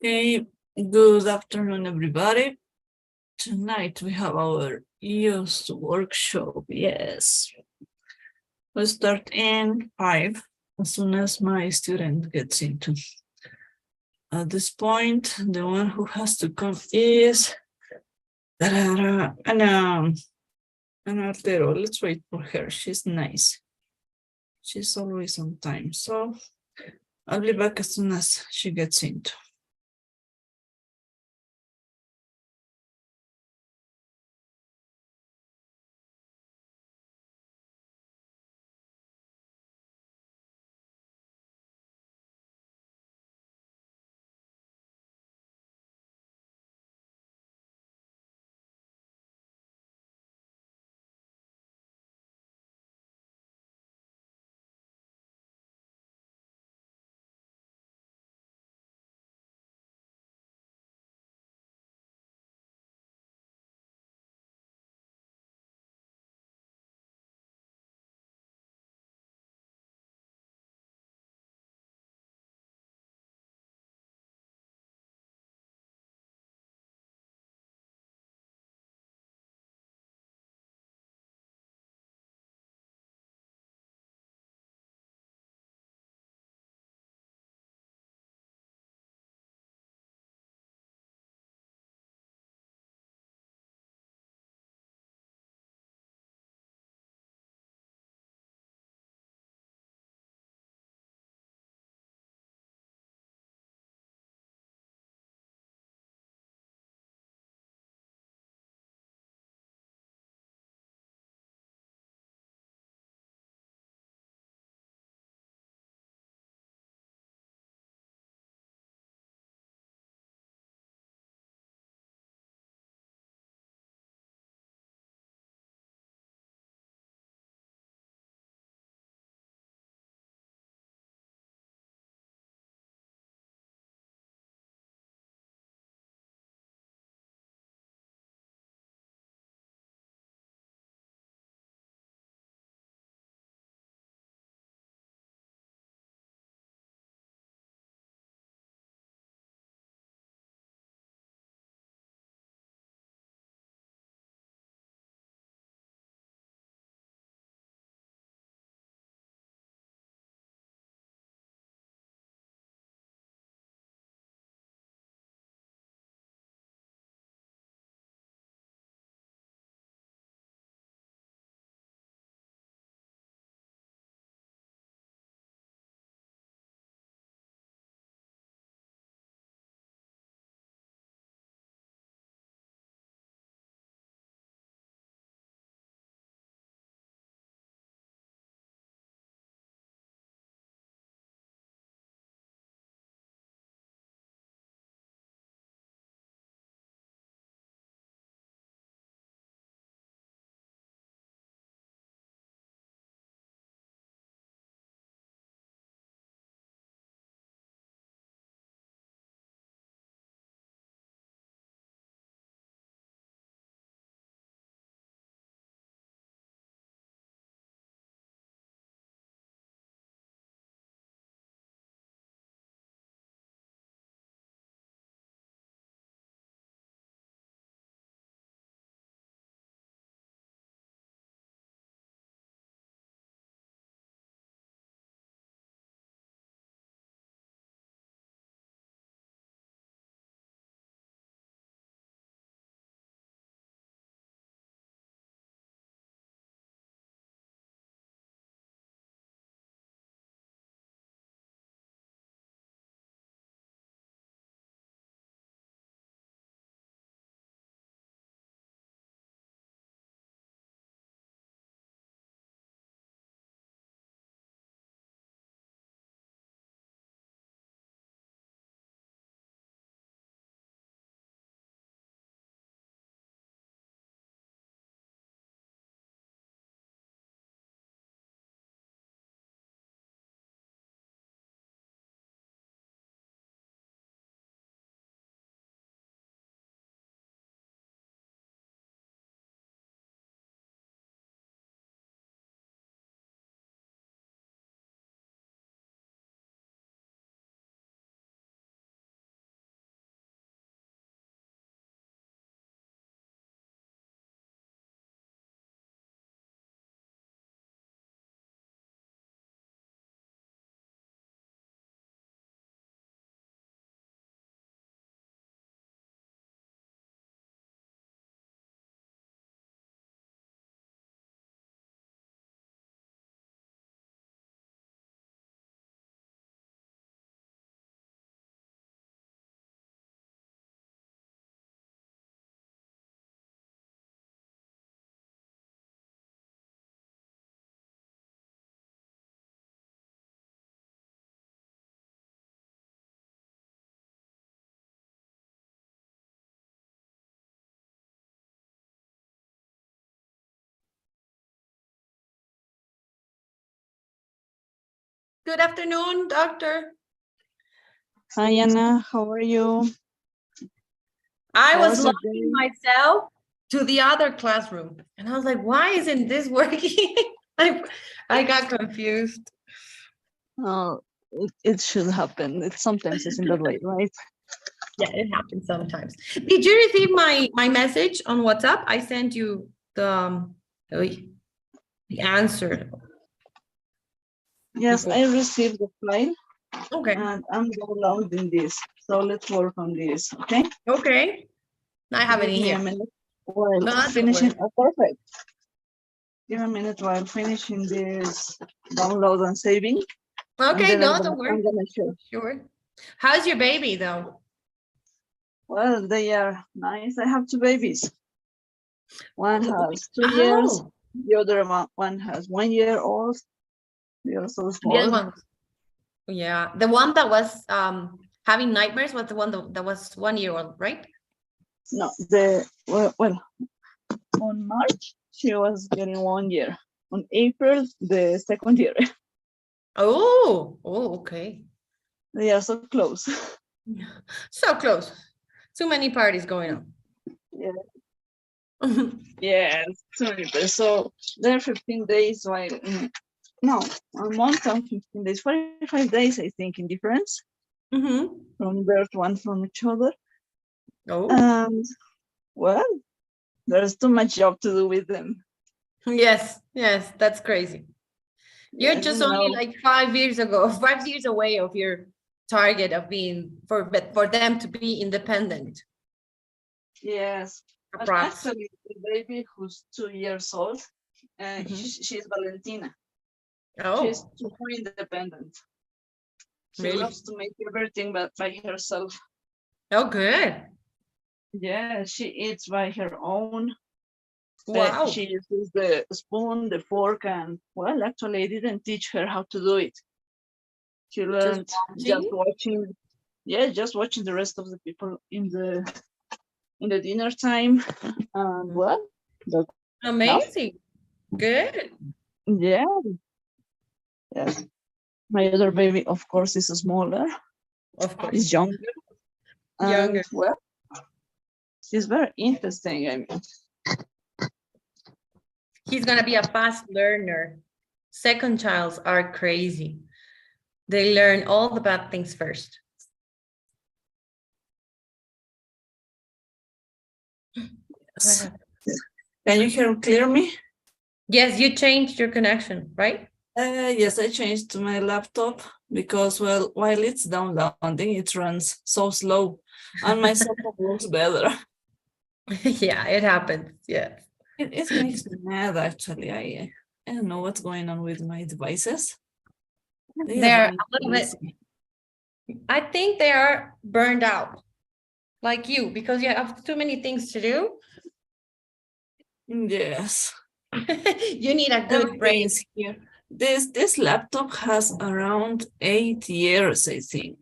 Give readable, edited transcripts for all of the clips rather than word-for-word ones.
Okay, good afternoon, everybody. Tonight we have our used workshop. Yes, we'll start in 5 as soon as my student gets into. At this point, the one who has to come is an Artero. Let's wait for her. She's nice. She's always on time. So I'll be back as soon as she gets into. Good afternoon, doctor. Hi, Anna. How are you? I How was was your logging day? myself to the other classroom, and I was like, "Why isn't this working?" I got confused. Oh, it should happen. It sometimes is in that way, right? Yeah, it happens sometimes. Did you receive my message on WhatsApp? I sent you the answer. Yes, before. I received the file Okay. and I'm downloading this. So let's work on this, okay? Okay. I have it Give in me a here. minute while No, don't finishing. worry. Oh, perfect. Give me a minute while finishing this download and saving, and Okay, then no, don't I'm worry. gonna show. Sure. How's your baby though? Well, they are nice. I have two babies. One has 2 years. Oh, The other one has 1 year old. They are so the other small. one. Yeah, the one that was having nightmares was the one that was 1 year old, right? No, well, on March she was getting 1 year. On April, the second year. Oh, okay. They are so close. So close. Too many parties going on. Yeah. Yes, so they're 15 days while no, a month and 15 days, 45 days, I think, in difference from birth, one from each other. Oh, And well, there's too much job to do with them. yes, that's crazy. You're Yes, just only like 5 years ago, 5 years away of your target of being for them to be independent. yes. But Approx. actually, the baby who's 2 years old, she's Valentina. She's Oh, super independent. She really? loves to make everything but by herself. Oh, good. Yeah, she eats by her own. Wow. She uses the spoon, the fork, and well, actually, I didn't teach her how to do it. She learned just watching. Yeah, just watching the rest of the people in the dinner time, and well, that's enough. Amazing. Good. Yeah, yes. My other baby, of course, is smaller, Of course. is younger, Younger. and well, she's very interesting. I mean, He's gonna be a fast learner. Second childs are crazy. They learn all the bad things first. yes. Can you hear clear me? Yes, you changed your connection, right? Yes, I changed to my laptop because, well, while it's downloading, it runs so slow, and my cell phone works better. Yeah, it happens. Yeah. It makes me mad, actually. I don't know what's going on with my devices. They are They're going a little bit, crazy. I think they are burned out, like you, because you have too many things to do. Yes. You need a good Everything break. is here. This laptop has around 8 years, I think.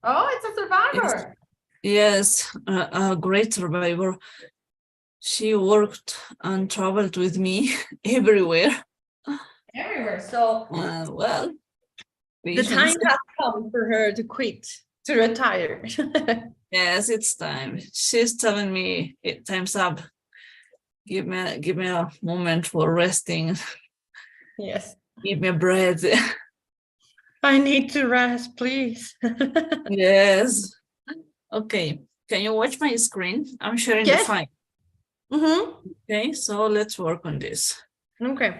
Oh, it's a survivor. Yes, a great survivor. She worked and traveled with me everywhere. Everywhere. So Well, the patience. time has come for her to quit, to retire. Yes, it's time. She's telling me time's up. Give me a moment for resting. Yes. Give me a breath. I need to rest, please. Yes. Okay. Can you watch my screen? I'm sharing the Yes. file. Okay, so let's work on this. Okay.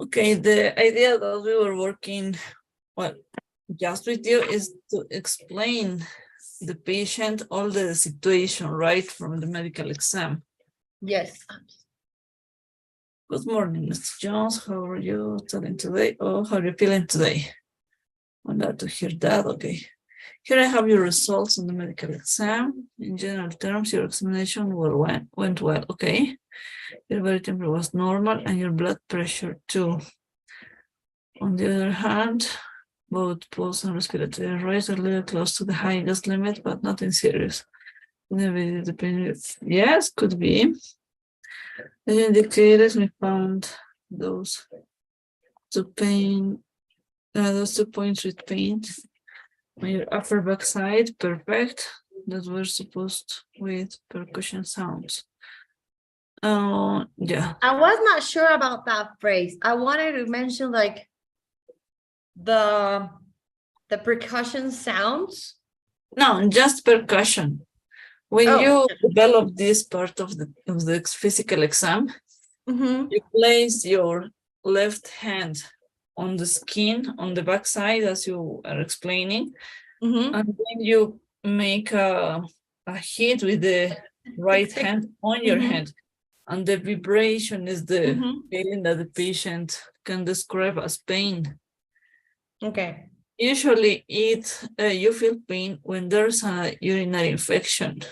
Okay, the idea that we were working, well, just with you is to explain the patient all the situation right from the medical exam. Yes. Good morning, Mr. Jones. How are you feeling today? Oh, how are you feeling today? I'm glad to hear that. Okay. Here I have your results on the medical exam. In general terms, your examination went well. Okay. Your body temperature was normal and your blood pressure too. On the other hand, both pulse and respiratory rates are a little close to the high gas limit, but nothing serious. Yes, could be. The indicators we found those to pain Those 2 points with paint. On your upper back side, perfect. That we're supposed with percussion sounds. Yeah. I was not sure about that phrase. I wanted to mention like the percussion sounds. No, just percussion. When Oh. you develop this part of the physical exam, you place your left hand on the skin on the back side, as you are explaining, and then you make a hit with the right hand on your hand, and the vibration is the feeling that the patient can describe as pain. Okay. Usually you feel pain when there's a urinary infection.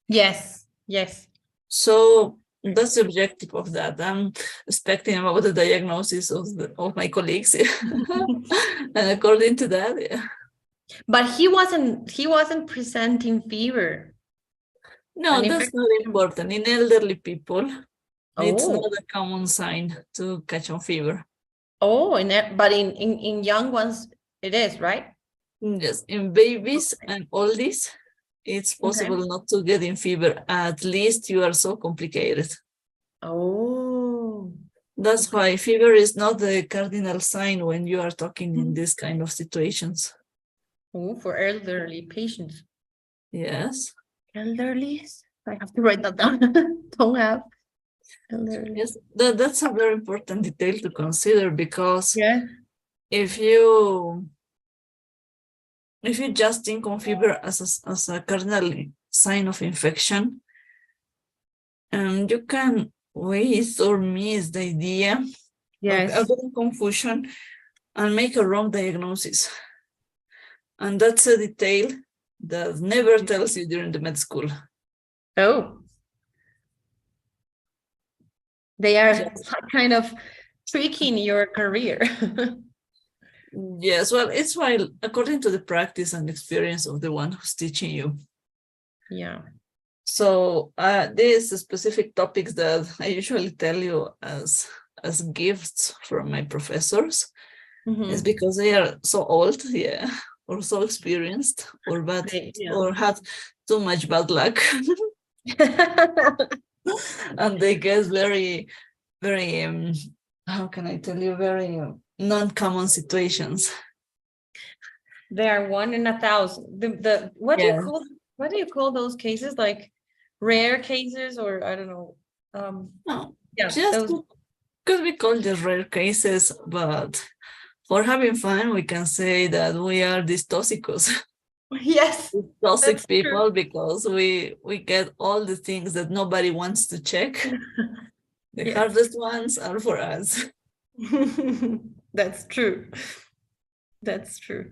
Yes. Yes. So that's the objective of that. I'm expecting about the diagnosis of my colleagues. And according to that, yeah. But he wasn't presenting fever. No, that's not important. In elderly people, it's not a common sign to catch on fever. Oh, but in young ones, it is, right? Yes, in babies and oldies, it's possible not to get in fever. At least you are so complicated. Oh. That's why fever is not the cardinal sign when you are talking in this kind of situations. Oh, for elderly patients. Yes. Elderly? I have to write that down. Don't have. Elderly. Yes, that's a very important detail to consider, because if you just think of fever as a cardinal sign of infection, you can waste or miss the idea, avoid confusion, and make a wrong diagnosis. And that's a detail that never tells you during the med school. Oh. They are kind of tricking your career. Yes, well, it's while according to the practice and experience of the one who's teaching you. Yeah. So these specific topics that I usually tell you as gifts from my professors is because they are so old, or so experienced, or bad, or have too much bad luck. And they get very, very, how can I tell you, very non-common situations. They are 1 in 1,000. What do you call those cases? Like rare cases, or I don't know. No, just could be called just rare cases, but for having fun, we can say that we are these toxicos. Yes, toxic people, because we get all the things that nobody wants to check. The hardest ones are for us. That's true. That's true.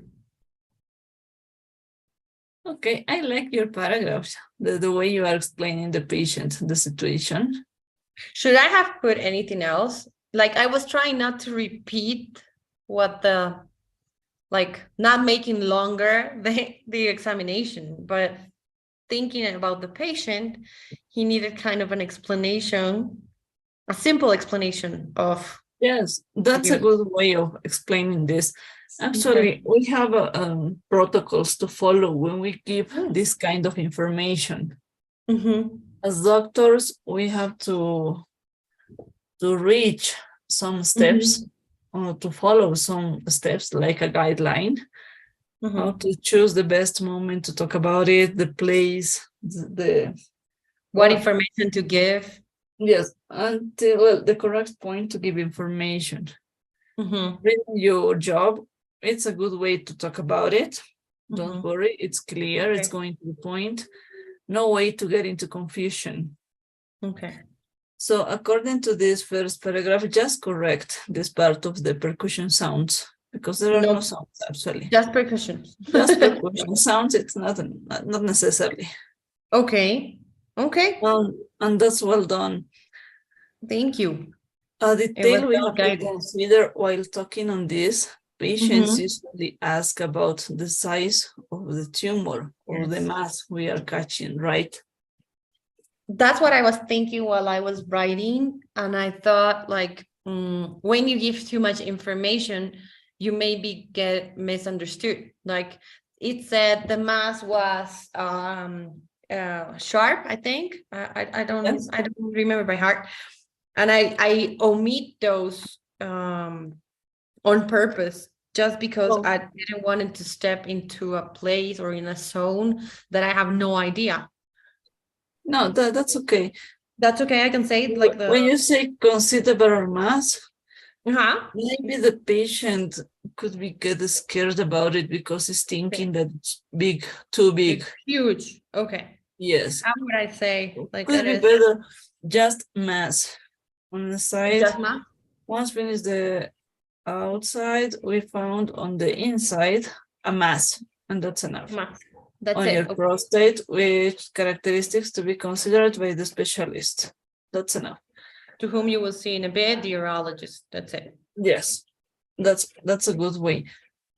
Okay, I like your paragraphs, the way you are explaining the patient, the situation. Should I have put anything else? Like, I was trying not to repeat what not making longer the examination, but thinking about the patient, he needed kind of an explanation, a simple explanation of. Yes, that's a good way of explaining this. Actually, we have protocols to follow when we give this kind of information. As doctors, we have to reach some steps, to follow some steps like a guideline, how to choose the best moment to talk about it, the place, what information to give. Yes, until the correct point to give information. Reading your job, it's a good way to talk about it. Don't worry, it's clear, it's going to the point. No way to get into confusion. Okay. So according to this first paragraph, just correct this part of the percussion sounds, because there are no sounds actually. Just percussion. Just percussion sounds, it's not necessarily. Okay. Okay. And that's well done. Thank you. A detail we have to consider while talking on this, patients usually ask about the size of the tumor or the mass we are catching, right? That's what I was thinking while I was writing. And I thought, like, when you give too much information, you maybe get misunderstood. Like it said the mass was sharp, I think. I Yes. don't remember by heart. And I omit those on purpose just because Well, I didn't want it to step into a place or in a zone that I have no idea. no, that's okay. That's okay. I can say it like the When you say considerable mass, uh-huh. maybe the patient could be get scared about it because he's thinking that it's big, too big. It's huge. Okay. Yes, How would I say like could it be is better just mass on the side. just math? Once finished the outside, we found on the inside a mass, and that's enough. Math. That's On it. your Okay. prostate, with characteristics to be considered by the specialist. That's enough. To whom you will see in a bit, the urologist. That's it. Yes, that's a good way.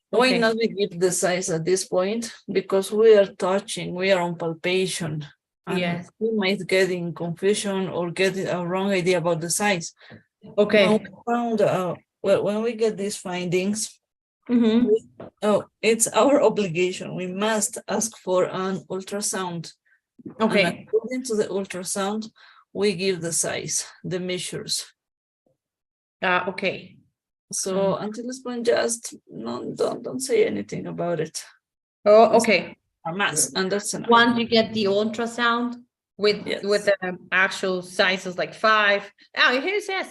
Why Okay. not we give the size at this point? Because we are touching, we are on palpation, and Yes. we might get in confusion or get a wrong idea about the size. Okay. When we found when we get these findings, Mm-hmm. it's our obligation. We must ask for an ultrasound. And Okay. according to the ultrasound, we give the size, the measures. Okay. So until this point, just no, don't say anything about it. Oh, okay. A mass, and that's enough. Once you get the ultrasound with Yes. the actual sizes like 5. Oh, here it says.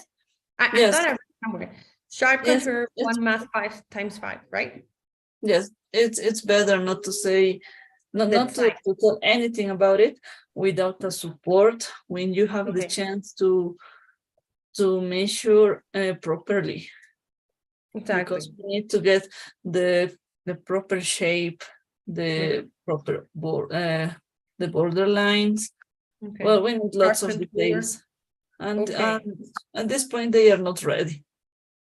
I Yes. thought I read somewhere. Sharp Yes, contour, it's- 1 mass 5 times 5, right? Yes, it's better not to say, not That's to tell anything about it without the support when you have the Okay. chance to measure properly. Exactly. Because we need to get the proper shape, the proper the border lines. Okay. Well, we need lots Sharp of contour. details, and Okay. at this point they are not ready.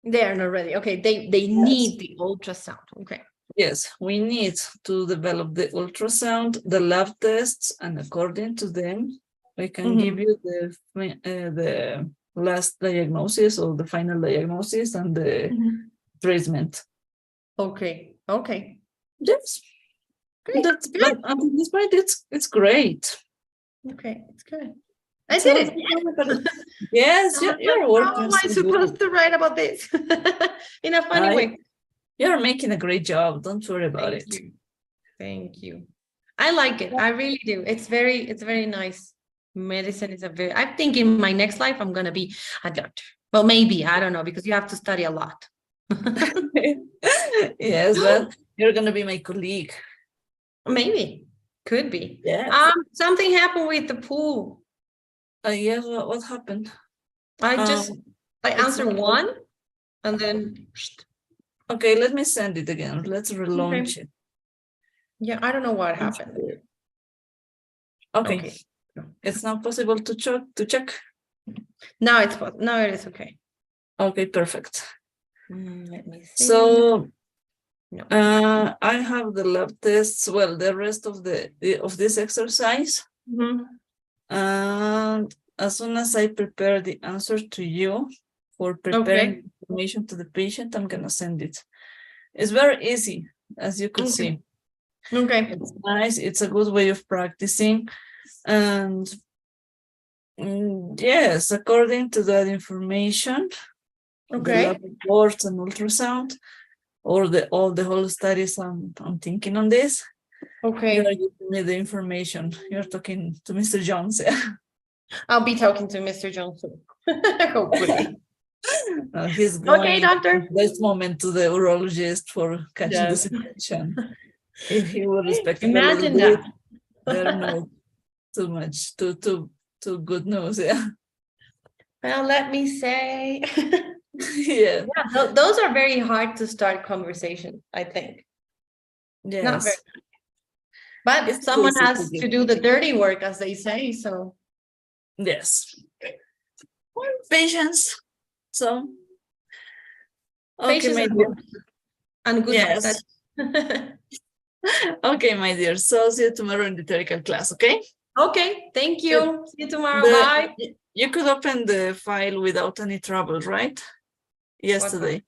They are not ready. Okay, they need the ultrasound. Okay. Yes, we need to develop the ultrasound, the lab tests, and according to them, we can give you the last diagnosis or the final diagnosis and the treatment. Okay. Okay. Yes, Great. that's Good. but at this point it's great. Okay, it's good. I So, did it. yes, I was you're like, working. how am I so supposed good. to write about this in a funny way? You're making a great job. Don't worry about Thank it. you. Thank you. I like it. I really do. It's very nice. Medicine is I think in my next life, I'm going to be a doctor. Well, maybe, I don't know, because you have to study a lot. Yes, but you're gonna be my colleague. Maybe. Could be. Yes. Something happened with the pool. Yes, what happened? I It's answered not- one and then Okay, let me send it again. Let's relaunch it. yeah, I don't know what happened. Okay. It's not possible to check. Now it is okay. Okay, perfect. Let me see. So No. I have the lab tests. Well, the rest of this exercise. And as soon as I prepare the answer to you for preparing information to the patient, I'm gonna send it. It's very easy, as you could see. Okay. It's nice. It's a good way of practicing. And yes, according to that information, the lab reports and ultrasound, or all the whole studies, I'm thinking on this. Okay. You are giving me the information. You're talking to Mr. Jones. Yeah. I'll be talking to Mr. Johnson. Hopefully. He's going Okay, doctor. this moment to the urologist for catching the situation. If he would respect him a Imagine little bit, that. I don't know, too much, too good news. Yeah. Well, let me say. Yeah. Those are very hard to start conversation, I think. Yes. Not very. But It's someone easy has to do the dirty work, as they say. So yes. Patience. So patience okay, my dear. and good luck. Yes. Okay, my dear. So see you tomorrow in the theoretical class, okay? Okay, thank you. See you tomorrow. Bye. You could open the file without any trouble, right? Yesterday.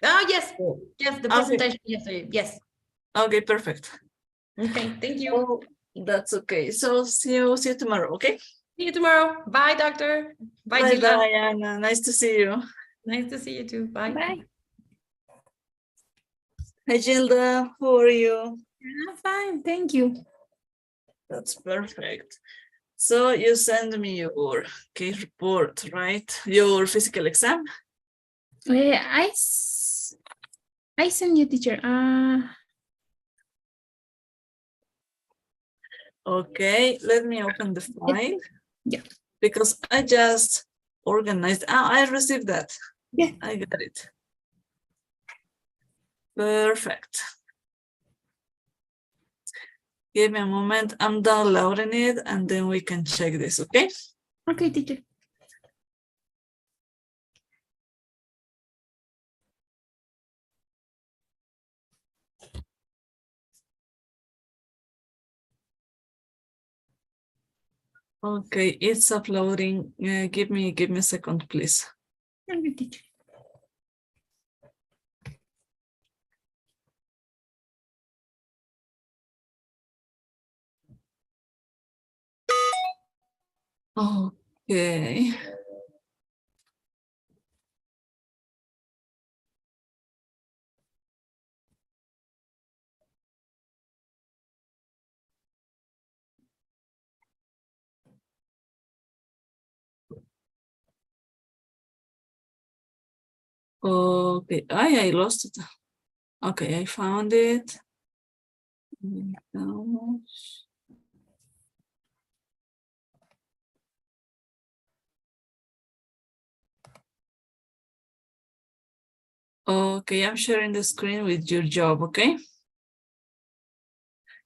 Oh, yes. Oh, Yes, the okay. presentation yesterday. Yes. Okay, perfect. Okay, thank you. Oh, that's okay. So see you tomorrow, okay? See you tomorrow. Bye, doctor. Bye, Bye, Gilda. bye, Anna. Nice to see you. Nice to see you too. Bye. Bye. Hi, Gilda. How are you? I'm fine, thank you. That's perfect. So you send me your case report, right? Your physical exam? I send you, teacher. Okay, let me open the file. Yeah. Because I just organized. I received that. Yeah. I got it. Perfect. Give me a moment. I'm downloading it and then we can check this, okay? Okay, teacher. Okay, it's uploading. Give me a second, please. Okay, teacher. Okay. Okay, I lost it. Okay, I found it. Okay, I'm sharing the screen with your job, okay?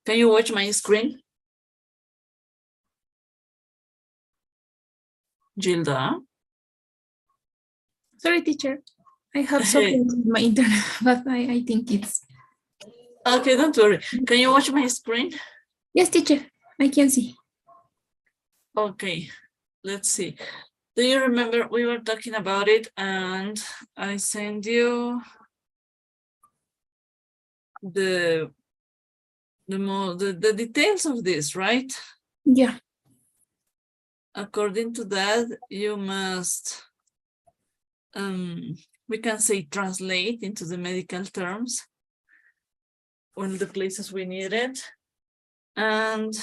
Can you watch my screen? Gilda? Sorry, teacher. I have something with my internet, but I think it's. Okay, don't worry. Can you watch my screen? Yes, teacher. I can see. Okay, let's see. Do you remember we were talking about it and I sent you the details of this, right? Yeah. According to that, you must, we can say translate into the medical terms on the places we need it. And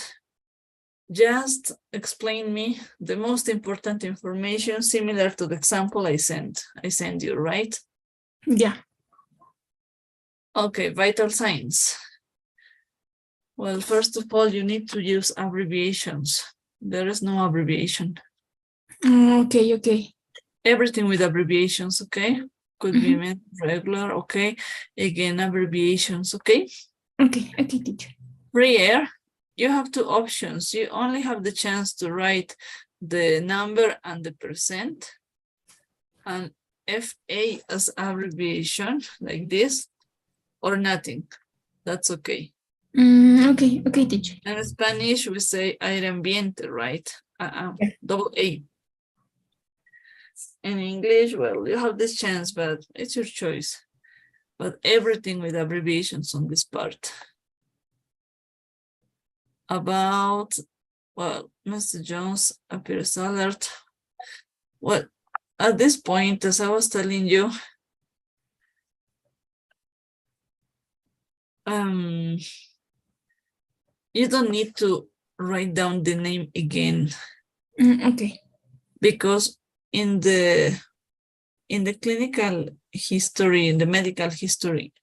just explain me the most important information similar to the example I sent you, right? Yeah. Okay, vital signs. Well, first of all, you need to use abbreviations. There is no abbreviation. Okay, okay. Everything with abbreviations, okay? Could be meant regular, okay? Again, abbreviations, okay? Okay, okay, teacher. Prayer, you have two options. You only have the chance to write the number and the percent. And FA as abbreviation, like this, or nothing. That's okay. Okay, okay, teacher. And in Spanish, we say aire ambiente, right? Double A. In English, well, you have this chance, but it's your choice. But everything with abbreviations on this part. About, well, Mr. Jones appears alert. Well, at this point, as I was telling you, you don't need to write down the name again. Okay. Because in the clinical history, in the medical history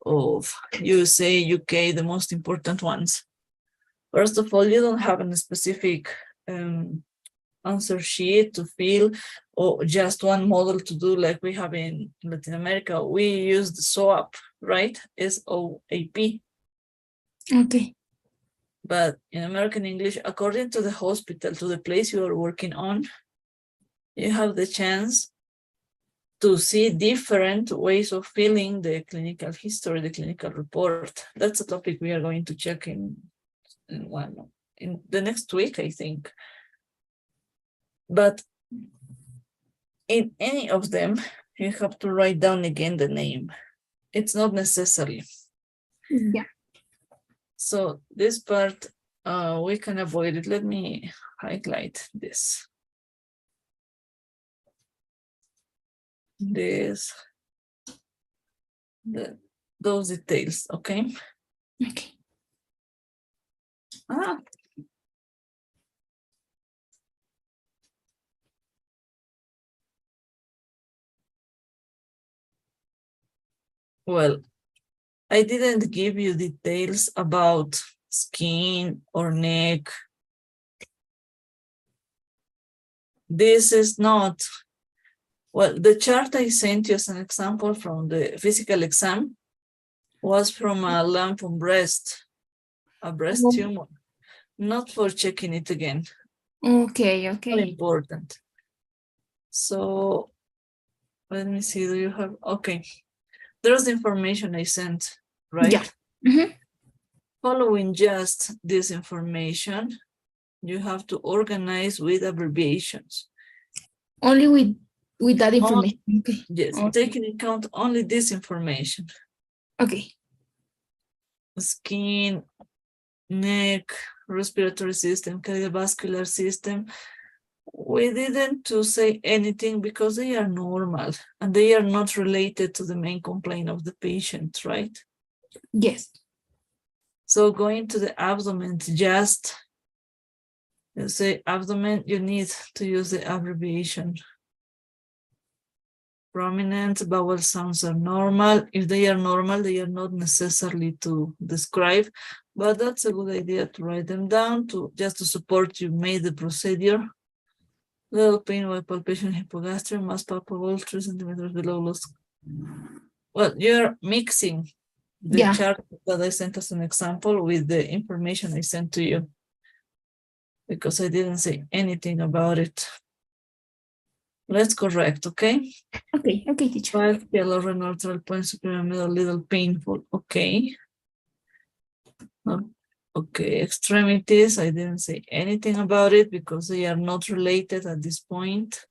of USA, UK, the most important ones, first of all, you don't have a specific answer sheet to fill or just one model to do like we have in Latin America. We use the SOAP, right? SOAP. Okay. But in American English, according to the hospital, to the place you are working on, you have the chance to see different ways of filling the clinical history, the clinical report. That's a topic we are going to check in the next week, I think. But in any of them, you have to write down again the name. It's not necessary. Yeah. So this part, we can avoid it. Let me highlight this. Those details, okay? Okay. Well, I didn't give you details about skin or neck. This is not, well, the chart I sent you as an example from the physical exam was from a lump on breast, a breast tumor, not for checking it again. Okay, Very okay. important. So let me see, do you have, okay. There's the information I sent, right? Yeah. Mhm. Following just this information, you have to organize with abbreviations. Only with that information. Okay. Yes, Okay. take into account only this information. Okay. Skin, neck, respiratory system, cardiovascular system. We didn't to say anything because they are normal and they are not related to the main complaint of the patient, right? Yes. So going to the abdomen, just you say abdomen, you need to use the abbreviation. Prominent bowel sounds are normal. If they are normal, they are not necessarily to describe, but that's a good idea to write them down to just to support you made the procedure. Little pain while palpation hypogastric, mass palpable 3 centimeters below loss. Well, you're mixing the Yeah. chart that I sent as an example with the information I sent to you because I didn't say anything about it. Let's correct, okay? Okay. Okay, teacher. 5 yellow renal point superior middle little painful, okay. Okay, extremities, I didn't say anything about it because they are not related at this point.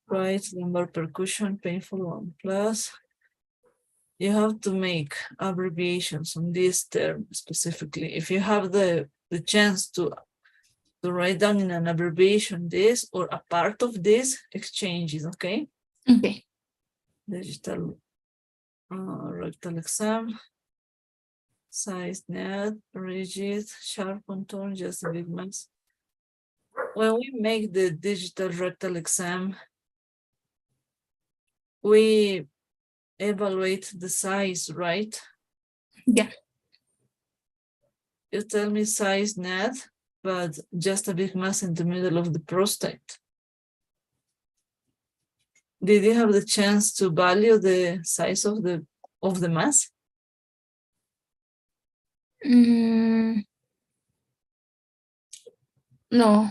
Right, lumbar percussion, painful 1+. You have to make abbreviations on this term specifically. If you have the chance to write down in an abbreviation this or a part of this, exchanges, okay? Okay. Digital rectal exam, size net, rigid, sharp contour, just a big mass. When we make the digital rectal exam, we evaluate the size, right? Yeah. You tell me size net, but just a big mass in the middle of the prostate. Did you have the chance to value the size of the mass? No.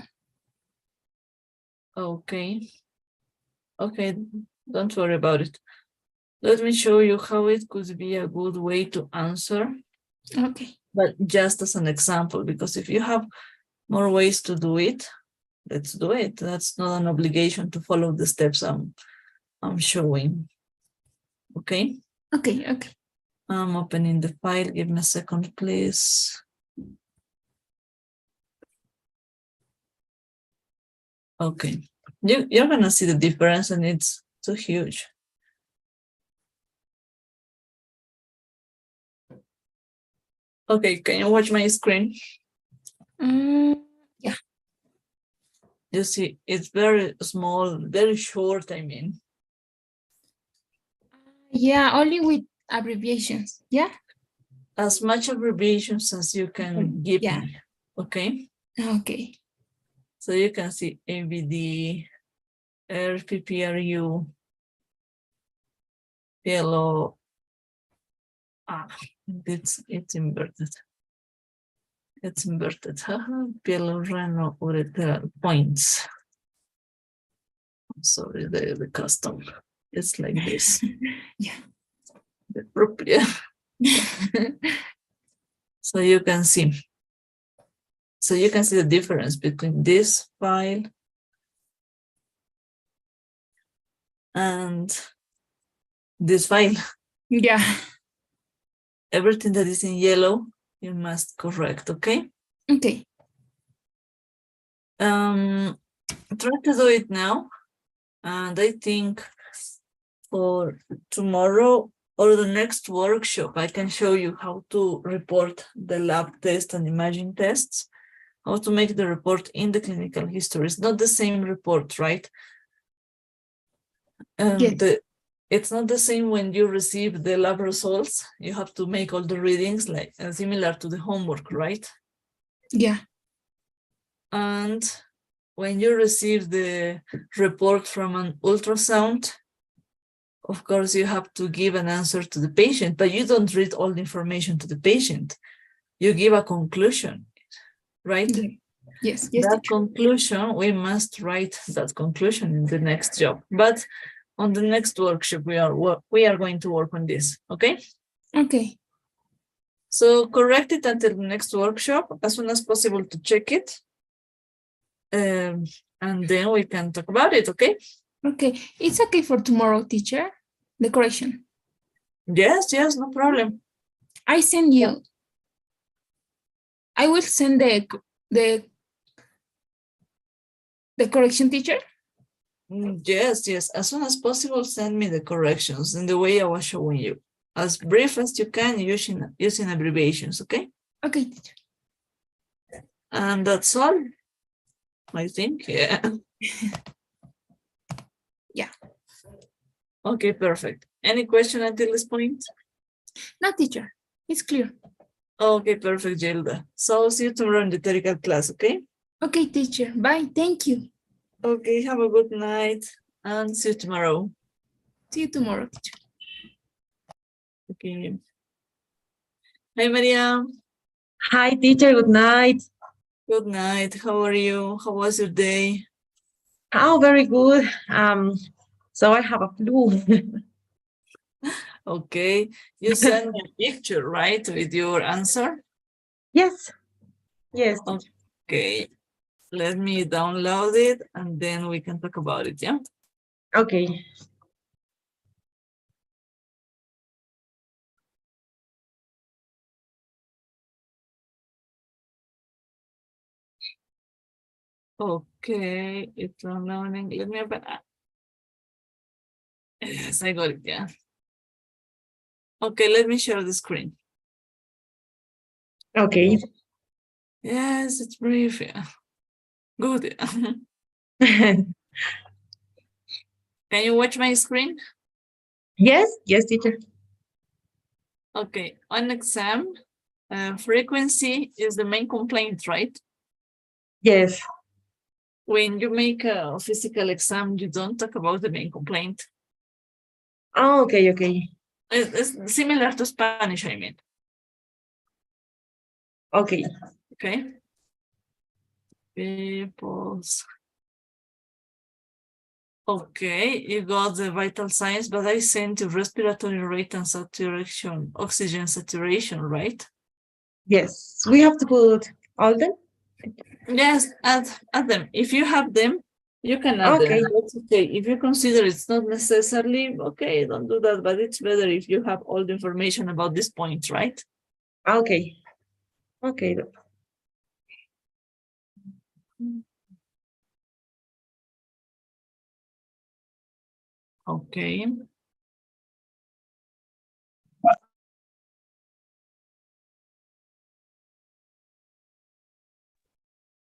Okay. Okay, don't worry about it. Let me show you how it could be a good way to answer, Okay. but just as an example, because if you have more ways to do it, let's do it. That's not an obligation to follow the steps I'm showing. Okay? Okay. Okay. I'm opening the file. Give me a second, please. Okay. You're gonna see the difference and it's too huge. Okay, can you watch my screen? Yeah. You see, it's very small, very short, I mean. Yeah, only with abbreviations. Yeah. As much abbreviations as you can give Yeah. me, okay? Okay. So you can see ABD, RPPRU, PLO. It's inverted. It's inverted. Pieloreno ureteral points. I'm sorry, the custom. It's like this. Yeah. The propria. So you can see. So you can see the difference between this file And this file, Yeah. everything that is in yellow, you must correct, okay? Okay. Try to do it now. And I think for tomorrow or the next workshop, I can show you how to report the lab test and imaging tests, how to make the report in the clinical history. It's not the same report, right? Yes. It's not the same when you receive the lab results. You have to make all the readings like similar to the homework, right? Yeah. And when you receive the report from an ultrasound, of course, you have to give an answer to the patient, but you don't read all the information to the patient. You give a conclusion, right? Yeah. Yes. Yes. That Teacher. conclusion, we must write that conclusion in the next job. But on the next workshop, we are going to work on this, okay? Okay. So correct it until the next workshop as soon as possible to check it. And then we can talk about it, okay? Okay. It's okay for tomorrow, teacher. The correction. Yes, no problem. I send you. I will send the correction, teacher. Yes, as soon as possible, send me the corrections in the way I was showing you. As brief as you can using abbreviations, okay? Okay, teacher. And that's all, I think, yeah. Yeah. Okay, perfect. Any question until this point? No, teacher. It's clear. Okay, perfect, Gilda. So see you tomorrow in the theoretical class, okay? Okay, teacher. Bye. Thank you. Okay, have a good night and see you tomorrow. See you tomorrow, teacher. Okay. Hi, Maria. Hi, teacher. Good night. Good night. How are you? How was your day? Oh, very good. So I have a flu. Okay. You sent me a picture, right, with your answer? Yes. Yes. teacher. Okay. Let me download it and then we can talk about it, yeah? Okay. Okay, it's downloading. Let me open that. Yes, I got it, yeah. Okay, let me share the screen. Okay. Yes, it's brief, yeah. Good. Can you watch my screen? Yes. Yes, teacher. Okay, on exam, frequency is the main complaint, right? Yes. When you make a physical exam, you don't talk about the main complaint. Oh, okay. Okay. It's similar to Spanish, I mean. Okay. Okay. People's. Okay, you got the vital signs, but I sent you respiratory rate and saturation, oxygen saturation, right? Yes. We have to put all them. Yes, add them. If you have them, you can add Okay. them. That's okay. If you consider it's not necessarily, okay, don't do that, but it's better if you have all the information about this point, right? Okay. Okay. Okay.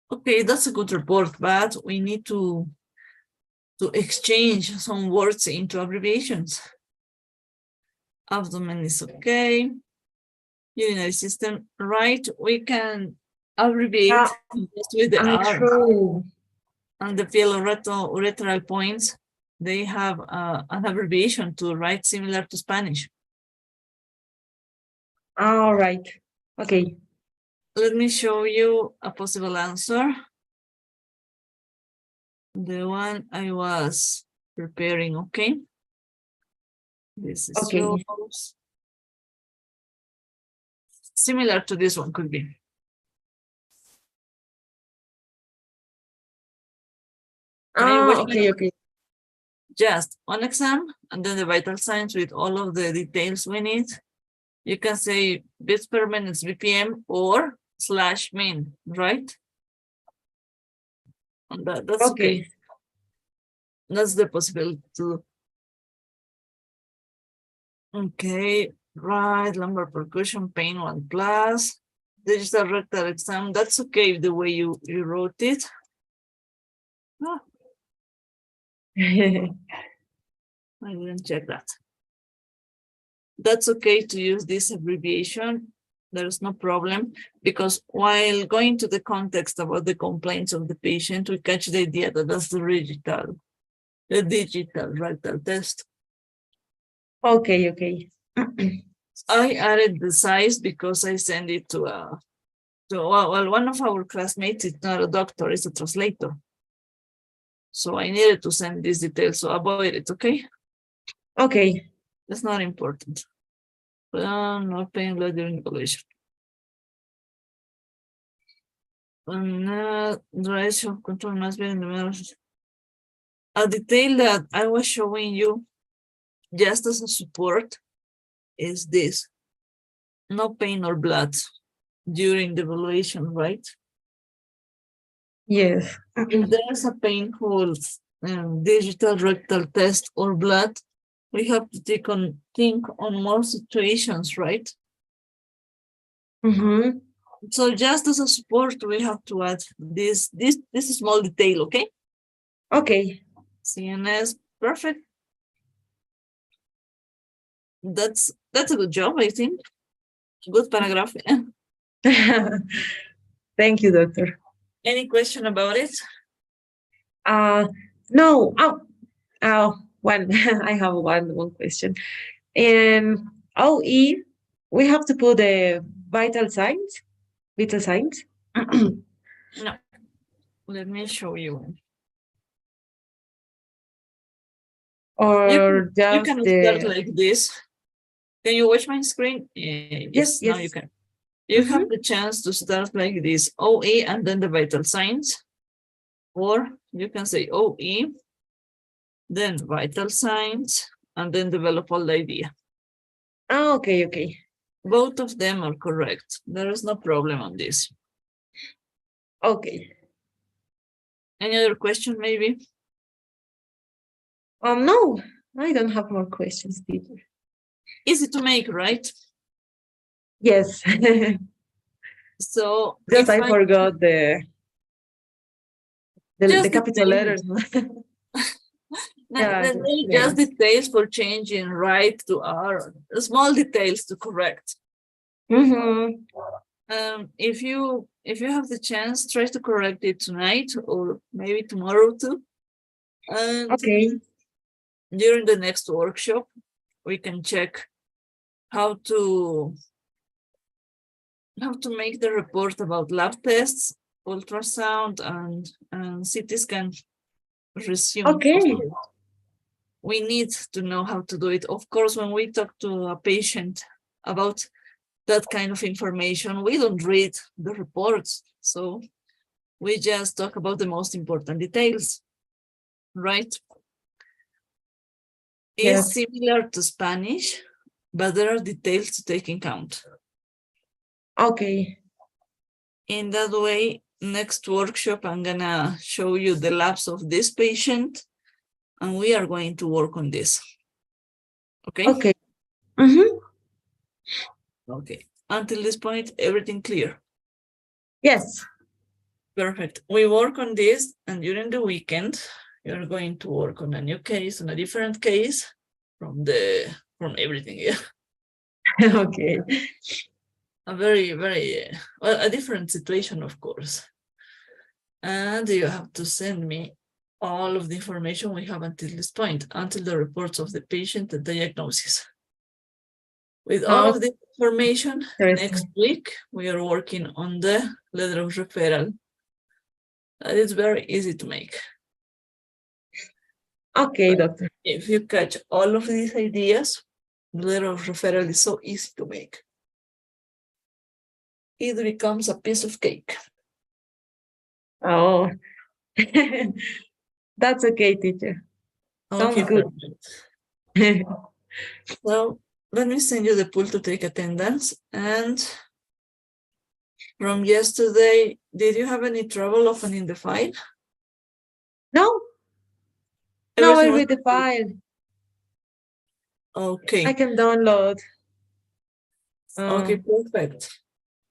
Okay, that's a good report, but we need to exchange some words into abbreviations. Abdomen is okay. Urinary system, right? We can abbreviate just with the R. True. And the pielo-urethral points, they have an abbreviation to write similar to Spanish. All right. Okay. Let me show you a possible answer. The one I was preparing, okay? This is Okay. yours. Similar to this one could be. Can you watch Okay. Okay. just one exam and then the vital signs with all of the details we need. You can say bits per minutes BPM or /min, right? And that's okay. That's the possibility to. Okay, right, lumbar percussion, pain 1+. Digital rectal exam, that's okay the way you wrote it. Oh, I didn't check that. That's okay to use this abbreviation. There's no problem because while going to the context about the complaints of the patient, we catch the idea that that's the digital rectal test. Okay. I added the size because I sent it to well, one of our classmates is not a doctor, it's a translator. So I needed to send these details, so avoid it, okay? Okay. That's not important. No pain during evaluation. Duration of control must be in the middle. A detail that I was showing you just as a support is this. No pain or blood during the evaluation, right? Yes. If there's a painful digital rectal test or blood, we have to think on more situations, right? Mm-hmm. So just as a support, we have to add this small detail, okay? Okay. CNS, perfect. That's a good job, I think. Good paragraph. Thank you, doctor. Any question about it? No. One. I have one question. In OE, we have to put the vital signs. Vital signs. No. Let me show you. Or You just can the. start like this. Can you watch my screen? Yes, now you can. You have the chance to start like this, OE and then the vital signs. Or you can say OE, then vital signs, and then develop all the idea. Oh, okay. Both of them are correct. There is no problem on this. Okay. Any other question, maybe? No, I don't have more questions, teacher. Easy to make, right? Yes. So Just I forgot the capital letters. Just details for changing right to R, small details to correct. If you have the chance, try to correct it tonight or maybe tomorrow too. And okay. During the next workshop, we can check how to make the report about lab tests, ultrasound, and CT scan resume. Okay. We need to know how to do it. Of course, when we talk to a patient about that kind of information, we don't read the reports. So we just talk about the most important details, right? It's similar to Spanish, but there are details to take in count. Okay. In that way, next workshop, I'm gonna show you the labs of this patient, and we are going to work on this. Okay? Okay. Okay. Until this point, everything clear? Yes. Perfect. We work on this, and during the weekend, you're going to work on a new case, on a different case from everything. Yeah. Okay. A very, very, a different situation, of course. And you have to send me all of the information we have until this point, until the reports of the patient, the diagnosis. With all of this information, next week, we are working on the letter of referral. That is very easy to make. Okay, doctor. If you catch all of these ideas, the letter of referral is so easy to make. It becomes a piece of cake. Oh, that's okay, teacher. Sounds Okay, good. perfect. So let me send you the pool to take attendance. And from yesterday, did you have any trouble opening the file? No, I Everything was read the file. okay. I can download. Okay, perfect.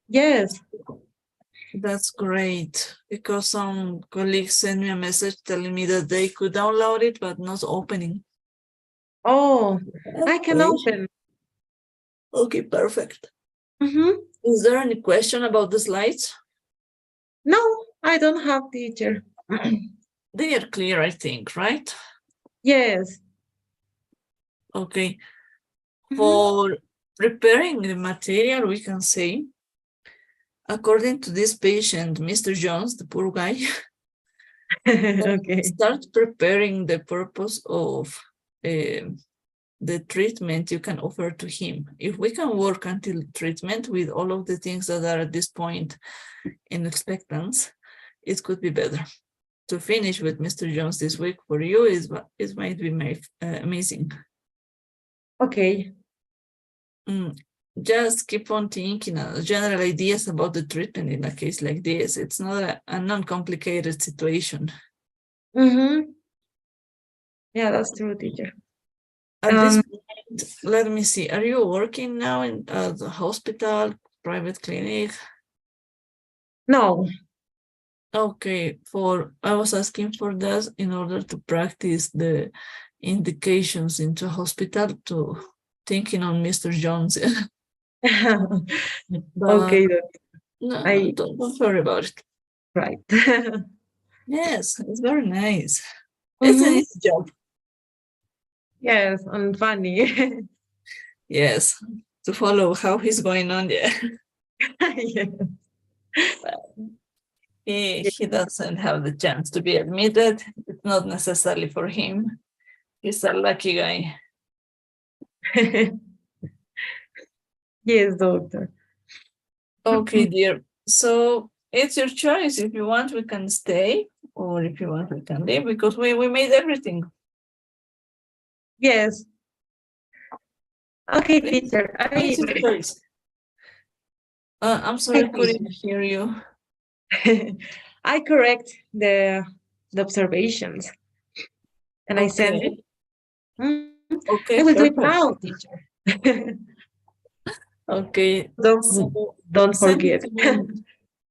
Yes. That's great, because some colleagues sent me a message telling me that they could download it, but not opening. Oh, I can Okay. open. Okay, perfect. Mm-hmm. Is there any question about the slides? No, I don't have, teacher. They are clear, I think, right? Yes. Okay. Mhm. For preparing the material, we can say, according to this patient, Mr. Jones, the poor guy, Okay. start preparing the purpose of the treatment you can offer to him. If we can work until treatment with all of the things that are at this point in expectance, it could be better. To finish with Mr. Jones this week for you it might be amazing. Okay. Just keep on thinking general ideas about the treatment in a case like this. It's not a non-complicated situation. Mm-hmm. Yeah, that's true, teacher. At this point, let me see. Are you working now in the hospital, private clinic? No. Okay, I was asking for that in order to practice the indications into hospital to thinking on Mr. Jones. But Okay, no, don't worry about it. right. Yes, it's very nice. It's an Mhm. easy job. Yes, and funny. Yes, to follow how he's going on. Yeah, Yeah. he doesn't have the chance to be admitted. It's not necessarily for him. He's a lucky guy. Yes, doctor. Okay, dear. So it's your choice. If you want, we can stay, or if you want, we can leave, because we made everything. Yes. Okay, Please, teacher. it's your choice. I'm sorry, I couldn't hear you. I correct the observations, and I send it. Okay. I Okay, will do it perfect. now, teacher. Okay. Don't So don't send forget. it to me.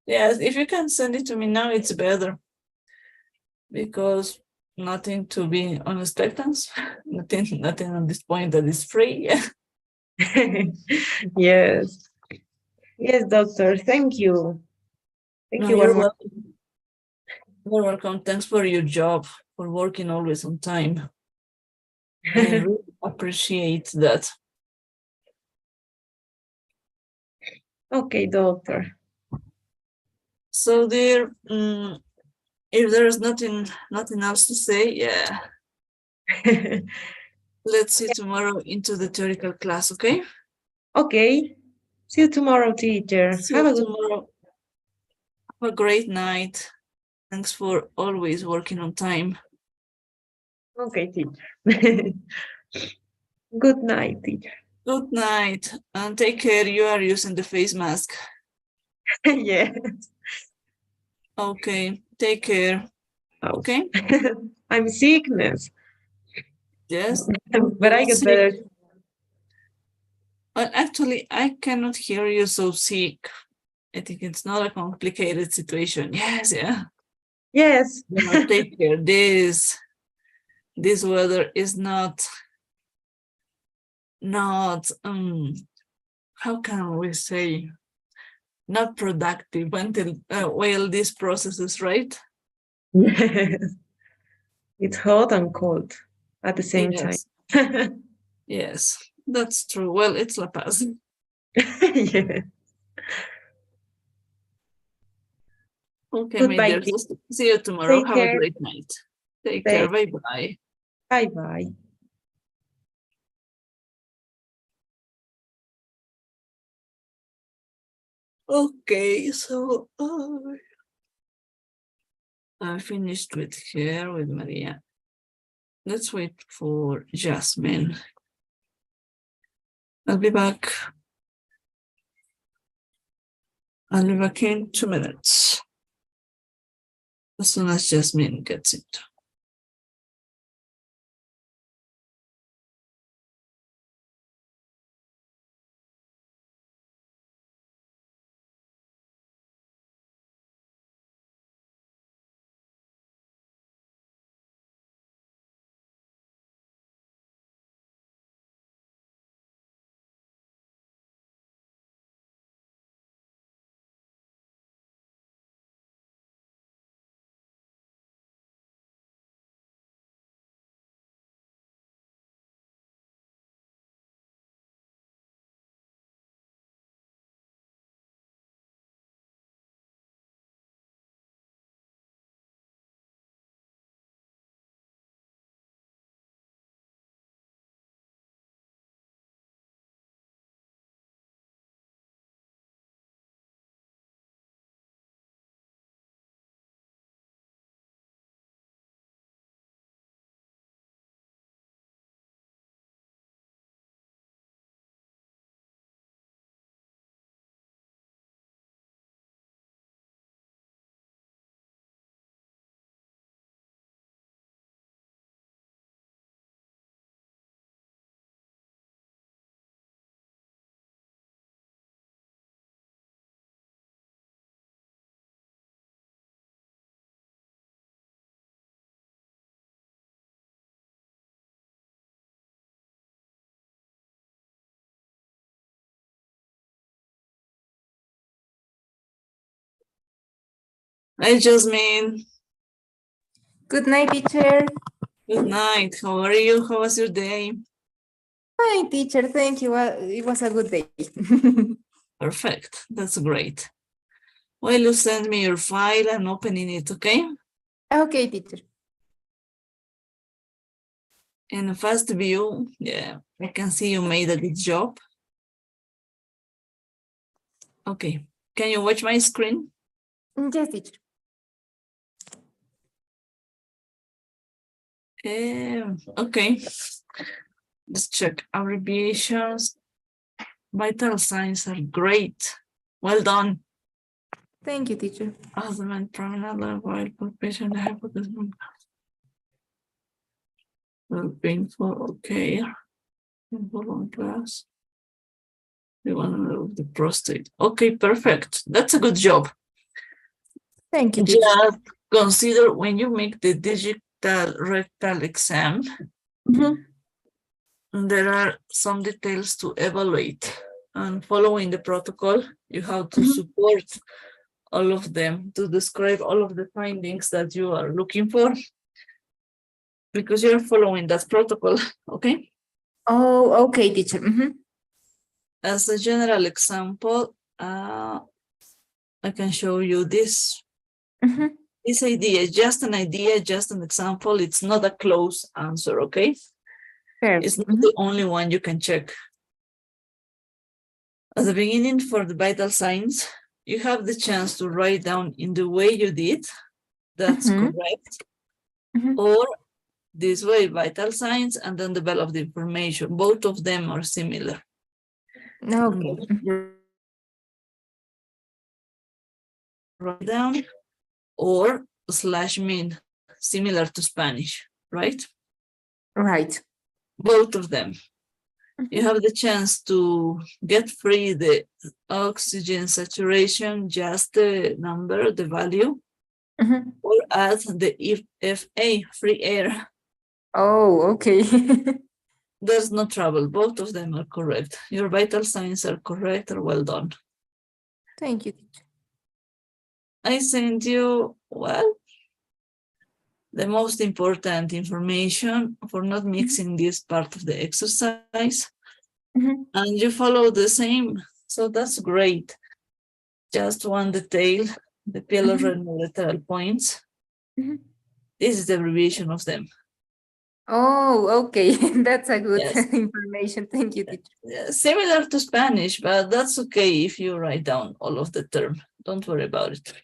Yes, if you can send it to me now, it's better, because nothing to be on expectance. Nothing on this point that is free. Yes. Yes, doctor. Thank you. Thank No, you one you're more. welcome. You're welcome. Thanks for your job, for working always on time. I really appreciate that. Okay, doctor. So dear, if there's nothing else to say, yeah, let's see tomorrow into the theoretical class, okay? Okay. See you tomorrow, teacher. See Have you a good. tomorrow. Have a great night. Thanks for always working on time. Okay, teacher. Good night, teacher. Good night, and take care. You are using the face mask. Yes. Okay, take care. Okay, I'm sickness, yes. but I get better. Well, actually, I cannot hear you so sick. I think it's not a complicated situation. Yes, yeah. Yes. Take care. This weather is not how can we say, not productive until while this process is right. Yes. It's hot and cold at the same time. Yes, yes, that's true. Well, it's La Paz. Yeah. Okay, my Goodbye, dear. teacher. See you tomorrow. Take Have a care. great night. Take care. Bye bye. Bye bye. Okay, so I finished with her, with Maria. Let's wait for Jasmine. I'll be back. I'll be back in 2 minutes. As soon as Jasmine gets it. Hi, Jasmine. Good night, teacher. Good night. How are you? How was your day? Hi, teacher. Thank you. It was a good day. Perfect. That's great. Well, you send me your file. I'm opening it, okay? Okay, teacher. In a fast view, yeah, I can see you made a good job. Okay. Can you watch my screen? Yes, teacher. Okay. Let's check abbreviations. Vital signs are great. Well done. Thank you, teacher. Osman promenade while patient hypothesis. Painful, okay. Painful on class. We want to move the prostate. Okay, perfect. That's a good job. Thank you, teacher. Just consider when you make the digital rectal exam, there are some details to evaluate. And following the protocol, you have to support all of them to describe all of the findings that you are looking for, because you're following that protocol, okay? Oh, okay, teacher. As a general example, I can show you this. This idea, just an idea, just an example. It's not a close answer, okay? It's not the only one you can check. At the beginning, for the vital signs, you have the chance to write down in the way you did, that's correct, or this way, vital signs, and then develop the information. Both of them are similar. Okay. Write down, or /min, similar to Spanish, right? Right. Both of them. You have the chance to get free the oxygen saturation, just the number, the value, or add the FA, free air. Oh, okay. There's no trouble. Both of them are correct. Your vital signs are correct or well done. Thank you, teacher. I sent you, well, the most important information for not mixing this part of the exercise. And you follow the same. So that's great. Just one detail, the pillar and lateral points. This is the abbreviation of them. Oh, okay. That's a good Yes. information. Thank you, teacher. Similar to Spanish, but that's okay if you write down all of the term. Don't worry about it.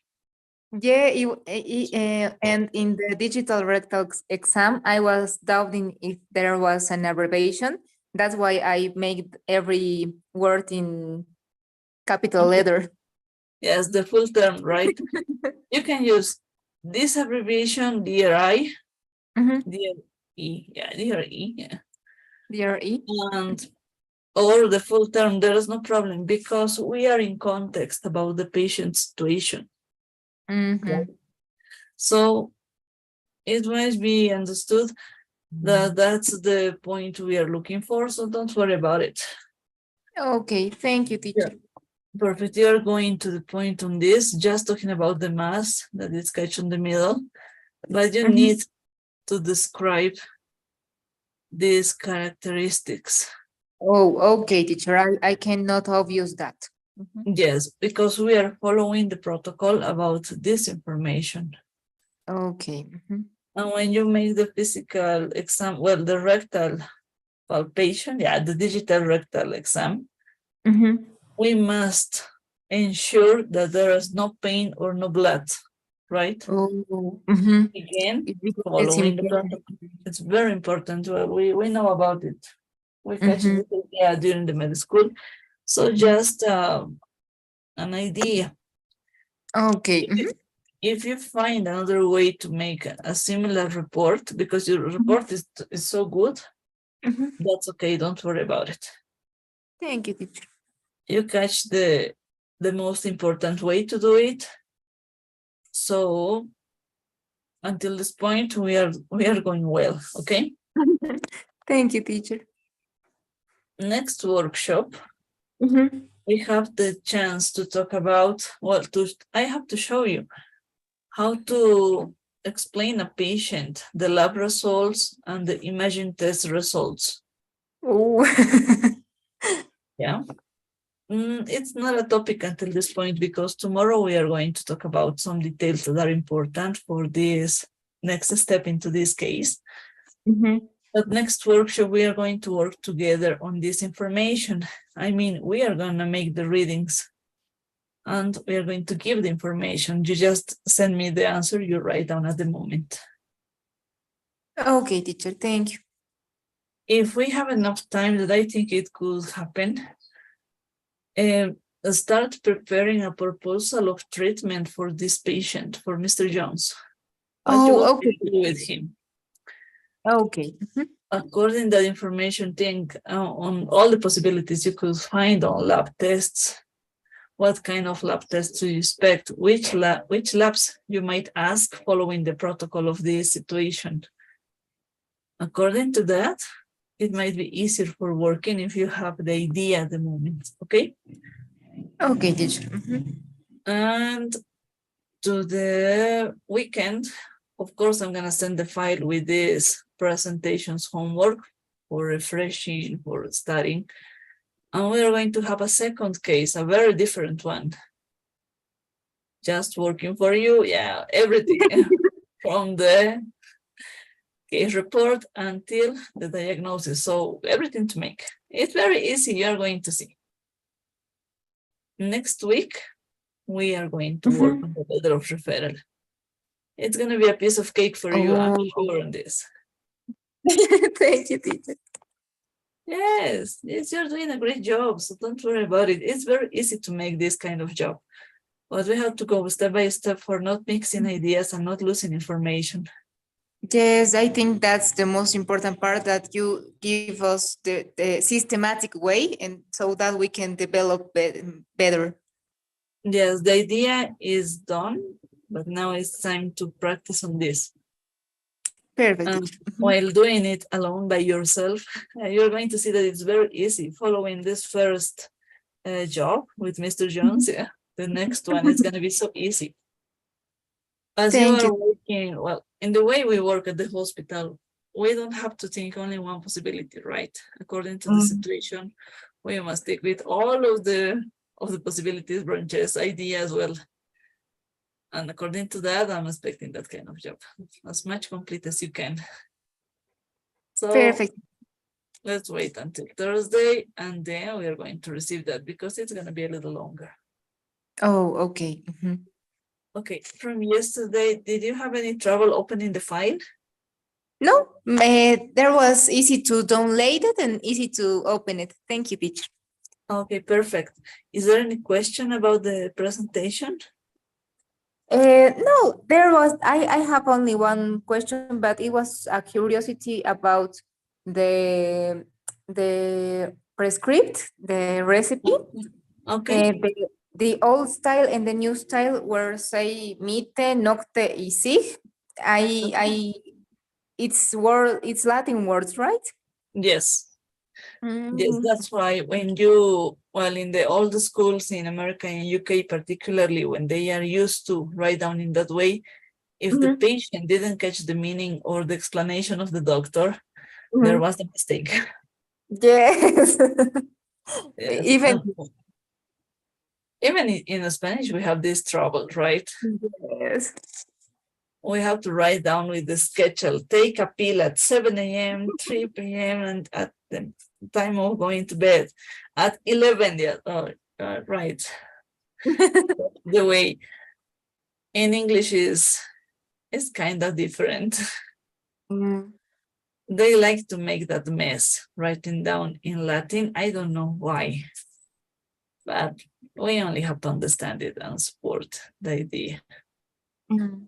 Yeah, and in the digital rectal exam, I was doubting if there was an abbreviation. That's why I made every word in capital letter. Yes, the full term, right? You can use this abbreviation, DRI, Mhm. DRE, yeah, DRE, yeah. DRE. And or the full term, there is no problem because we are in context about the patient situation. Mhm. So it must be understood that that's the point we are looking for, so don't worry about it. Okay, thank you, teacher. Perfect. You are going to the point on this, just talking about the mass that is catch in the middle, but you Mhm. need to describe these characteristics. Oh, okay, teacher. I cannot obvious that. Mhm. Yes, because we are following the protocol about this information. Okay. Mhm. And when you make the physical exam, well, the rectal palpation, yeah, the digital rectal exam, Mhm. we must ensure that there is no pain or no blood, right? Oh, mhm. Again, It's following the important. protocol. It's very important. Well, we know about it. We catch Mhm. it yeah, during the med school. So just an idea. Okay. Mhm. If you find another way to make a similar report, because your report is so good, Mhm. that's okay. Don't worry about it. Thank you, teacher. You catch the most important way to do it. So until this point, we are going well. Okay. Thank you, teacher. Next workshop, Mhm. we have the chance to talk about, well, I have to show you how to explain a patient, the lab results and the imaging test results. Oh. Yeah. It's not a topic until this point because tomorrow we are going to talk about some details that are important for this next step into this case. Mhm. But next workshop, we are going to work together on this information. I mean, we are going to make the readings and we are going to give the information. You just send me the answer you write down at the moment. Okay, teacher. Thank you. If we have enough time, that I think it could happen, start preparing a proposal of treatment for this patient, for Mr. Jones. What you want Oh, okay. to do with him? Okay. Mhm. According to the information, think on all the possibilities you could find on lab tests. What kind of lab tests do you expect? Which labs you might ask following the protocol of this situation? According to that, it might be easier for working if you have the idea at the moment, okay? Okay, teacher. Mhm. And to the weekend, of course, I'm gonna send the file with this presentations homework for refreshing, for studying. And we are going to have a second case, a very different one. Just working for you, yeah, everything from the case report until the diagnosis. So everything to make. It's very easy, you're going to see. Next week, we are going to work Mhm. on the letter of referral. It's going to be a piece of cake for you, I'm Oh. sure on this. Thank you, teacher. Yes, you're doing a great job, so don't worry about it. It's very easy to make this kind of job. But we have to go step by step for not mixing ideas and not losing information. Yes, I think that's the most important part, that you give us the systematic way, and so that we can develop better. Yes, the idea is done, but now it's time to practice on this. Perfect. Teacher. Mhm. While doing it alone by yourself, you're going to see that it's very easy following this first job with Mr. Jones. Yeah, the next one is going to be so easy. As you Thank are you. working, well, in the way we work at the hospital, we don't have to think only one possibility, right? According to the situation, we must stick with all of the possibilities, branches, ideas, well. And according to that, I'm expecting that kind of job, as much complete as you can. So Perfect. let's wait until Thursday, and then we are going to receive that because it's going to be a little longer. Oh, okay. Mhm. Okay, from yesterday, did you have any trouble opening the file? No, there was easy to download it and easy to open it. Thank you, teacher. Okay, perfect. Is there any question about the presentation? No, there was, I have only one question, but it was a curiosity about the prescript, the recipe. Okay, The old style and the new style were say mite, nocte, y sig. It's Latin words, right? yes. Yes, Mhm. that's why when you, well, in the old schools in America and UK particularly, when they are used to write down in that way, if the Mhm. patient didn't catch the meaning or the explanation of the doctor, there Mhm. was a mistake. Yes. Yes. Even Even in Spanish, we have this trouble, right? yes. We have to write down with the schedule, take a pill at 7 a.m., 3 p.m., and at the time of going to bed at 11. Yeah, right. The way in English is kind of different. Mm. They like to make that mess, writing down in Latin. I don't know why, but we only have to understand it and support the idea. Mm.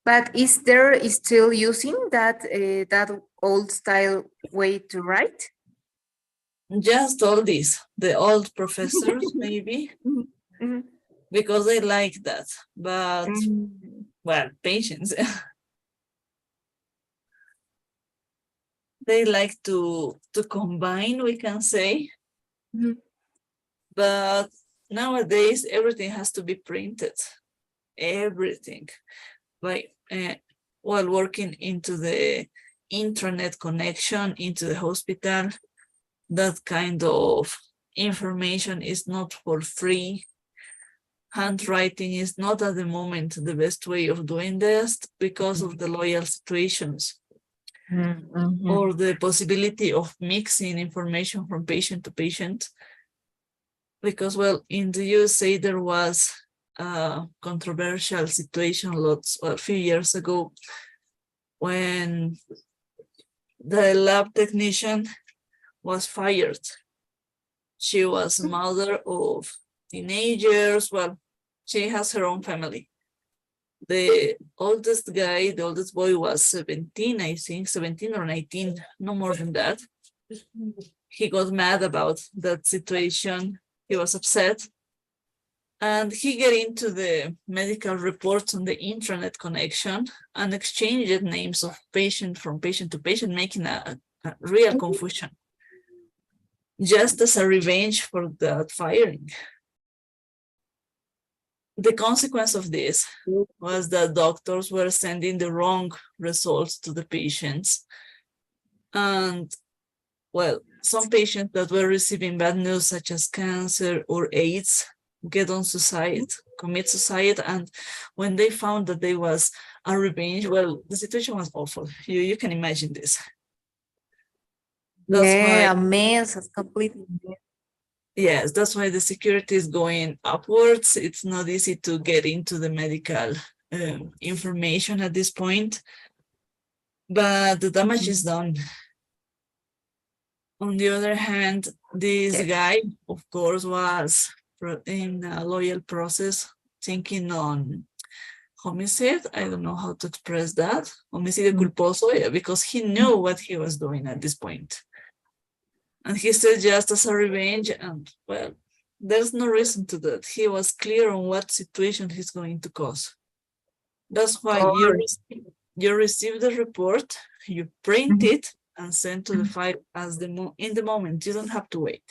But is there is still using that old style way to write? Just all this, the old professors, maybe, Mhm. Mhm. because they like that. But, Mm. well, patients, they like to combine, we can say. Mhm. But nowadays, everything has to be printed. Everything. Like, while working into the intranet connection into the hospital, that kind of information is not for free. Handwriting is not at the moment the best way of doing this because of the loyal situations Mhm. or the possibility of mixing information from patient to patient. Because, well, in the USA, there was a controversial situation a few years ago when the lab technician was fired. She was a mother of teenagers. Well, she has her own family. The oldest guy, the oldest boy was 17, I think, 17 or 19, no more than that. He got mad about that situation. He was upset. And he get into the medical reports on the intranet connection and exchanged names of patient from patient to patient, making a real confusion. Just as a revenge for that firing. The consequence of this was that doctors were sending the wrong results to the patients. And, well, some patients that were receiving bad news, such as cancer or AIDS, get on suicide, commit suicide. And when they found that there was a revenge, well, the situation was awful. You can imagine this. That's why, Yeah, a mess, a completely. yes, that's why the security is going upwards. It's not easy to get into the medical information at this point, but the damage is done. On the other hand, this guy, of course, was in a loyal process, thinking on homicide. I don't know how to express that. Homicidio culposo, because he knew what he was doing at this point. And he said just as a revenge, and, well, there's no reason to that. He was clear on what situation he's going to cause. That's why you receive the report, you print it, and send to the file as in the moment. You don't have to wait.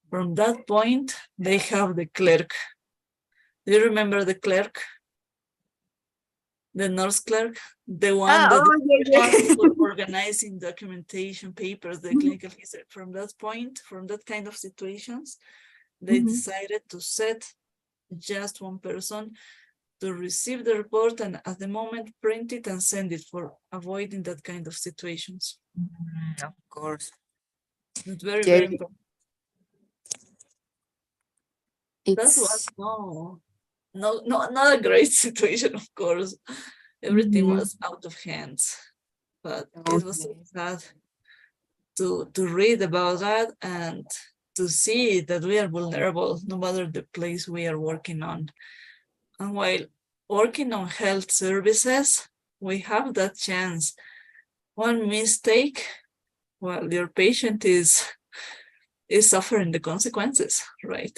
From that point, they have the clerk. Do you remember the clerk? The nurse clerk? The one that Yeah. for organizing documentation papers, the clinical history. From that point, from that kind of situations, they decided to set just one person to receive the report and at the moment print it and send it, for avoiding that kind of situations. Of course. It's very, Yeah, very important. That was it's no not a great situation, of course. Everything Mhm. was out of hands, but it was so Okay. sad to read about that and to see that we are vulnerable no matter the place we are working on. And while working on health services, we have that chance. One mistake, well, your patient is suffering the consequences, right?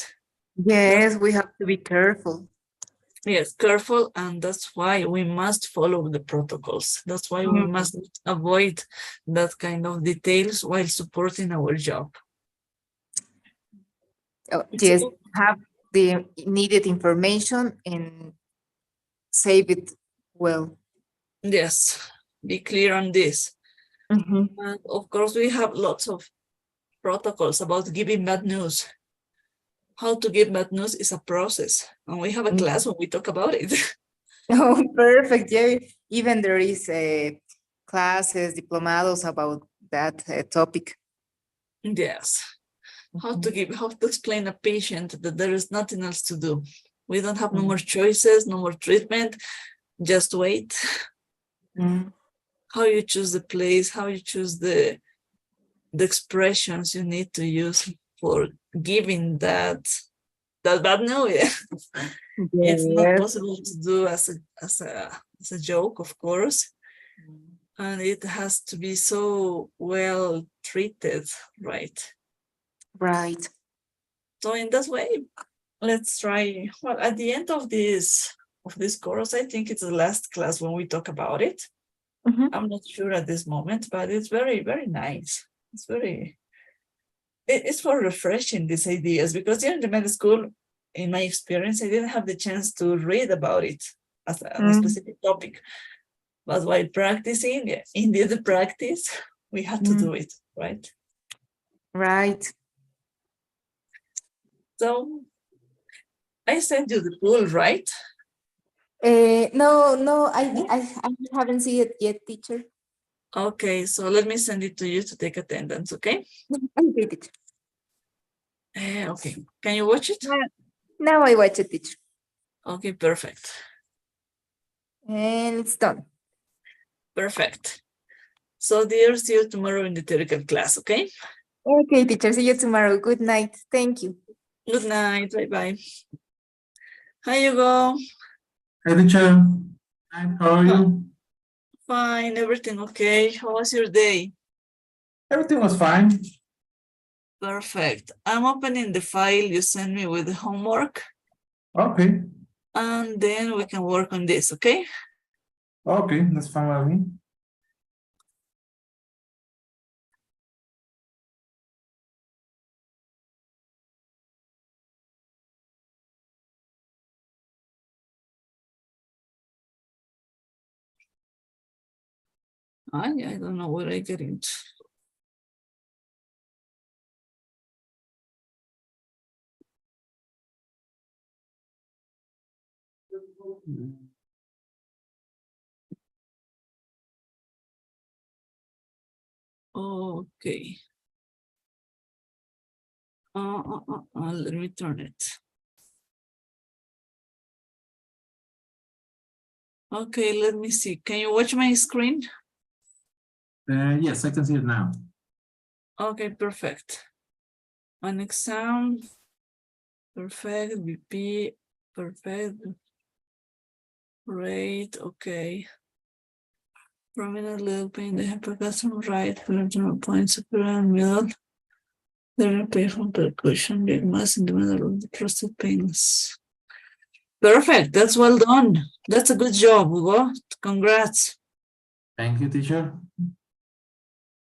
Yes, we have to be careful. Yes, careful, and that's why we must follow the protocols. That's why we Mhm. must avoid that kind of details while supporting our job. Oh, So, yes, have the needed information and save it well. yes, be clear on this. Mhm. And of course, we have lots of protocols about giving bad news. How to give bad news is a process, and we have a class when we talk about it. Oh, perfect. Yeah, even there is classes, diplomados about that topic. Yes, how to explain a patient that there is nothing else to do. We don't have no more choices, no more treatment, just wait. Mhm. How you choose the place, how you choose the expressions you need to use for giving that bad news. It's not Yes. possible to do as a joke, of course, and it has to be so well treated, right? Right. So in that way, let's try. Well, at the end of this course, I think it's the last class when we talk about it. Mhm. I'm not sure at this moment, but it's very, very nice. It's for refreshing these ideas, because during the med school, in my experience, I didn't have the chance to read about it as a specific topic. But while practicing, in the practice, we had to do it, right? Right. So I sent you the pool, right? No, I haven't seen it yet, teacher. Okay, so let me send it to you to take attendance, okay? Okay, teacher. Okay, can you watch it? Now I watch it, teacher. Okay, perfect. And it's done. Perfect. So dear, see you tomorrow in the theoretical class, okay? Okay, teacher. See you tomorrow. Good night. Thank you. Good night, bye-bye. How you go? Hey, teacher. Hi, how are you? Fine, everything okay. How was your day? Everything was fine. Perfect. I'm opening the file you sent me with the homework, Okay. and then we can work on this, okay? Okay, that's fine with me. I don't know where I get into. Okay. Let me turn it. Okay, let me see. Can you watch my screen? Yes, I can see it now. Okay, perfect. An exam. Perfect. VP. Perfect. Great. Okay. Prominent little pain, the hypercustom right, original points, superior and middle. There are patient percussion, big mass in the middle of the prostate pains. Perfect. That's well done. That's a good job, Hugo. Congrats. Thank you, teacher.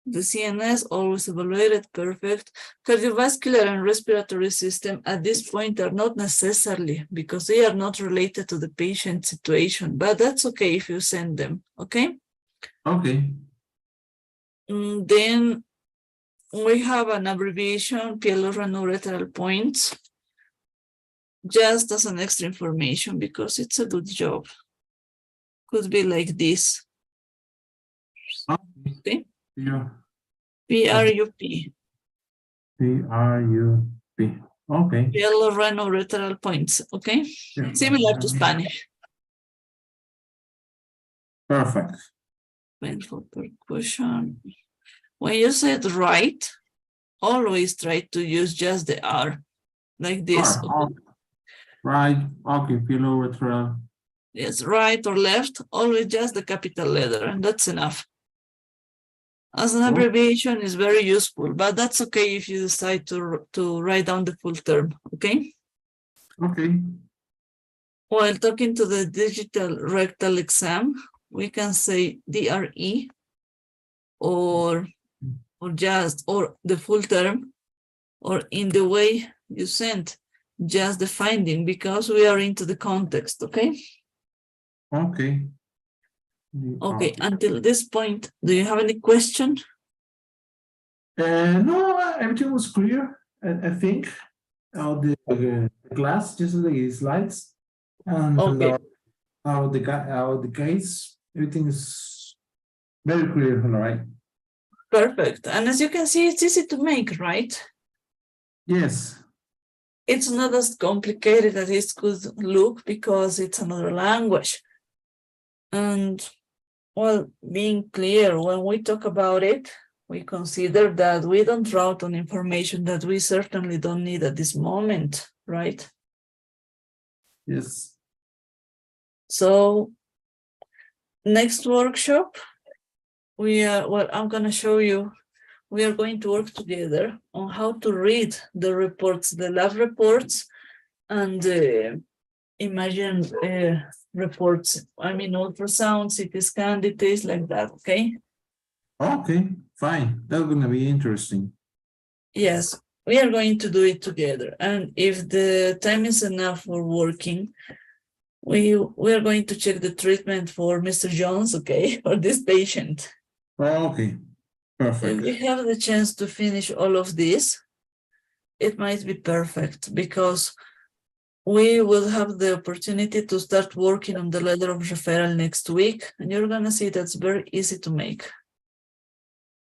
The CNS always evaluated. Perfect. Cardiovascular and respiratory system at this point are not necessarily, because they are not related to the patient situation, but that's okay if you send them, okay? Okay. Then we have an abbreviation, pyeloranoureteral points, just as an extra information, because it's a good job. Could be like this. Okay. Yeah. PRUP. PRUP. Okay. Yellow, red, or lateral points, okay? Yeah. Similar to Spanish. Perfect. Painful percussion. When you said right, always try to use just the R, like this. R, Okay? right. Okay. Bilateral. Yes, right or left, always just the capital letter, and that's enough. As an Oh. abbreviation is very useful, but that's okay if you decide to write down the full term, okay? Okay. While talking to the digital rectal exam, we can say DRE or the full term, or in the way you sent just the finding, because we are into the context, okay? Okay. Okay, until this point, do you have any question? No, everything was clear. I think the class, just the slides, and Okay, the case, everything is very clear. All right. perfect. And as you can see, it's easy to make, right? Yes. It's not as complicated as it could look because it's another language. And well, being clear, when we talk about it, we consider that we don't route on information that we certainly don't need at this moment, right? Yes. So next workshop, I'm going to show you, we are going to work together on how to read the reports, the lab reports, and imagine reports. I mean, ultrasound, CT scan, details like that, okay? Okay, fine. That's gonna be interesting. Yes, we are going to do it together. And if the time is enough for working, we are going to check the treatment for Mr. Jones, okay, for this patient. Okay, If perfect. we have the chance to finish all of this, it might be perfect because we will have the opportunity to start working on the letter of referral next week, and you're gonna see that's very easy to make.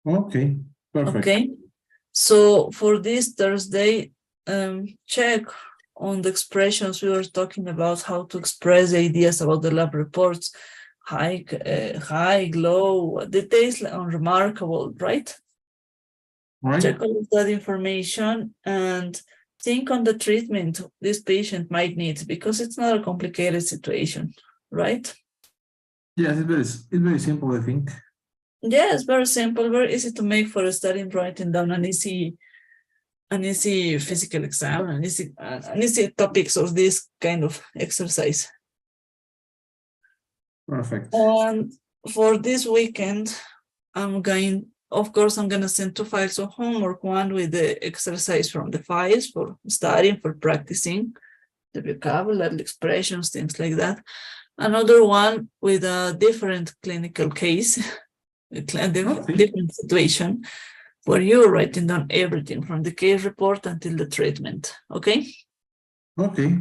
Okay, perfect. Okay, so for this Thursday, check on the expressions we were talking about, how to express ideas about the lab reports, high, low, details on remarkable, right? All right. Check all of that information and think on the treatment this patient might need, because it's not a complicated situation, right? Yes, it's very simple, I think. Yeah, it's very simple, very easy to make for starting writing down an easy physical exam, an easy topics of this kind of exercise. Perfect. And for this weekend, of course, I'm gonna send 2 files of homework, one with the exercise from the files for studying, for practicing the vocabulary, expressions, things like that. Another one with a different clinical case, a different situation, where you're writing down everything from the case report until the treatment, okay? Okay,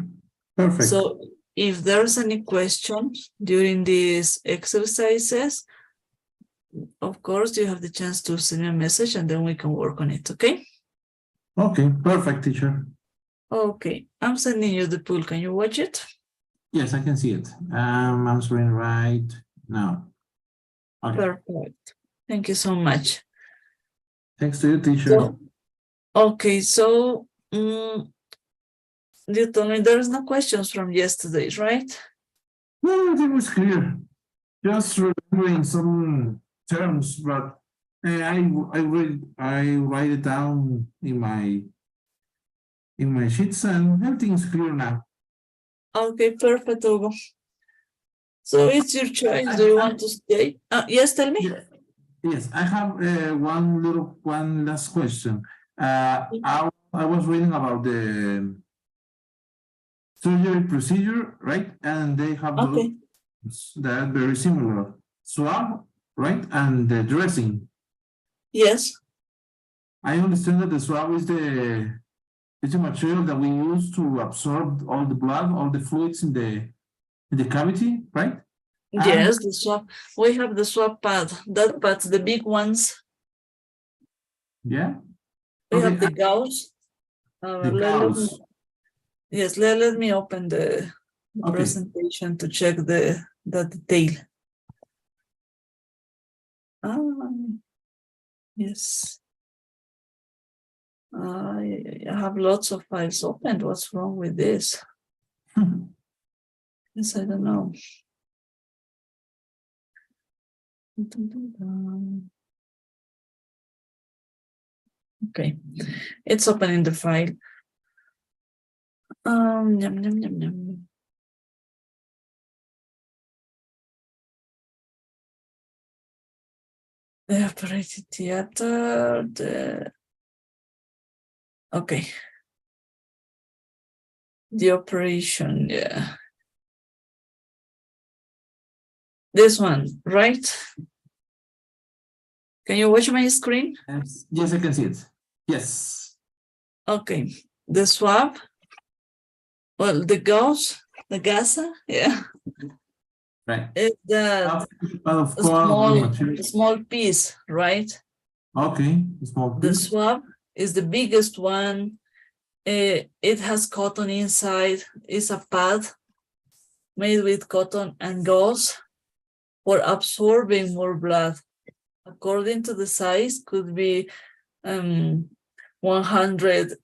perfect. So if there's any questions during these exercises, of course, you have the chance to send me a message and then we can work on it, okay? Okay, perfect, teacher. Okay, I'm sending you the pool. Can you watch it? Yes, I can see it. I'm answering right now. Okay. Perfect. Thank you so much. Thanks to you, teacher. So, okay, so you told me there's no questions from yesterday, right? No, it was clear. Just remembering some terms, but I write it down in my sheets, and everything's clear now. Okay, perfect, Hugo. So it's your choice. Do you want to stay? Yes, tell me. Yes, I have one last question. I was reading about the surgery procedure, right? And they have Okay. that are very similar. Swab, right? And the dressing. Yes. I understand that the swab is the material that we use to absorb all the blood, all the fluids in the cavity, right? Yes, the swab. We have the swab pad. That pads, the big ones. Yeah. We Okay, have the gauze. The cows. Yes, let me open the Okay. presentation to check the detail. Yes. I have lots of files opened. What's wrong with this? Yes, I don't know. Okay, it's open in the file. Yum, yum, yum, yum. The operating theater, okay. The operation, yeah. This one, right? Can you watch my screen? Yes, I can see it. Yes. Okay, the swab. Well, the gauze, the gasa, yeah. Right. It's the Of course, small piece, right? okay, small The piece. swab is the biggest one. It has cotton inside. It's a pad made with cotton and gauze for absorbing more blood. According to the size, could be 100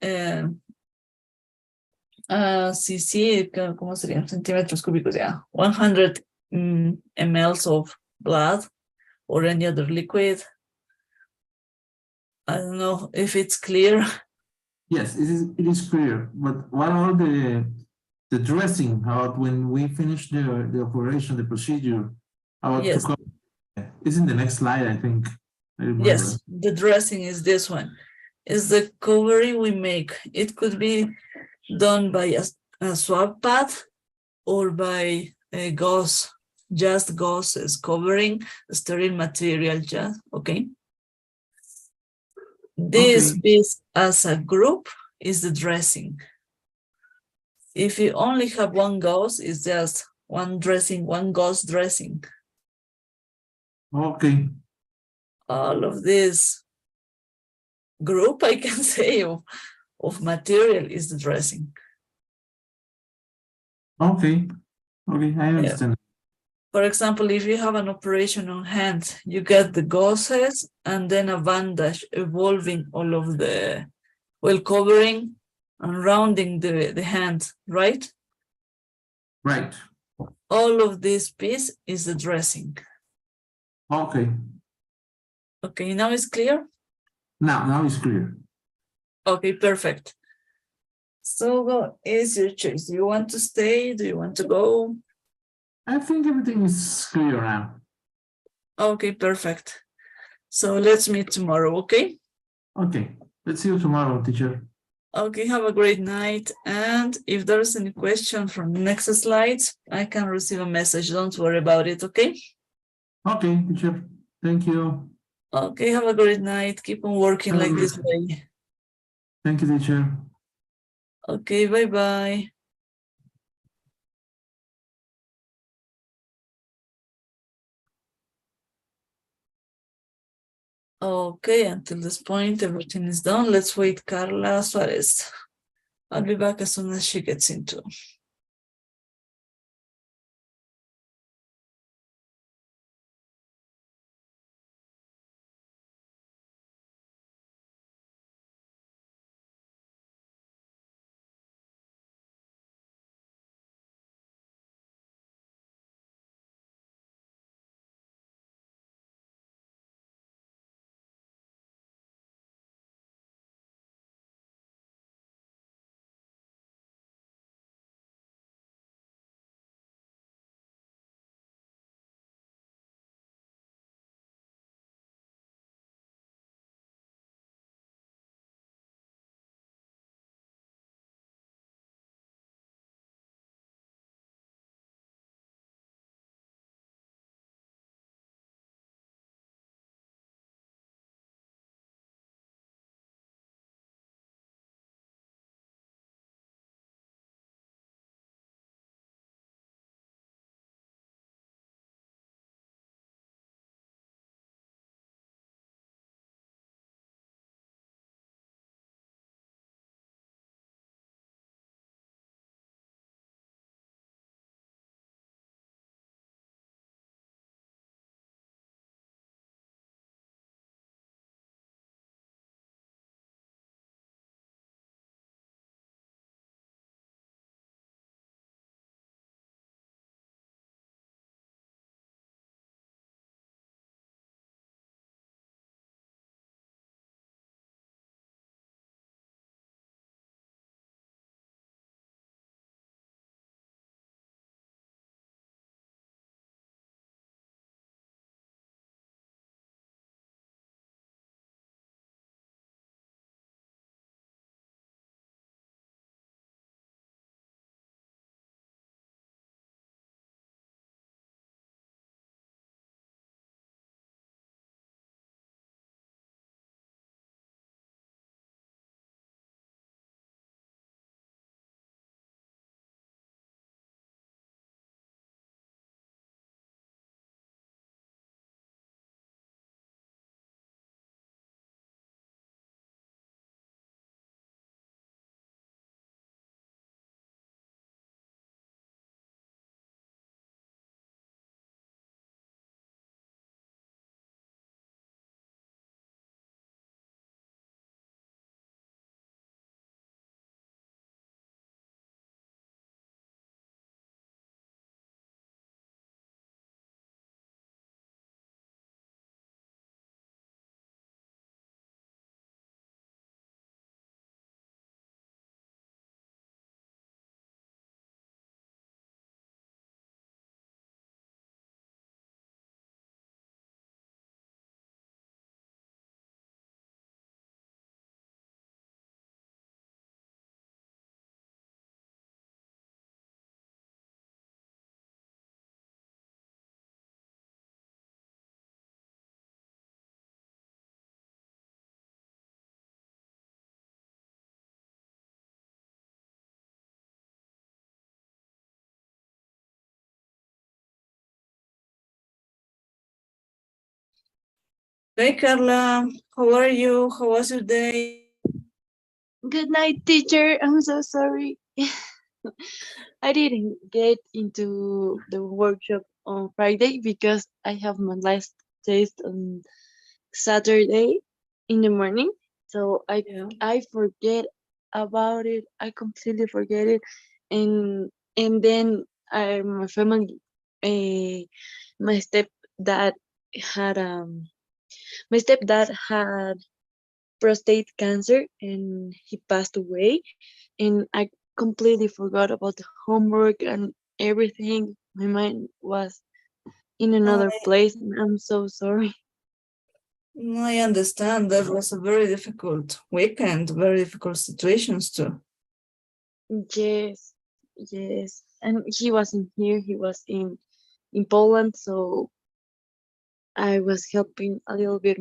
cc, ¿cómo serían? Centímetros cúbicos, yeah. 100 mLs of blood or any other liquid. I don't know if it's clear. Yes, it is clear. But what about the dressing? How about when we finish the operation, the procedure? About Yes. to come? It's in the next slide, I think. I remember. Yes, the dressing is this one. Is the covering we make. It could be done by a swab pad or by a gauze, just gauzes covering sterile material, just okay. This Okay. piece as a group is the dressing. If you only have one gauze, it's just one dressing, one gauze dressing. Okay. All of this group, I can say, of material is the dressing. Okay. Okay, I understand. For example, if you have an operation on hand, you get the gauzes and then a bandage involving all of the, well, covering and rounding the hand, right? Right. All of this piece is the dressing. Okay. Okay, now it's clear? Now it's clear. Okay, perfect. So what is your choice? Do you want to stay? Do you want to go? I think everything is clear now. Okay, perfect. So let's meet tomorrow, okay? Okay. Let's see you tomorrow, teacher. Okay, have a great night. And if there's any question from the next slides, I can receive a message. Don't worry about it, okay? Okay, teacher. Thank you. Okay, have a great night. Keep on working Have a like great- this way. Thank you, teacher. Okay, bye-bye. Okay, until this point, everything is done. Let's wait Carla Suarez. I'll be back as soon as she gets into. Hey, Carla, how are you? How was your day? Good night, teacher. I'm so sorry. I didn't get into the workshop on Friday because I have my last test on Saturday in the morning. So Yeah. I forget about it. I completely forget it. And then my family my stepdad had my stepdad had prostate cancer and he passed away, and I completely forgot about the homework and everything. My mind was in another I, place, and I'm so sorry. I understand that was a very difficult weekend, very difficult situations too. Yes, yes. And he wasn't here, he was in Poland, so I was helping a little bit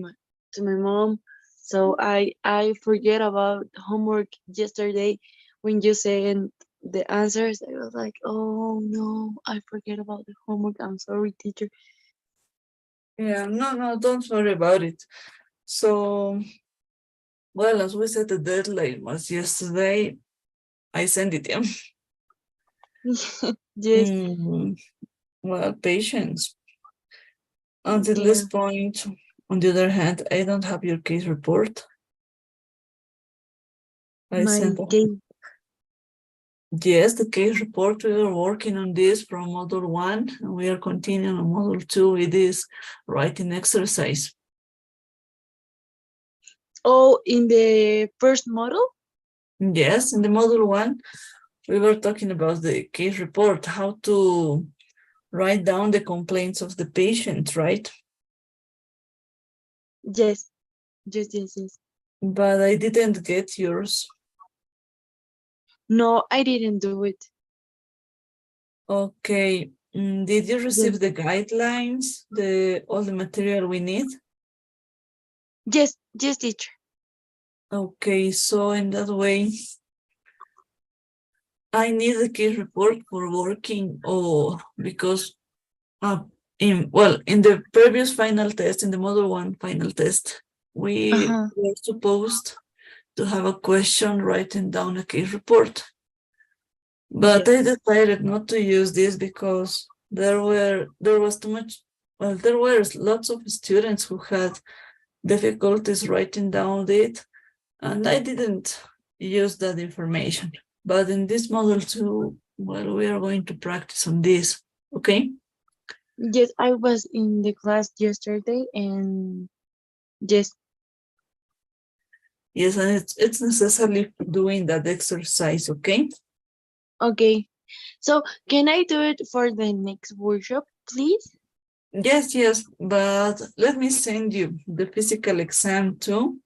to my mom. So I forget about homework yesterday when you sent the answers. I was like, oh no, I forget about the homework. I'm sorry, teacher. Yeah, no, don't worry about it. So, well, as we said, the deadline was yesterday. I sent it, yeah. Yes, Well, patience. Until yeah. this point, on the other hand, I don't have your case report. I My sent, game. yes, the case report. We are working on this from module 1, and we are continuing on module 2 with this writing exercise. Oh, in the first model? Yes, in the module 1, we were talking about the case report, how to write down the complaints of the patient, right? Yes, yes. But I didn't get yours. No, I didn't do it. Okay. Did you Yes, receive the guidelines, all the material we need? yes, teacher. Okay, so in that way, I need a case report for working or because in the previous final test, in the model 1 final test, we Uh-huh. were supposed to have a question writing down a case report. But I Yes. decided not to use this because there was too much, well, there were lots of students who had difficulties writing down it, and I didn't use that information. But in this model too, well, we are going to practice on this, okay? Yes, I was in the class yesterday, and yes. Yes, and it's necessarily doing that exercise, okay? Okay. So can I do it for the next workshop, please? Yes, but let me send you the physical exam too,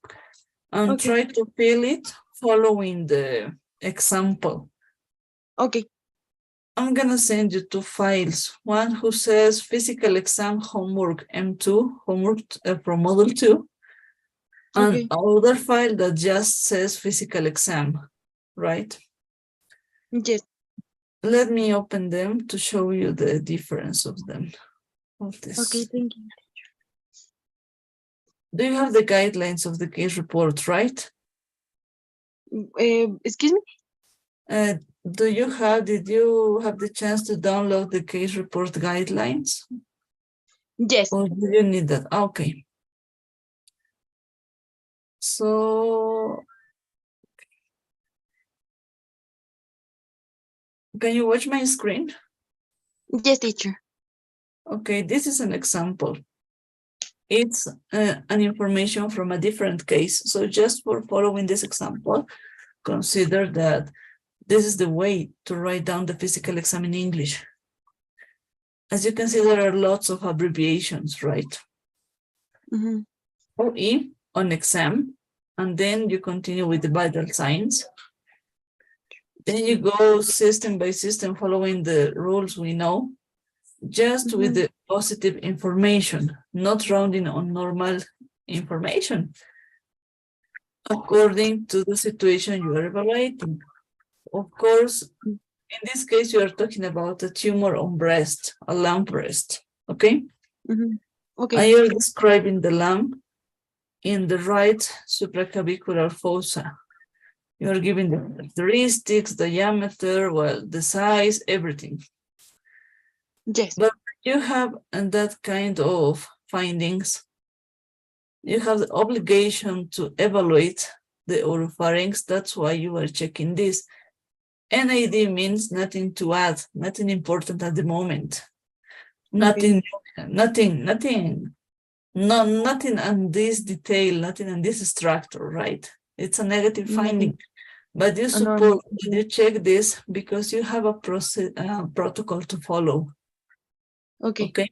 and Okay. try to fill it following the example. Okay. I'm gonna send you 2 files. One who says physical exam homework M2, homework from model 2, and Okay. another file that just says physical exam, right? Yes. Let me open them to show you the difference of them. Of Okay. this. Thank you. Do you have the guidelines of the case report, right? Excuse me? Uh, did you have the chance to download the case report guidelines? Yes. Or do you need that? Okay. So, can you watch my screen? Yes, teacher. Okay, this is an example. It's an information from a different case. So just for following this example, consider that this is the way to write down the physical exam in English. As you can see, there are lots of abbreviations, right? Mm-hmm. OE on exam, and then you continue with the vital signs. Then you go system by system following the rules we know, just with the positive information, not rounding on normal information, according to the situation you are evaluating. Of course, in this case, you are talking about a tumor on breast, a lump breast, okay? Mm-hmm. Okay. And you're describing the lump in the right supraclavicular fossa. You're given the characteristics, diameter, well, the size, everything. Yes. But you have that kind of findings. You have the obligation to evaluate the oropharynx. That's why you are checking this. NAD means nothing to add, nothing important at the moment. Nothing on this detail, nothing on this structure, right? It's a negative finding. But you suppose you check this because you have a process, protocol to follow. Okay.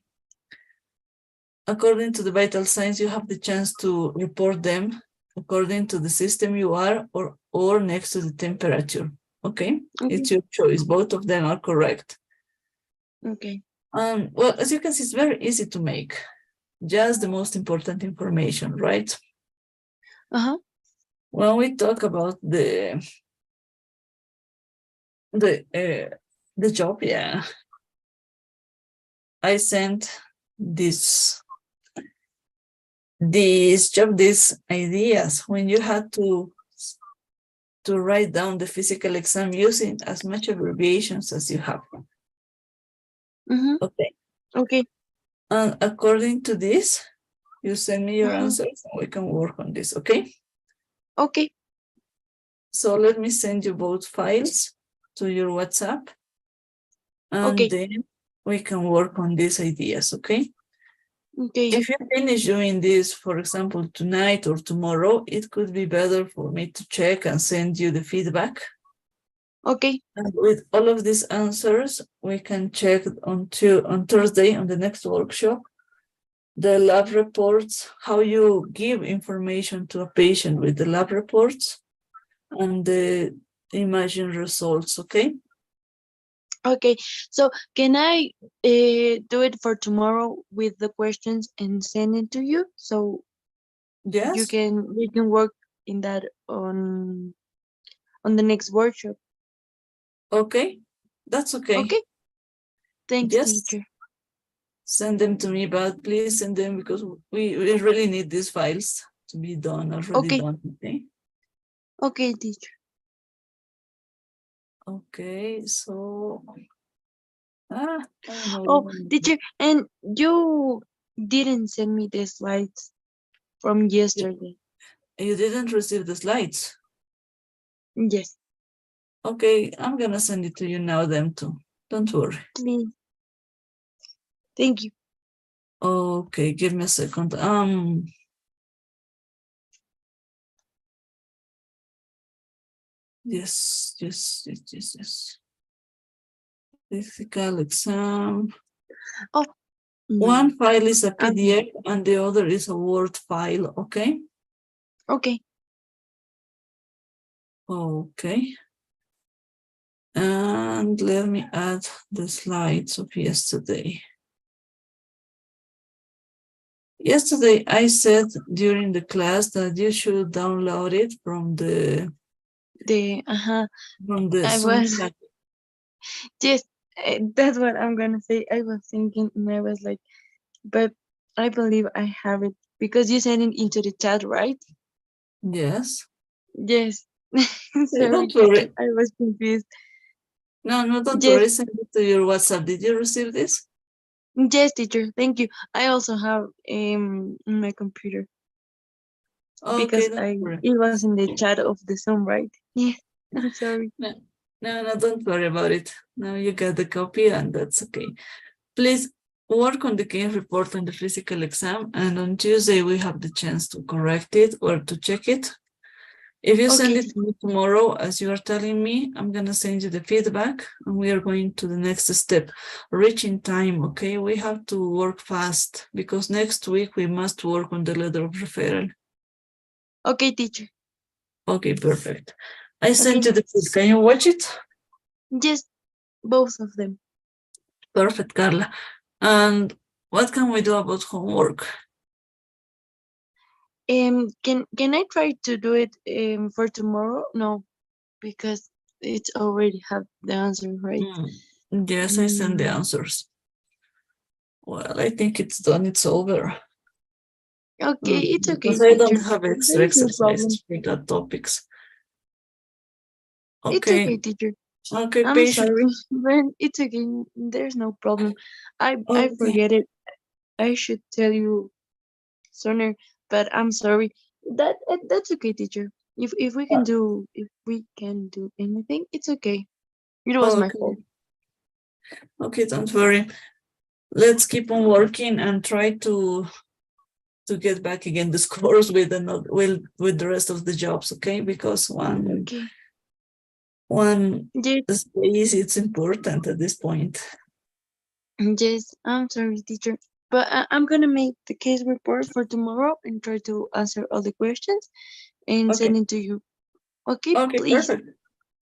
According to the vital signs, you have the chance to report them according to the system you are or next to the temperature. Okay? It's your choice. Both of them are correct. Okay. Well, as you can see, it's very easy to make. Just the most important information, right? When we talk about the job, yeah, I sent these ideas when you had to write down the physical exam using as much abbreviations as you have. Okay. Okay. And according to this, you send me your answers and we can work on this, okay? Okay. So let me send you both files to your WhatsApp. And then we can work on these ideas, okay? Okay. If you finish doing this, for example, tonight or tomorrow, it could be better for me to check and send you the feedback. Okay. And with all of these answers, we can check on Thursday on the next workshop, the lab reports, how you give information to a patient with the lab reports and the imaging results, okay? Okay. So can I do it for tomorrow with the questions and send it to you? So Yes. we can work in that on the next workshop. Okay, that's okay. Okay. Thanks, Yes. teacher. Send them to me, but please send them because we really need these files to be done, already done, okay? Okay, teacher. Okay, so... I don't know. Oh, teacher, and you didn't send me the slides from yesterday. You didn't receive the slides? Yes. Okay, I'm gonna send it to you now, them too. Don't worry. Please. Thank you. Okay, give me a second. Yes. Physical exam. Oh. One file is a PDF and the other is a Word file, okay? Okay. Okay. And let me add the slides of yesterday. Yesterday, I said during the class that you should download it from the Zoom chat. Yes, that's what I'm gonna say. I was thinking and I was like, but I believe I have it because you sent it into the chat, right? Yes. Yes. Sorry, Don't worry. I was confused. No, don't worry. Send it to your WhatsApp. Did you receive this? Yes, teacher. Thank you. I also have in my computer. Okay, because don't worry. it was in the chat of the Zoom, right? Yeah. I'm sorry. No, don't worry about it. Now you got the copy and that's okay. Please work on the case report on the physical exam, and on Tuesday we have the chance to correct it or to check it. If you send it to me tomorrow, as you are telling me, I'm gonna send you the feedback and we are going to the next step, reaching time, okay? We have to work fast because next week we must work on the letter of referral. Okay, teacher. Okay, perfect. I sent you the food. Can you watch it? Yes, both of them. Perfect, Carla. And what can we do about homework? Can I try to do it for tomorrow? No, because it's already have the answer, right? Yes, I sent the answers. Well, I think it's done. It's over. Okay, it's okay, Because I don't teacher. have extra There is no problem. exercises for that topics. It's okay, Okay, teacher. okay, I'm patient. sorry, but it's okay. There's no problem. I Okay. forget it. I should tell you sooner, but I'm sorry. That's okay, teacher. If we can do anything, it's okay. It was my Okay. fault. Okay, don't worry. Let's keep on working and try to get back again the scores with another with the rest of the jobs, okay? Because Okay. one Yes, space it's important at this point. yes. I'm sorry, teacher. But I'm gonna make the case report for tomorrow and try to answer all the questions and send Okay. it to you. Okay, Okay, please. perfect.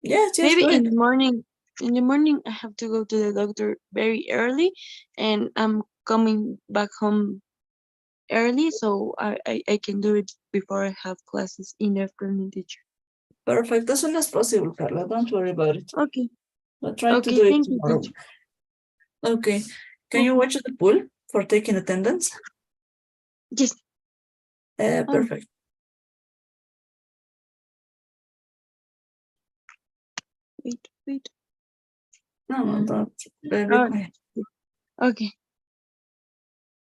Yes, Maybe go in ahead. the morning. In the morning, I have to go to the doctor very early, and I'm coming back home early, so I can do it before I have classes in the afternoon, teacher. Perfect. As soon as possible, Carla. Don't worry about it. Okay. I'll try to Okay. do it Thank you, tomorrow. teacher. Okay. Can you watch the pool for taking attendance? Yes. Perfect. Wait. No, don't. Be Oh, quiet. okay.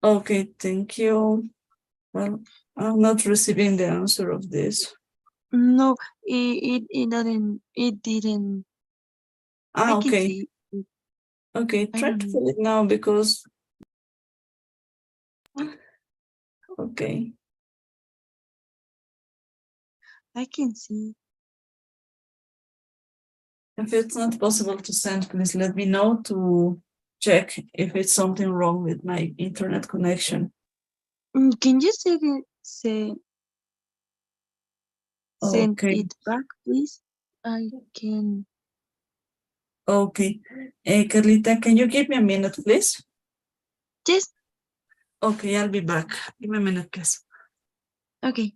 Okay, thank you. Well, I'm not receiving the answer of this. No, it doesn't. It didn't. I can Okay. see it. Okay, I try don't to know. fill it now because. Okay. I can see. If it's not possible to send, please let me know to check if it's something wrong with my internet connection. Can you send Okay. it back, please? I can. Okay. Carlita, can you give me a minute, please? Yes. Okay, I'll be back. Give me a minute, please. Okay.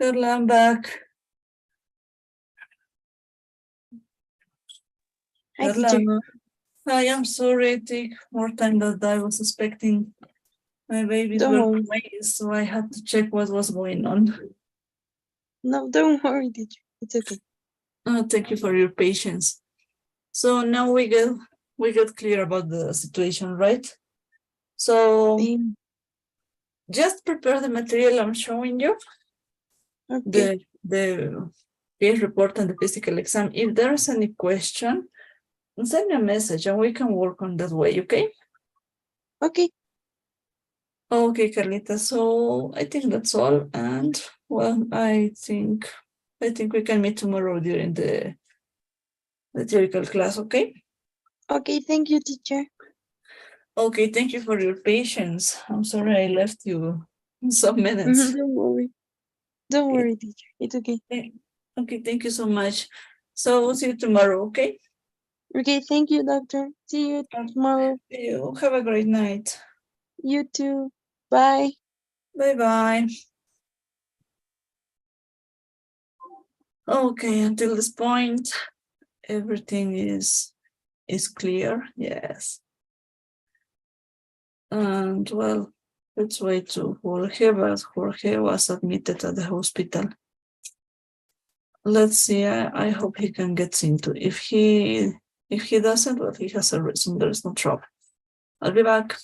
Carla, I'm back. Hi, Carla, teacher. I am sorry, it took more time than I was expecting. My babies Don't were worry. raised, so I had to check what was going on. No, don't worry, teacher. It's okay. Thank you for your patience. So now we get clear about the situation, right? So Um, just prepare the material I'm showing you, okay. the case report and the physical exam. If there's any question, send me a message and we can work on that way, okay? Okay. Okay, Carlita, so I think that's all. And well, I think we can meet tomorrow during the theoretical class, okay? Okay. Thank you, teacher. Okay, thank you for your patience. I'm sorry I left you some minutes. Don't worry. Don't Okay. worry, teacher. It's okay. Okay, thank you so much. So we'll see you tomorrow, okay? Okay. Thank you, doctor. See you tomorrow. You have a great night. You too. Bye. Bye-bye. Okay, until this point, everything is clear. Yes. And well, let's wait to Jorge, but Jorge was admitted at the hospital. Let's see. I hope he can get into. If he doesn't, well, he has a reason. There is no trouble. I'll be back.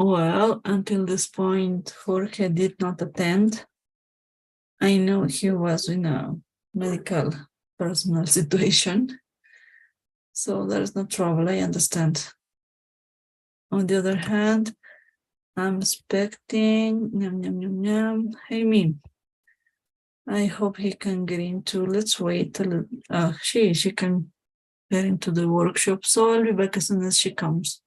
Well, until this point, Jorge did not attend. I know he was in a medical personal situation, so there's no trouble, I understand. On the other hand, I'm expecting Amy. I hope he can get into, let's wait a little, she can get into the workshop, so I'll be back as soon as she comes.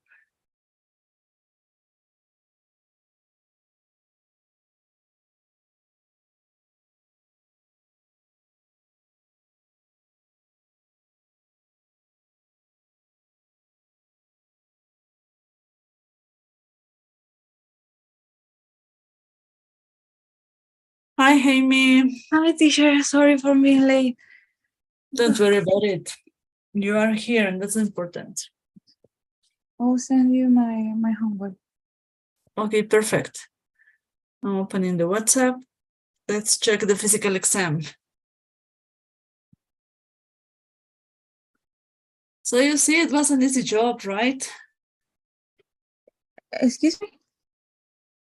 Hi, Amy. Hi, teacher. Sorry for being late. Don't worry about it. You are here, and that's important. I'll send you my homework. Okay, perfect. I'm opening the WhatsApp. Let's check the physical exam. So you see, it was an easy job, right? Excuse me?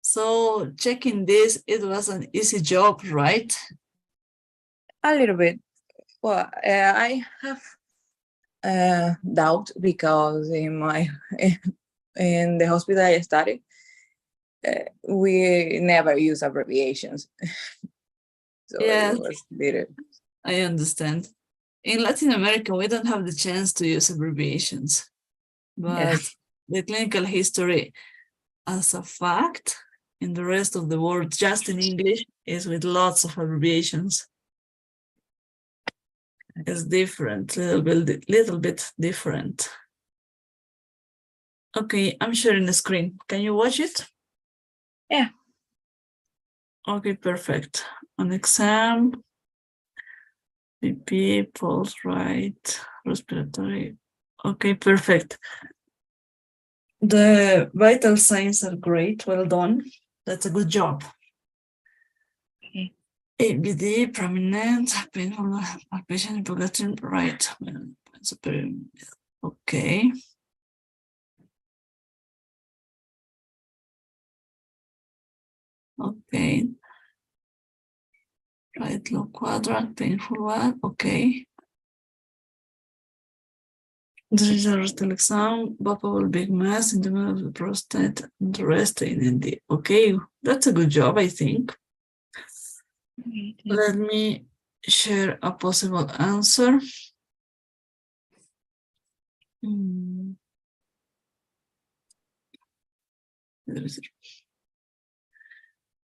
So checking this, it was an easy job, right? A little bit. Well, I have doubt because in in the hospital I studied, we never use abbreviations. So Yeah, it was little. I understand. In Latin America, we don't have the chance to use abbreviations, Yeah. but the clinical history as a fact in the rest of the world, just in English, is with lots of abbreviations. It's different, little bit different. Okay, I'm sharing the screen. Can you watch it? Yeah. Okay, perfect. On exam, BP, pulse rate, respiratory. Okay, perfect. The vital signs are great. Well done. That's a good job. Okay. ABD, prominent, painful palpation, hypoglycemia, right. Okay. Okay. Right low quadrant, painful one. Okay. There is a rectal exam, palpable big mass in the middle of the prostate, and the rest in the. Okay, that's a good job, I think. Okay, Let me share a possible answer.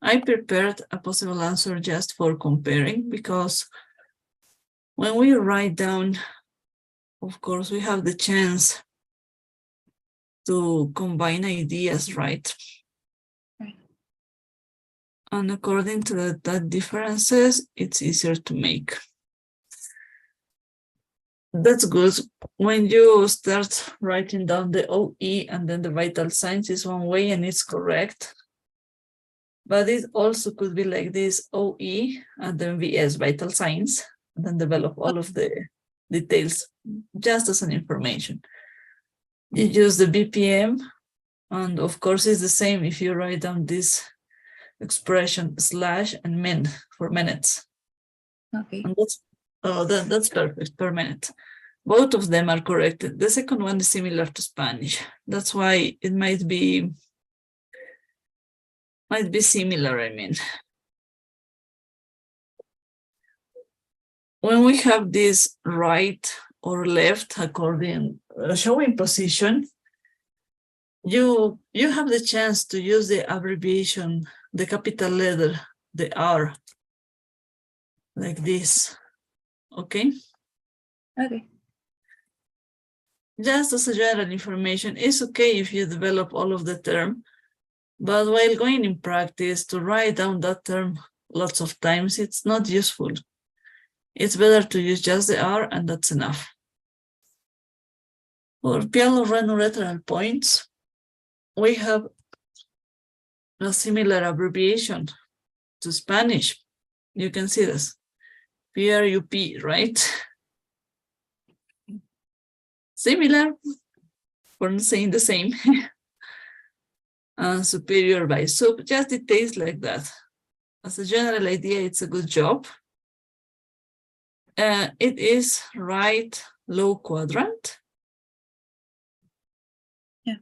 I prepared a possible answer just for comparing, because when we write down, of course, we have the chance to combine ideas, right? Right. And according to that differences, it's easier to make. That's good. When you start writing down the OE and then the vital signs is one way and it's correct. But it also could be like this: OE and then VS, vital signs, and then develop all of the details just as an information. You use the BPM, and of course it's the same if you write down this expression slash and min for minutes. Okay. And that's perfect, per minute. Both of them are correct. The second one is similar to Spanish. That's why it might be similar, I mean. When we have this right or left according showing position, you have the chance to use the abbreviation, the capital letter, the R, like this. Okay? Okay. Just as a general information, it's okay if you develop all of the term, but while going in practice to write down that term lots of times, it's not useful. It's better to use just the R, and that's enough. For pielorhinolateral points, we have a similar abbreviation to Spanish. You can see this, PRUP, right? Similar, for not saying the same. and superior by sub, just details like that. As a general idea, it's a good job. It is right low quadrant. Yeah.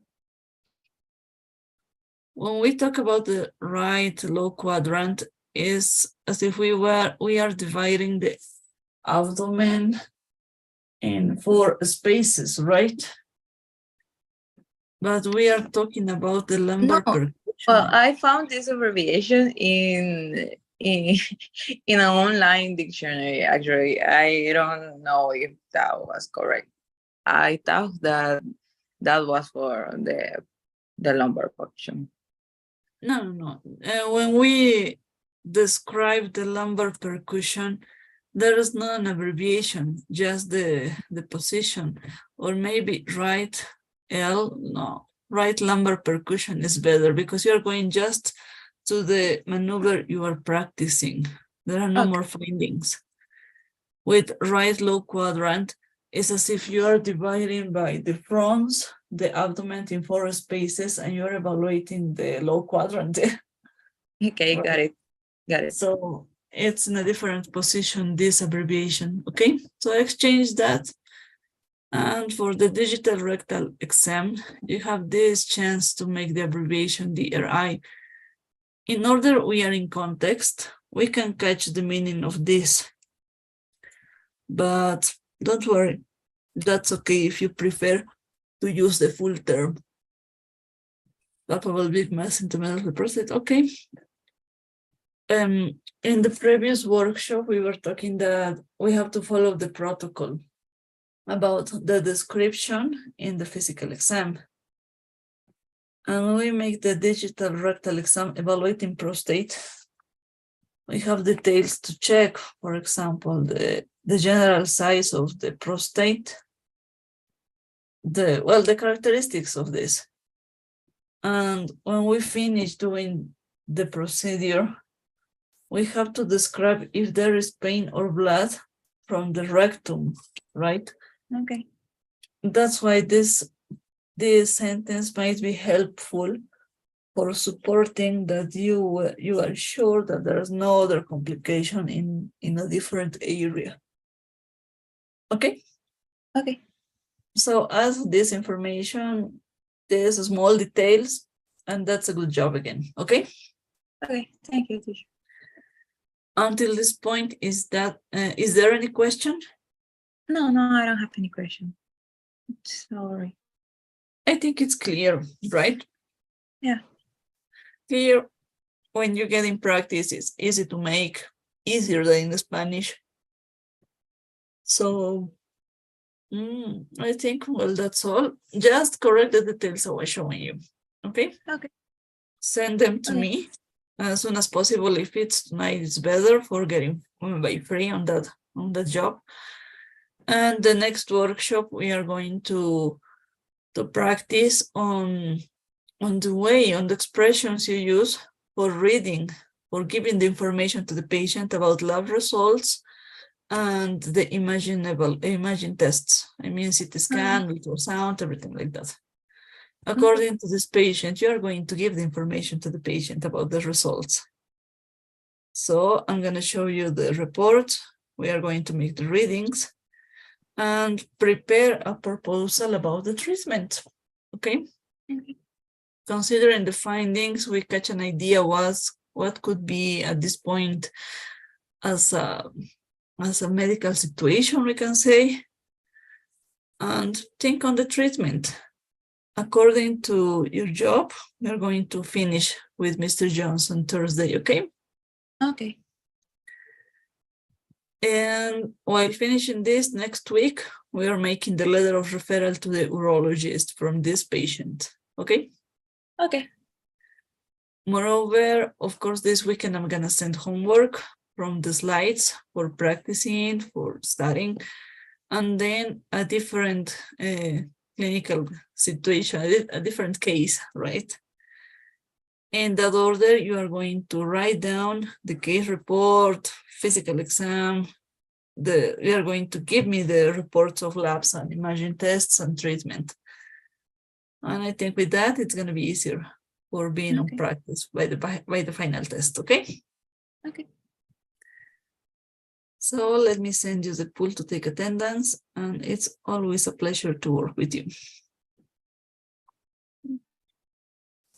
When we talk about the right low quadrant, is as if we are dividing the abdomen in 4 spaces, right? But we are talking about the lumbar No. percussion. Well, I found this abbreviation in in an online dictionary. Actually, I don't know if that was correct. I thought that that was for the lumbar function. No. When we describe the lumbar percussion, there is not an abbreviation, just the position, or maybe right L. No, right lumbar percussion is better because you are going just to the maneuver you are practicing. There are no Okay. more findings. With right low quadrant, it's as if you are dividing by the fronts, the abdomen in 4 spaces, and you're evaluating the low quadrant. Okay, Right. got it. Got it. So it's in a different position, this abbreviation, okay? So exchange that. And for the digital rectal exam, you have this chance to make the abbreviation DRI. In order we are in context, we can catch the meaning of this. But don't worry, that's okay if you prefer to use the full term. Palpable big mass in the middle of the prostate, okay. In the previous workshop, we were talking that we have to follow the protocol about the description in the physical exam. And when we make the digital rectal exam evaluating prostate, we have details to check, for example, the general size of the prostate, the characteristics of this. And when we finish doing the procedure, we have to describe if there is pain or blood from the rectum, right? Okay. That's why this sentence might be helpful for supporting that you are sure that there is no other complication in a different area. Okay? Okay. So as this information, there's small details, and that's a good job again, okay? Okay. Thank you, teacher. Until this point, is there any question? No, I don't have any question. Sorry. I think it's clear, right? Yeah. Here, when you get in practice, it's easy to make, easier than in Spanish. So, I think, well, that's all. Just correct the details I was showing you, okay? Okay. Send them to Okay. me as soon as possible. If it's tonight, it's better for getting by free on that job. And the next workshop, we are going to practice on the expressions you use for reading, for giving the information to the patient about lab results and the imaging tests. I mean, CT scan, ultrasound, everything like that. According to this patient, you are going to give the information to the patient about the results. So I'm going to show you the report. We are going to make the readings and prepare a proposal about the treatment, okay? Considering the findings, we catch an idea what could be at this point as a medical situation, we can say, and think on the treatment. According to your job, we're going to finish with Mr. Johnson Thursday, okay? Okay. And while finishing this next week, we are making the letter of referral to the urologist from this patient, okay? Okay. Moreover, of course, this weekend I'm gonna send homework from the slides for practicing, for studying, and then a different clinical situation, a different case, right? In that order, you are going to write down the case report, physical exam. You are going to give me the reports of labs and imaging tests and treatment. And I think with that, it's going to be easier. for being on Okay. practice by the final test, okay? Okay. So let me send you the pool to take attendance, and it's always a pleasure to work with you.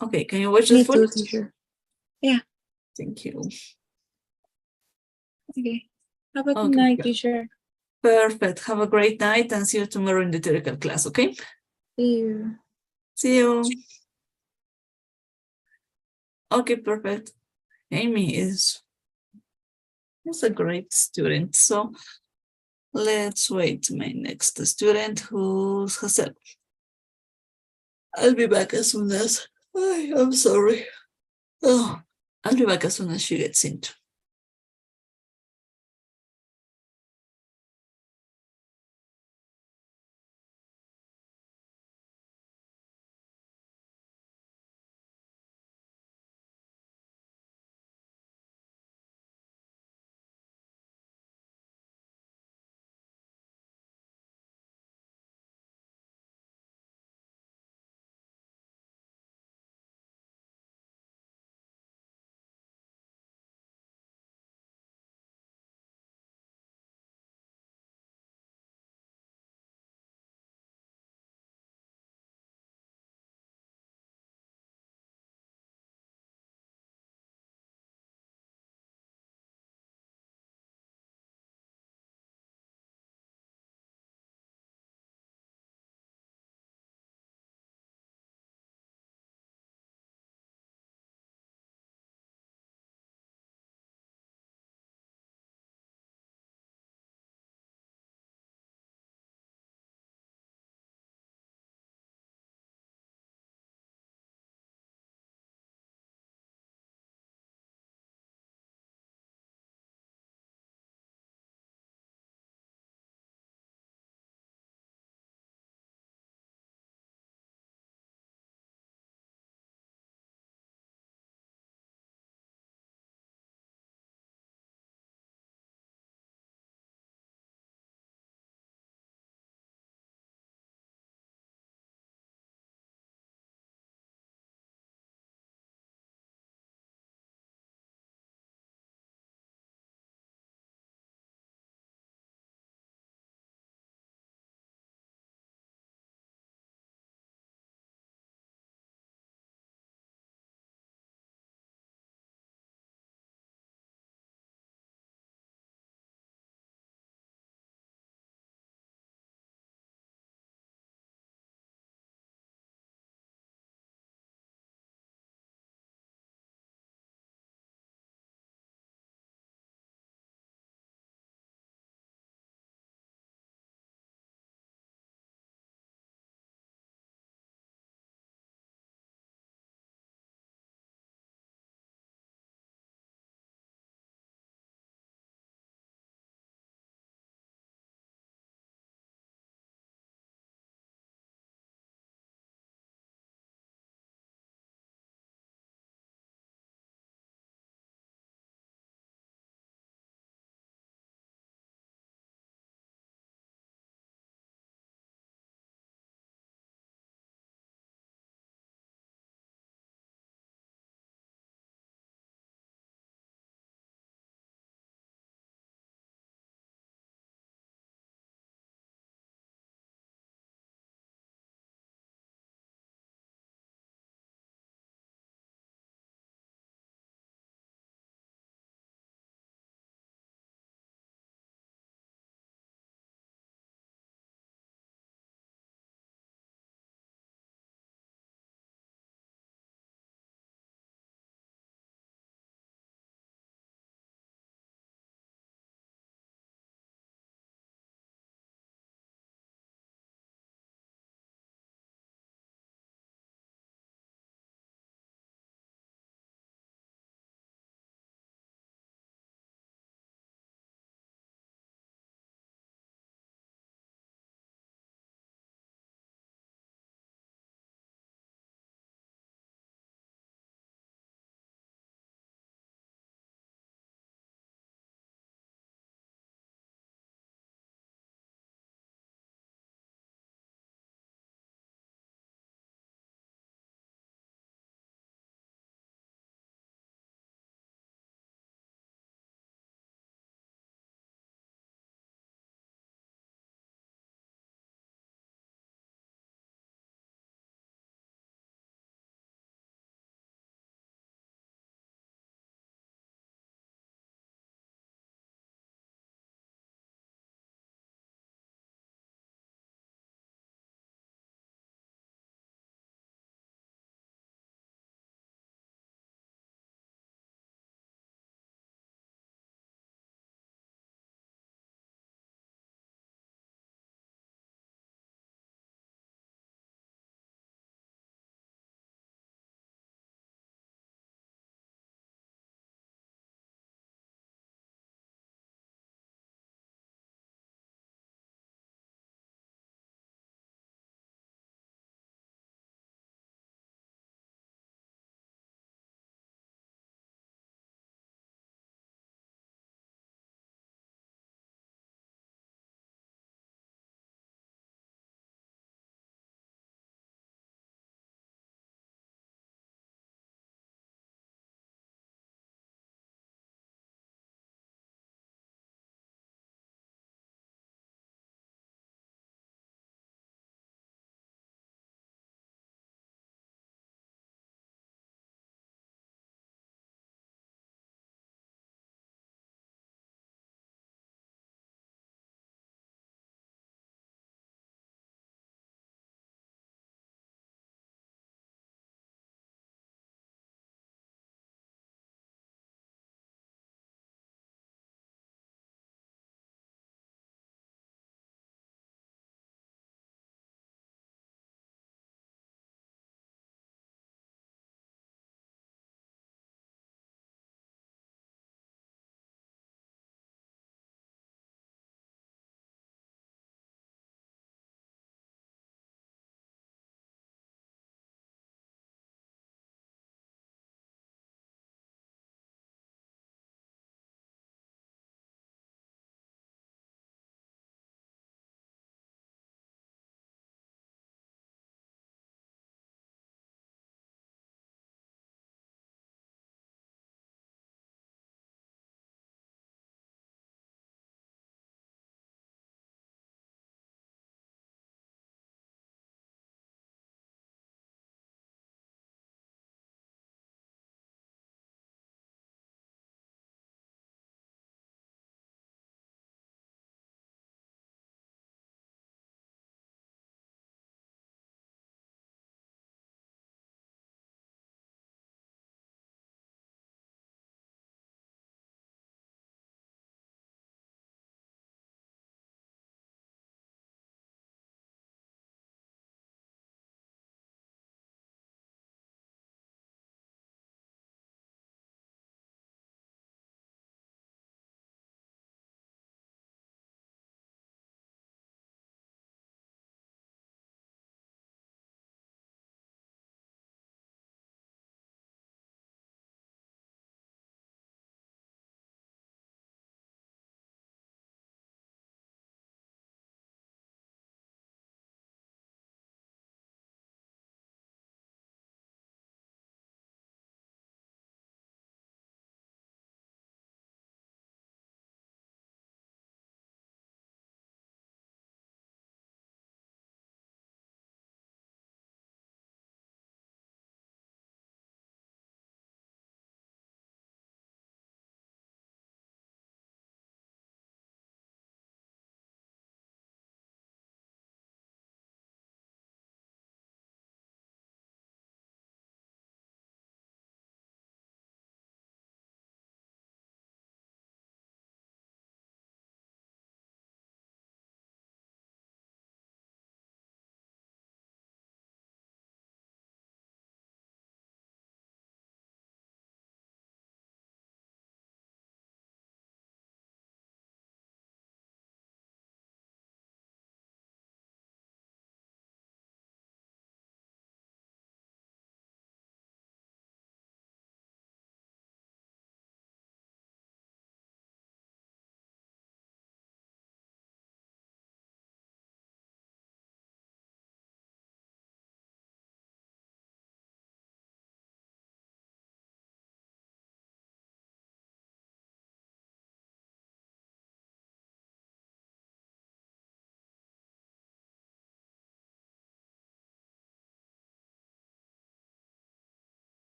Okay, can you watch Me this pool? too, teacher. Thank you. Okay. Have a good Okay, night, good. teacher. Perfect. Have a great night and see you tomorrow in the theoretical class, okay? See you. See you. Okay, perfect. Amy is a great student. So let's wait my next student, who's Hassel. I'll be back as soon as, I'm sorry. Oh, I'll be back as soon as she gets into.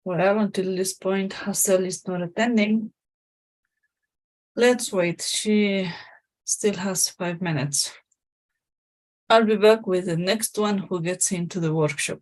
Well, until this point, Hassel is not attending. Let's wait. She still has 5 minutes. I'll be back with the next one who gets into the workshop.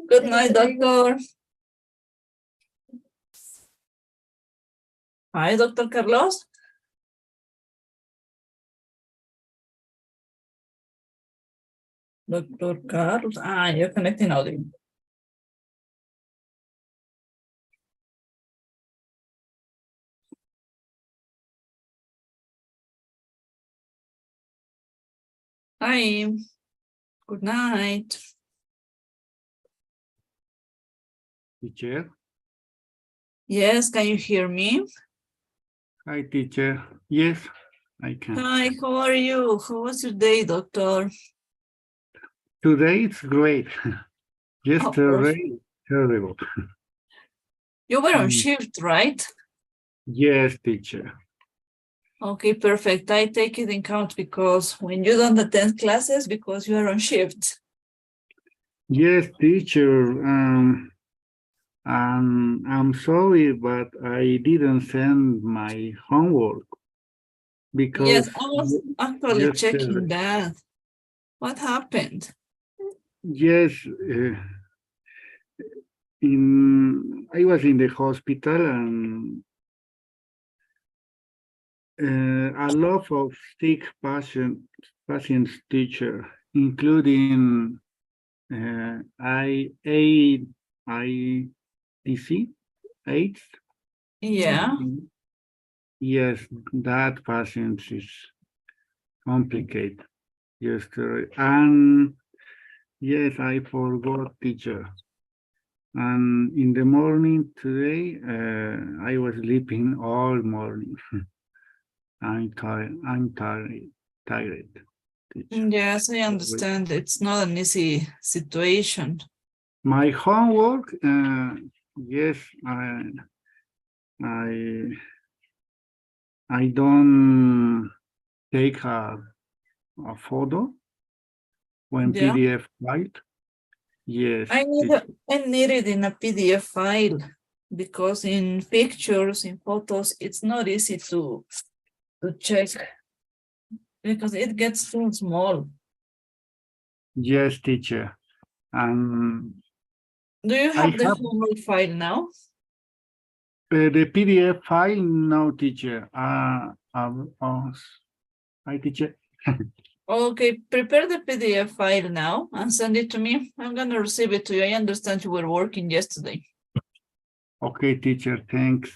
Good night, doctor. Hi, Dr. Carlos. Dr. Carlos. You're connecting audio. Hi. Good night. Teacher. Yes, can you hear me? Hi, teacher. Yes, I can. Hi, how are you? How was your day, doctor? Today it's great. perfect. Yesterday, terrible. You were on Mm, shift, right? Yes, teacher. Okay, perfect. I take it in count because when you don't attend classes because you are on shift. Yes, teacher. I'm sorry, but I didn't send my homework Yes, because I was actually checking yesterday. that. What happened? Yes, I was in the hospital and a lot of sick patients, teacher, including IDC, AIDS. Yeah. Yes, that patient is complicated yesterday. And yes, I forgot, teacher. And in the morning today, I was sleeping all morning. I'm tired. Tired, teacher. Yes, I understand. It's not an easy situation. My homework, yes, I don't take a photo when Yeah. PDF file. Yes, I need it in a PDF file because in pictures, in photos, it's not easy to check because it gets too small. yes, teacher. And Do you I have the have homework file now? the PDF file, no, teacher. Hi, teacher. Okay, prepare the PDF file now and send it to me. I'm gonna receive it to you. I understand you were working yesterday. Okay, teacher, thanks.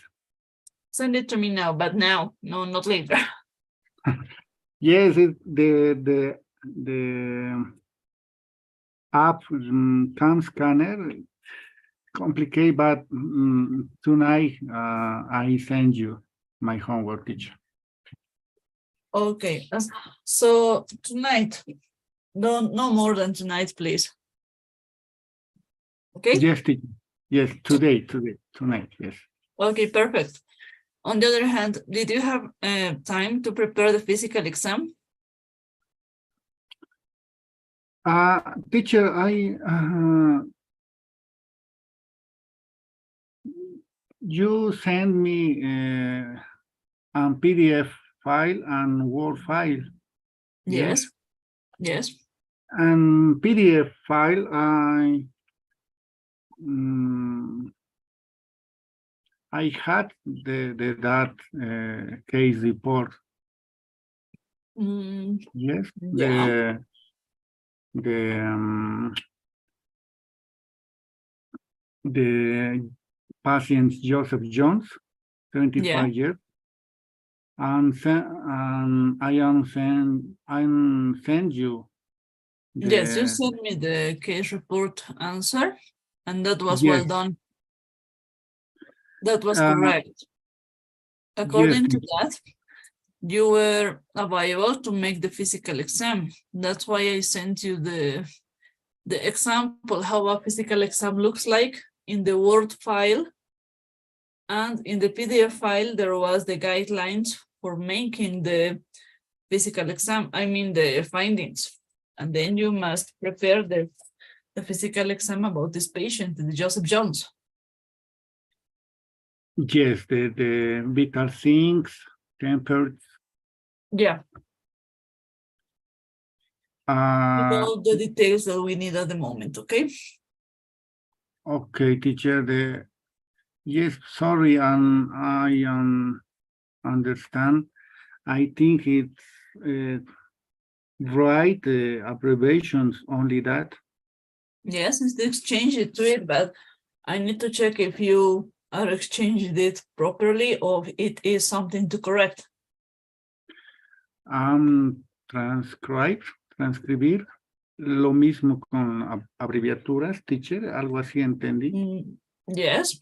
Send it to me now, but now, no, not later. Yes, the app CAM scanner complicated, but tonight I send you my homework, teacher. Okay, so tonight, no more than tonight, please. Okay? Yes, teacher. Yes, tonight, yes. Okay, perfect. On the other hand, did you have time to prepare the physical exam? Teacher, you send me a PDF file and Word file. Yes. Yes. And PDF file, I had that case report. Yes, Yeah. the patient Joseph Jones, 75 Yeah. years, and I am send you. Yes, you sent me the case report answer, and that was Yes. well done. That was Uh, correct. According yes, to that, you were available to make the physical exam. That's why I sent you the example how a physical exam looks like in the Word file, and in the PDF file there was the guidelines for making the physical exam, I mean the findings, and then you must prepare the physical exam about this patient, the Joseph Jones. yes, the vital things, temperature. Yeah. All the details that we need at the moment, okay? Okay, teacher. Yes, sorry, and I understand. I think it's right. Abbreviations only that. Yes, it's the exchange it to it, but I need to check if you are exchanging it properly or if it is something to correct. Transcribir, lo mismo con abreviaturas, teacher, algo así entendí. Yes,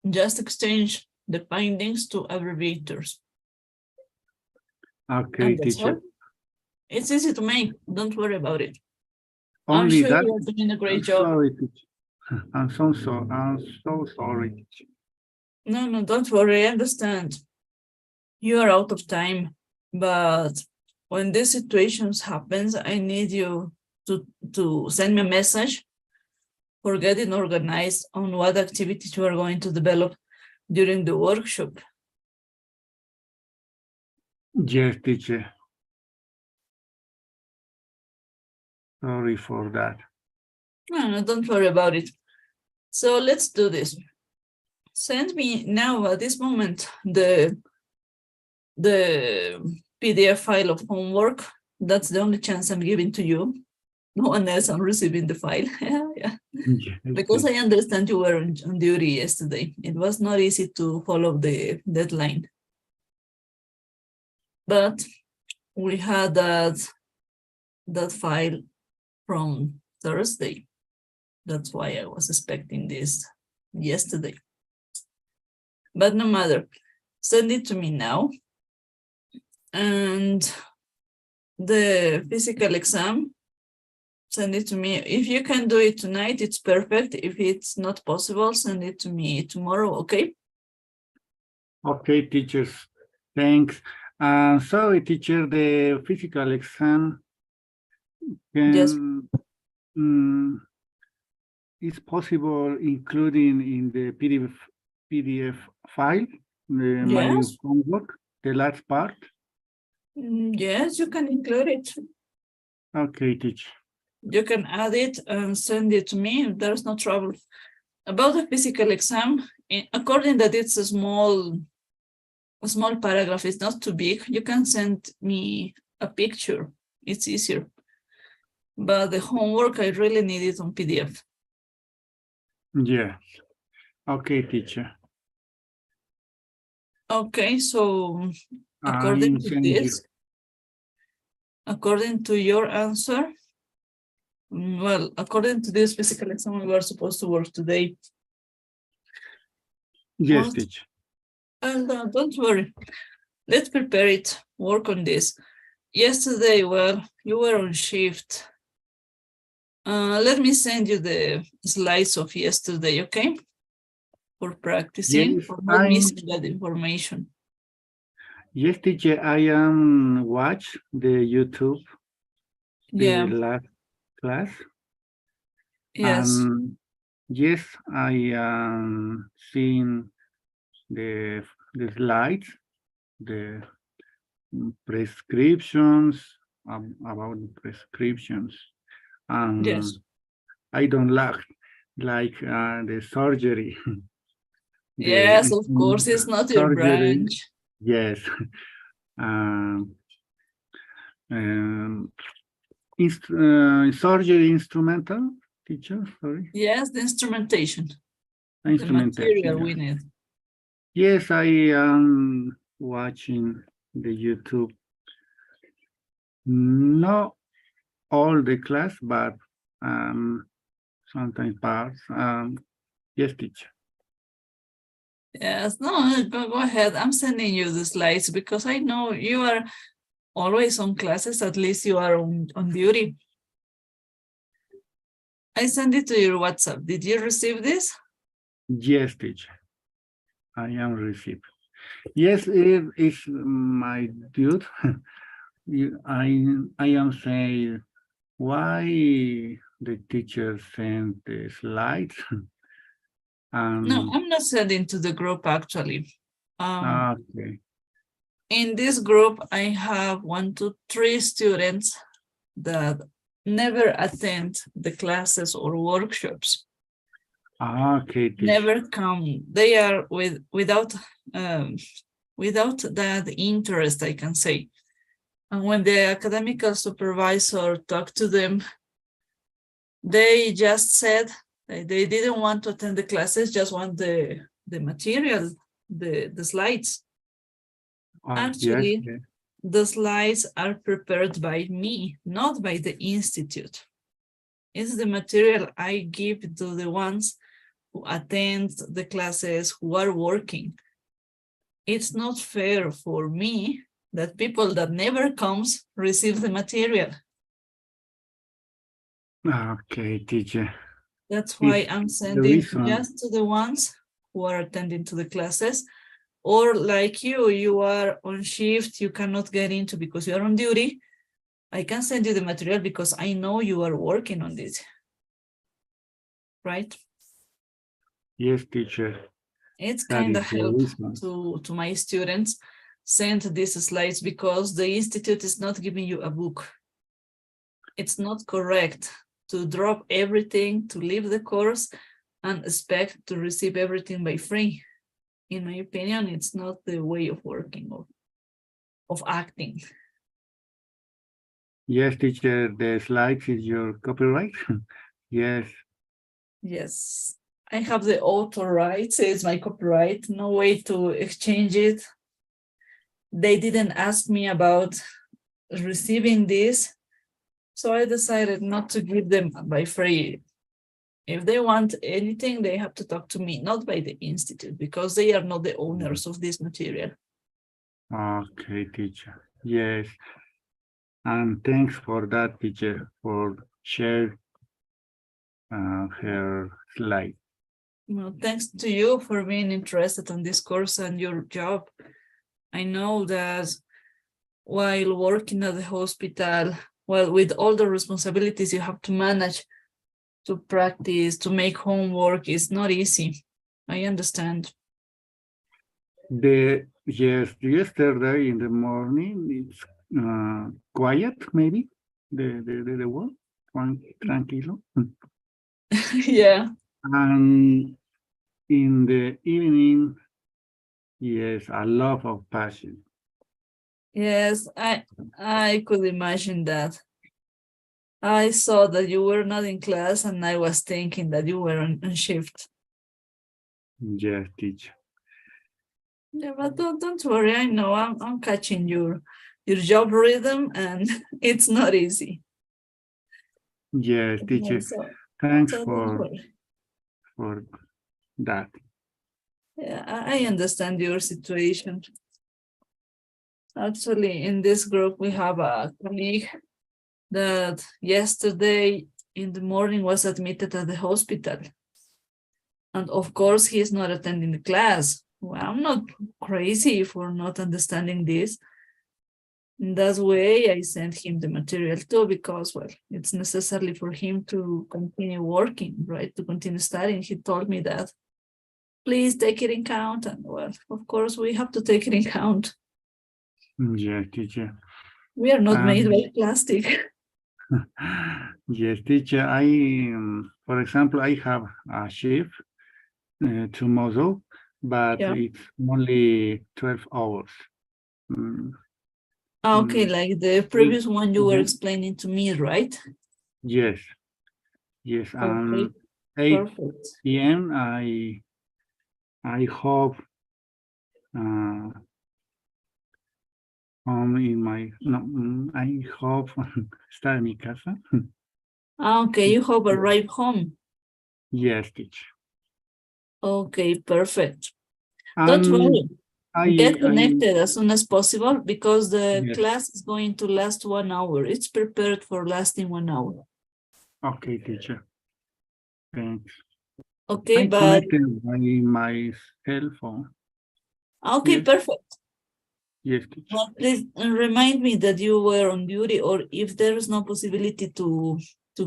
just exchange the findings to abbreviators. Okay, teacher. It's easy to make, don't worry about it. Only I'm sure that. you're doing a great job. Sorry, teacher. I'm so sorry, teacher. No, don't worry, I understand. You are out of time, but when these situations happens, I need you to send me a message for getting organized on what activities you are going to develop during the workshop. Yes, teacher. Sorry for that. No, don't worry about it. So let's do this. Send me now at this moment the PDF file of homework. That's the only chance I'm giving to you. No one else I'm receiving the file. Yeah. Yes, Because I understand you were on duty yesterday. It was not easy to follow the deadline. But we had that file from Thursday. That's why I was expecting this yesterday. But no matter, send it to me now. And the physical exam, Send it to me. If you can do it tonight, it's perfect. If it's not possible, send it to me tomorrow, okay? Okay, teachers, thanks. Sorry, teacher, the physical exam Yes. can is possible including in the PDF file my Yes. homework, the last part. Yes, you can include it. Okay, teacher. You can add it and send it to me. There's no trouble. About the physical exam, according that it's a small paragraph, it's not too big. You can send me a picture. It's easier. But the homework, I really need it on PDF. Yeah. Okay, teacher. Okay, so I'm according to sending you. this, according to your answer, well, according to this physical exam, we were supposed to work today. Yes, What? teacher. And don't worry, let's prepare it, work on this. Yesterday, well, you were on shift. Let me send you the slides of yesterday, okay? For practicing, Yes, for not missing that information. Yes, teacher, I am watch the YouTube, Yeah. the last class. Yes. Yes, I am seeing the slides, the prescriptions, about prescriptions. Yes. I don't like the surgery. Yes, of course, it's not your surgery. branch. Yes. Surgery instrumental, teacher, sorry. Yes, the instrumentation. The Instrumentation. material we need. Yes, I am watching the YouTube. Not all the class, but sometimes parts. Yes, teacher. Yes, no, go ahead. I'm sending you the slides because I know you are always on classes, at least you are on duty. I send it to your WhatsApp. Did you receive this? Yes, teacher. I am received. Yes, it is my duty. I am saying why the teacher sent the slides. No, I'm not sending to the group actually. Okay. In this group, I have 1, 2, 3 students that never attend the classes or workshops. Okay, teacher. Never come. They are without that interest, I can say. And when the academic supervisor talked to them, they just said that they didn't want to attend the classes, just want the material, the slides. Actually, yes. the slides are prepared by me, not by the institute. It's the material I give to the ones who attend the classes, who are working. It's not fair for me that people that never comes receive the material. Okay, teacher. That's why I'm sending just to the ones who are attending to the classes, or like you are on shift, you cannot get into because you are on duty. I can send you the material because I know you are working on this, right? Yes, teacher. It's kind of help to my students send these slides because the institute is not giving you a book. It's not correct to drop everything, to leave the course and expect to receive everything by free. In my opinion, it's not the way of working or of acting. Yes, teacher, the slides is your copyright. Yes. Yes, I have the author rights, it's my copyright, no way to exchange it. They didn't ask me about receiving this, so I decided not to give them by free. If they want anything, they have to talk to me, not by the institute, because they are not the owners of this material. Okay, teacher. Yes. And thanks for that, teacher, for share her slide. Well, thanks to you for being interested in this course and your job. I know that while working at the hospital, well, with all the responsibilities you have to manage, to practice, to make homework, is not easy. I understand. Yes, yesterday in the morning it's quiet, maybe the word tranquilo, Yeah. and in the evening, yes, a lot of passion. Yes, I could imagine that. I saw that you were not in class and I was thinking that you were on shift. Yes, teacher. Yeah, but don't worry, I know I'm catching your job rhythm and it's not easy. Yes, Yeah, teacher. so Thanks don't worry. for that. Yeah, I understand your situation. Actually, in this group, we have a colleague that yesterday in the morning was admitted at the hospital. And of course, he is not attending the class. Well, I'm not crazy for not understanding this. In that way, I sent him the material too, because, well, it's necessary for him to continue working, right? To continue studying. He told me that, please take it in count. And well, of course, we have to take it in count. Yes, teacher. We are not made by plastic. Yes, teacher. For example, I have a shift tomorrow, but Yeah. it's only 12 hours. Okay, Mm, like the previous one you were explaining to me, right? Yes, yes. Okay, 8 perfect. p.m. I hope home in my I hope estar en mi casa. Okay, you have arrived home. Yes, teacher. Okay, perfect. Don't worry. Get connected as soon as possible because the Yes. class is going to last 1 hour. It's prepared for lasting 1 hour. Okay, teacher. Thanks. Okay, I'm but connected by my cell phone. okay, Yes. perfect. Yes, teacher. Well, please remind me that you were on duty, or if there is no possibility to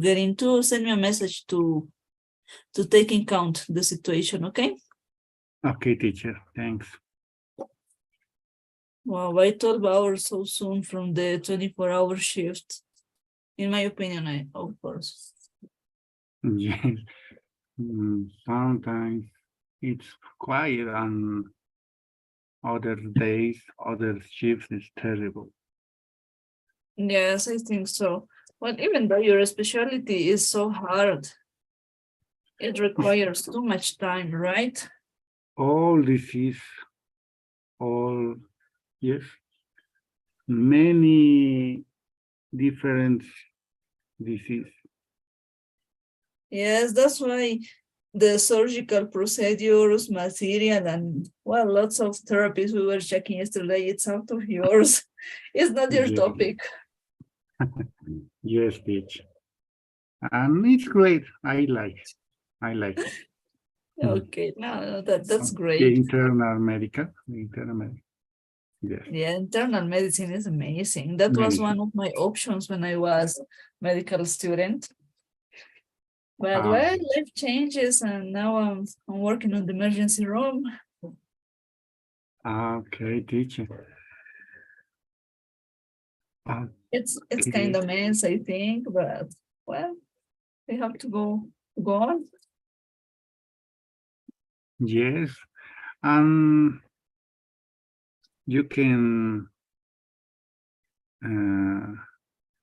get into, send me a message to take in count the situation, okay? Okay, teacher. Thanks. Wow, why 12 hours so soon from the 24-hour shift? In my opinion, of course. Yes. Sometimes it's quiet and other days, other shifts is terrible. Yes, I think so. Well, even though your specialty is so hard, it requires too much time, right? All disease, all, yes, many different disease. Yes, that's why the surgical procedures, material, and well, lots of therapies we were checking yesterday, it's out of yours. It's not your Yes. topic. Yes, teacher. And it's great. I like. Okay, no, that's The great. internal medical. Yes. Yeah, internal medicine is amazing. That was one of my options when I was medical student. But well, life changes, and now I'm working on the emergency room. Okay, teacher. It's Okay. kind of mess, I think, but well, we have to go on. Yes, you can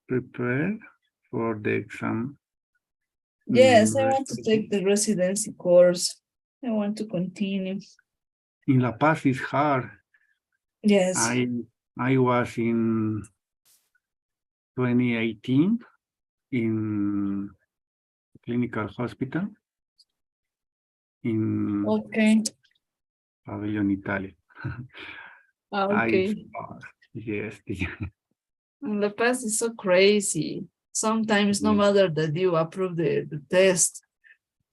prepare for the exam. Yes, I want to take the residency course. I want to continue. In La Paz is hard. Yes. I was in 2018 in clinical hospital in Okay. Pavilion, Italy. Okay. Yes. And the past is so crazy. Sometimes no Mm. matter that you approve the test,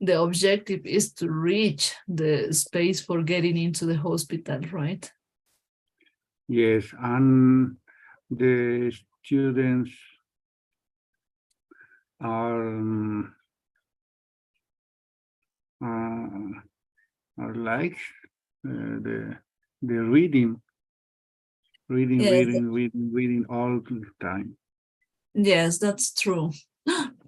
the objective is to reach the space for getting into the hospital, right? Yes, and the students are like the reading Yes, reading all the time. yes, that's true.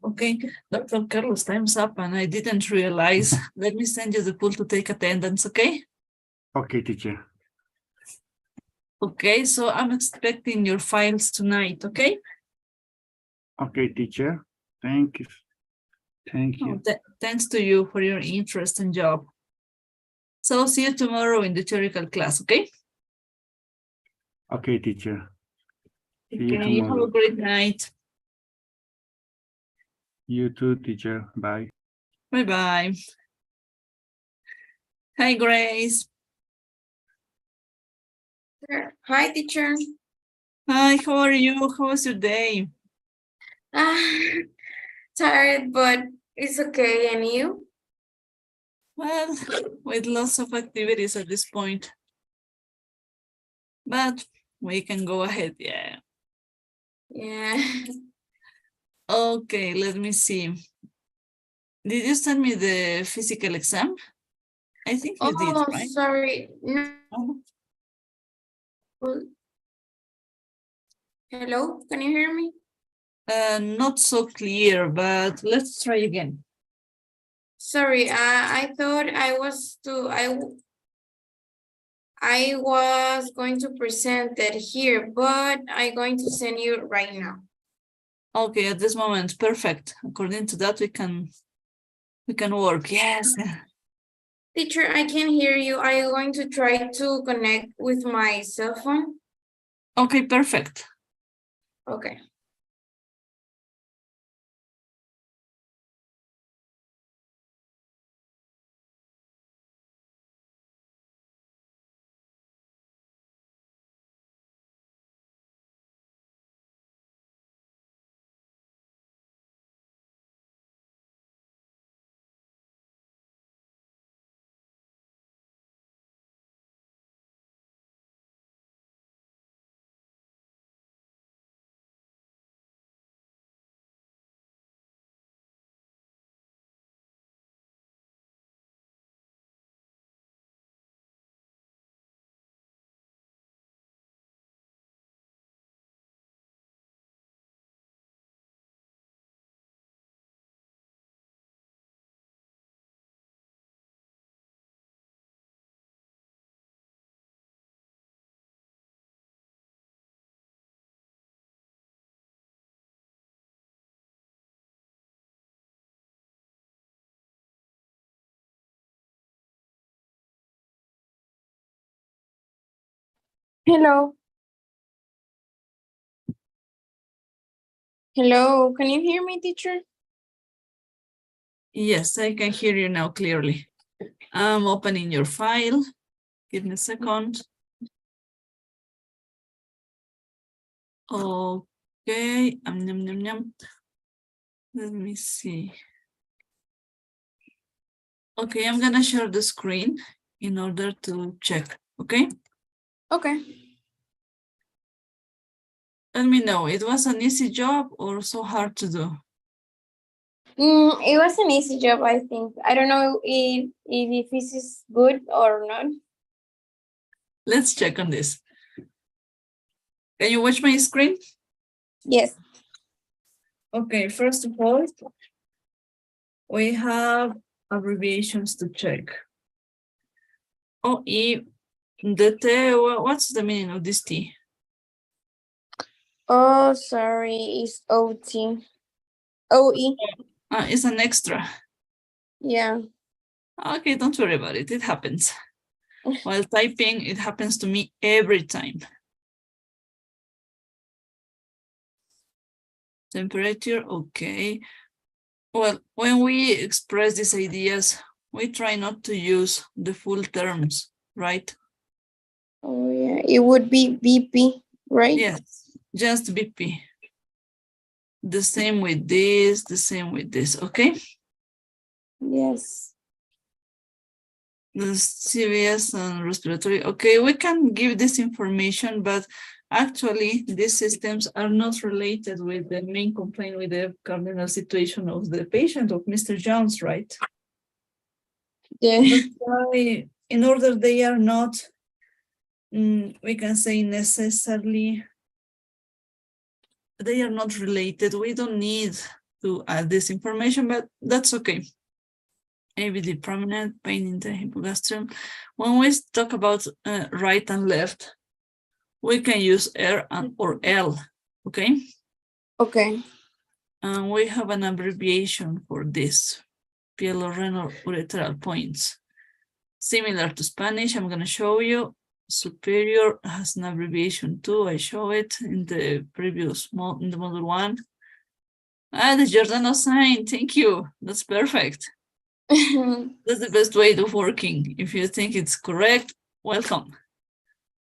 Okay, Dr. Carlos, time's up and I didn't realize. Let me send you the pool to take attendance, okay? Okay, teacher. Okay, so I'm expecting your files tonight, okay? Okay, teacher. Thank you. Thank Oh, you. thanks to you for your interest and job. So see you tomorrow in the theoretical class, okay? Okay, teacher. See you Okay, have a tomorrow. great night. You too, teacher. Bye. Bye-bye. Hi, Grace. Hi, teacher. Hi, how are you? How was your day? Tired, but it's okay. And you? Well, with lots of activities at this point. But we can go ahead, yeah. Yeah. Okay, let me see. Did you send me the physical exam? I think you did, Oh, right? sorry. No. Oh, Hello, can you hear me? not so clear, but let's try again. Sorry, I thought I was going to present it here, but I'm going to send you right now. Okay, at this moment, perfect. According to that, we can work. Yes. Teacher, I can't hear you. Are you going to try to connect with my cell phone? Okay, perfect. Okay. Hello. Hello, can you hear me, teacher? Yes, I can hear you now clearly. I'm opening your file. Give me a second. Okay. Let me see. Okay, I'm gonna share the screen in order to check. Okay. Okay. Let me know. It was an easy job or so hard to do? It was an easy job, I think. I don't know if this is good or not. Let's check on this. Can you watch my screen? Yes. Okay, first of all, we have abbreviations to check. OE, the T, what's the meaning of this T? Oh, sorry, it's OT. OE. It's an extra. Yeah. Okay, don't worry about it. It happens. While typing, it happens to me every time. Temperature, okay. Well, when we express these ideas, we try not to use the full terms, right? Oh, yeah. It would be BP, right? Yes, just BP. The same with this, the same with this, okay? Yes. The CVS and respiratory. Okay, we can give this information, but actually these systems are not related with the main complaint with the cardinal situation of the patient of Mr. Jones, right? Yeah. That's why, in order they are not, we can say necessarily, they are not related. We don't need to add this information, but that's okay. ABD prominent pain in the hypogastrum. When we talk about right and left, we can use R and or L, okay? Okay. And we have an abbreviation for this, pielorrenal ureteral points. Similar to Spanish, I'm gonna show you. Superior has an abbreviation too. I show it in the previous in the module 1. Ah, the Giordano sign, thank you. That's perfect. That's the best way of working. If you think it's correct, welcome.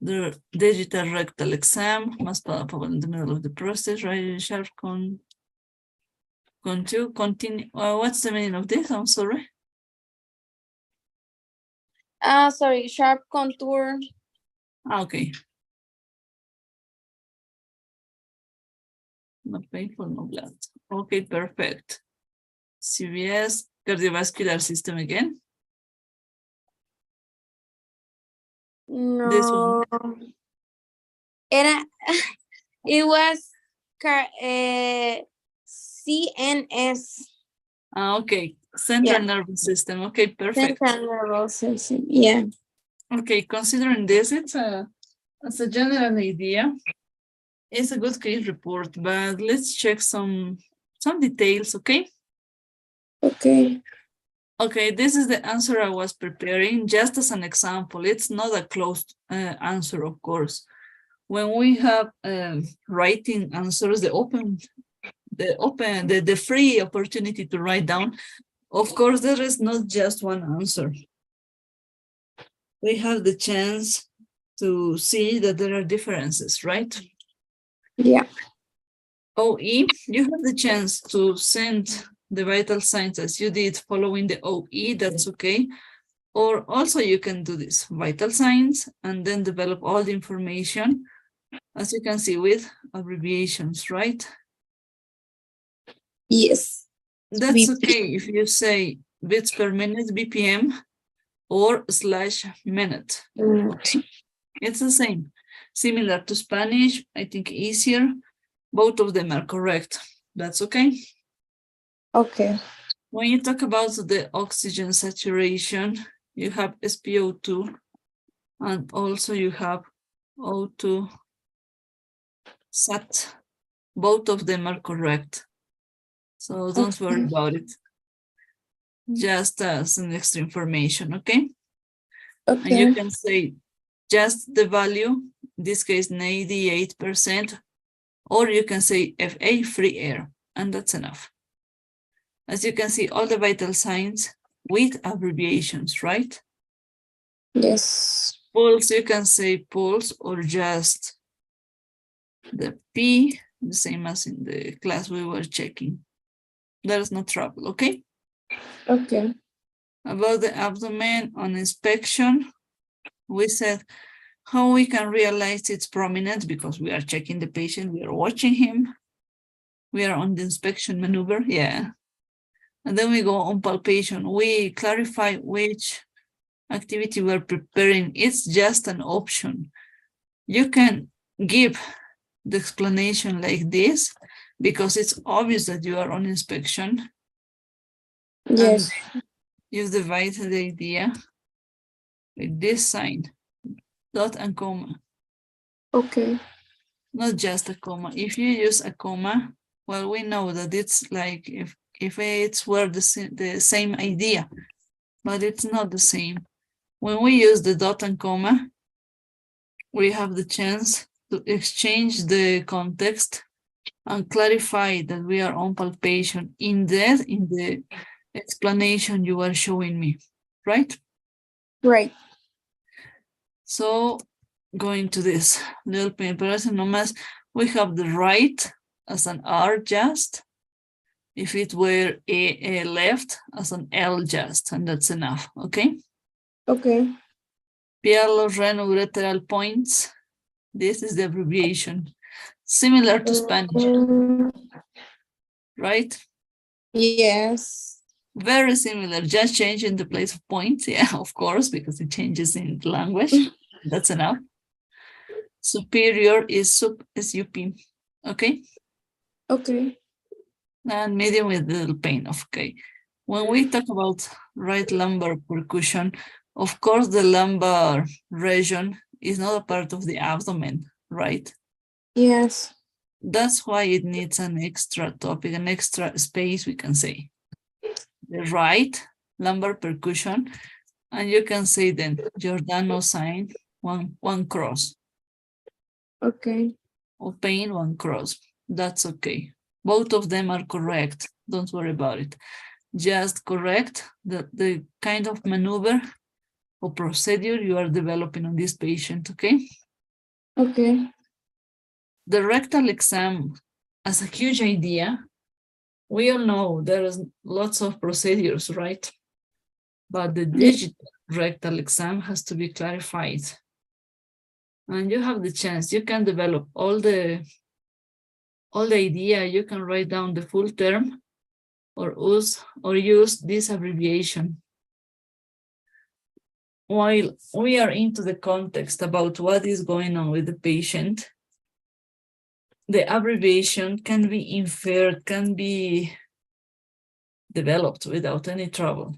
The digital rectal exam must palpable in the middle of the process, right? Sharp continue. What's the meaning of this? I'm sorry. Sorry, sharp contour. Okay. Not painful, no blood. Okay, perfect. CVS, cardiovascular system again. This one. No. Era, it was CNS. Okay, central Yeah. nervous system. Okay, perfect. Central nervous system. Yeah. Okay, considering this, it's as a general idea, it's a good case report, but let's check some details, okay? Okay. Okay, this is the answer I was preparing just as an example. It's not a closed answer, of course. When we have writing answers, the free opportunity to write down, of course, there is not just one answer. We have the chance to see that there are differences, right? Yeah. OE, you have the chance to send the vital signs as you did following the OE, that's okay. Or also you can do this, vital signs, and then develop all the information, as you can see with abbreviations, right? Yes. That's okay if you say bits per minute, BPM, or /minute. It's the same. Similar to Spanish, I think easier. Both of them are correct. That's okay. Okay. When you talk about the oxygen saturation, you have SpO2, and also you have O2 sat. Both of them are correct. So don't worry about it. Just some extra information, okay? And you Okay. can say just the value, in this case 98%, or you can say FA, free air, and that's enough. As you can see, all the vital signs with abbreviations, right? Yes. Pulse, you can say pulse or just the P, the same as in the class we were checking. There's no trouble, okay? Okay. About the abdomen on inspection, we said how we can realize its prominence because we are checking the patient, we are watching him. We are on the inspection maneuver, yeah. And then we go on palpation. We clarify which activity we're preparing. It's just an option. You can give the explanation like this because it's obvious that you are on inspection. Yes. And you divide the idea with this sign, dot and comma. Okay. Not just a comma. If you use a comma, well, we know that it's like if it's were the same idea, but it's not the same. When we use the dot and comma, we have the chance to exchange the context and clarify that we are on palpation in the explanation you are showing me, right? Right. So going to this little paper, nomás we have the right as an R just. If it were a left, as an L just, and that's enough, okay? Okay. Pialo-reno-ureteral points. This is the abbreviation. Similar to Spanish, right? Yes. Very similar, just changing the place of points. Yeah, of course, because it changes in the language. That's enough. Superior is sup, SUP, okay? Okay. And medium with little pain, okay? When we talk about right lumbar percussion, of course, the lumbar region is not a part of the abdomen, right? Yes. That's why it needs an extra topic, an extra space, we can say. The right lumbar percussion, and you can say then Giordano sign, one cross, Okay. or pain, one cross. That's okay. Both of them are correct. Don't worry about it. Just correct the kind of maneuver or procedure you are developing on this patient, okay? Okay. The rectal exam, as a huge idea, we all know there is lots of procedures, right? But the digital rectal exam has to be clarified. And you have the chance, you can develop all the idea, you can write down the full term or use this abbreviation. While we are into the context about what is going on with the patient, the abbreviation can be inferred, can be developed without any trouble.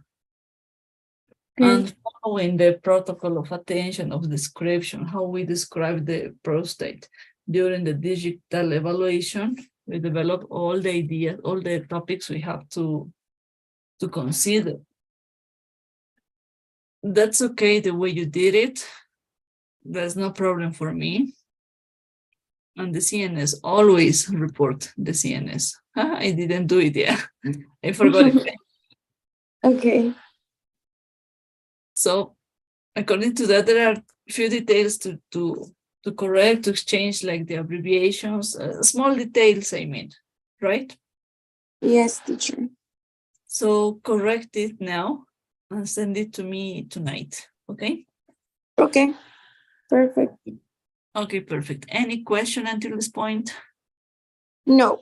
And following the protocol of attention of description, how we describe the prostate during the digital evaluation, we develop all the ideas, all the topics we have to consider. That's okay the way you did it. There's no problem for me. And the CNS always report the CNS. I didn't do it yet. I forgot it. Okay. So according to that, there are a few details to correct, to exchange, like the abbreviations, small details, I mean, right? Yes, teacher. So correct it now and send it to me tonight, okay? Okay. Perfect. Okay, perfect. Any question until this point? No.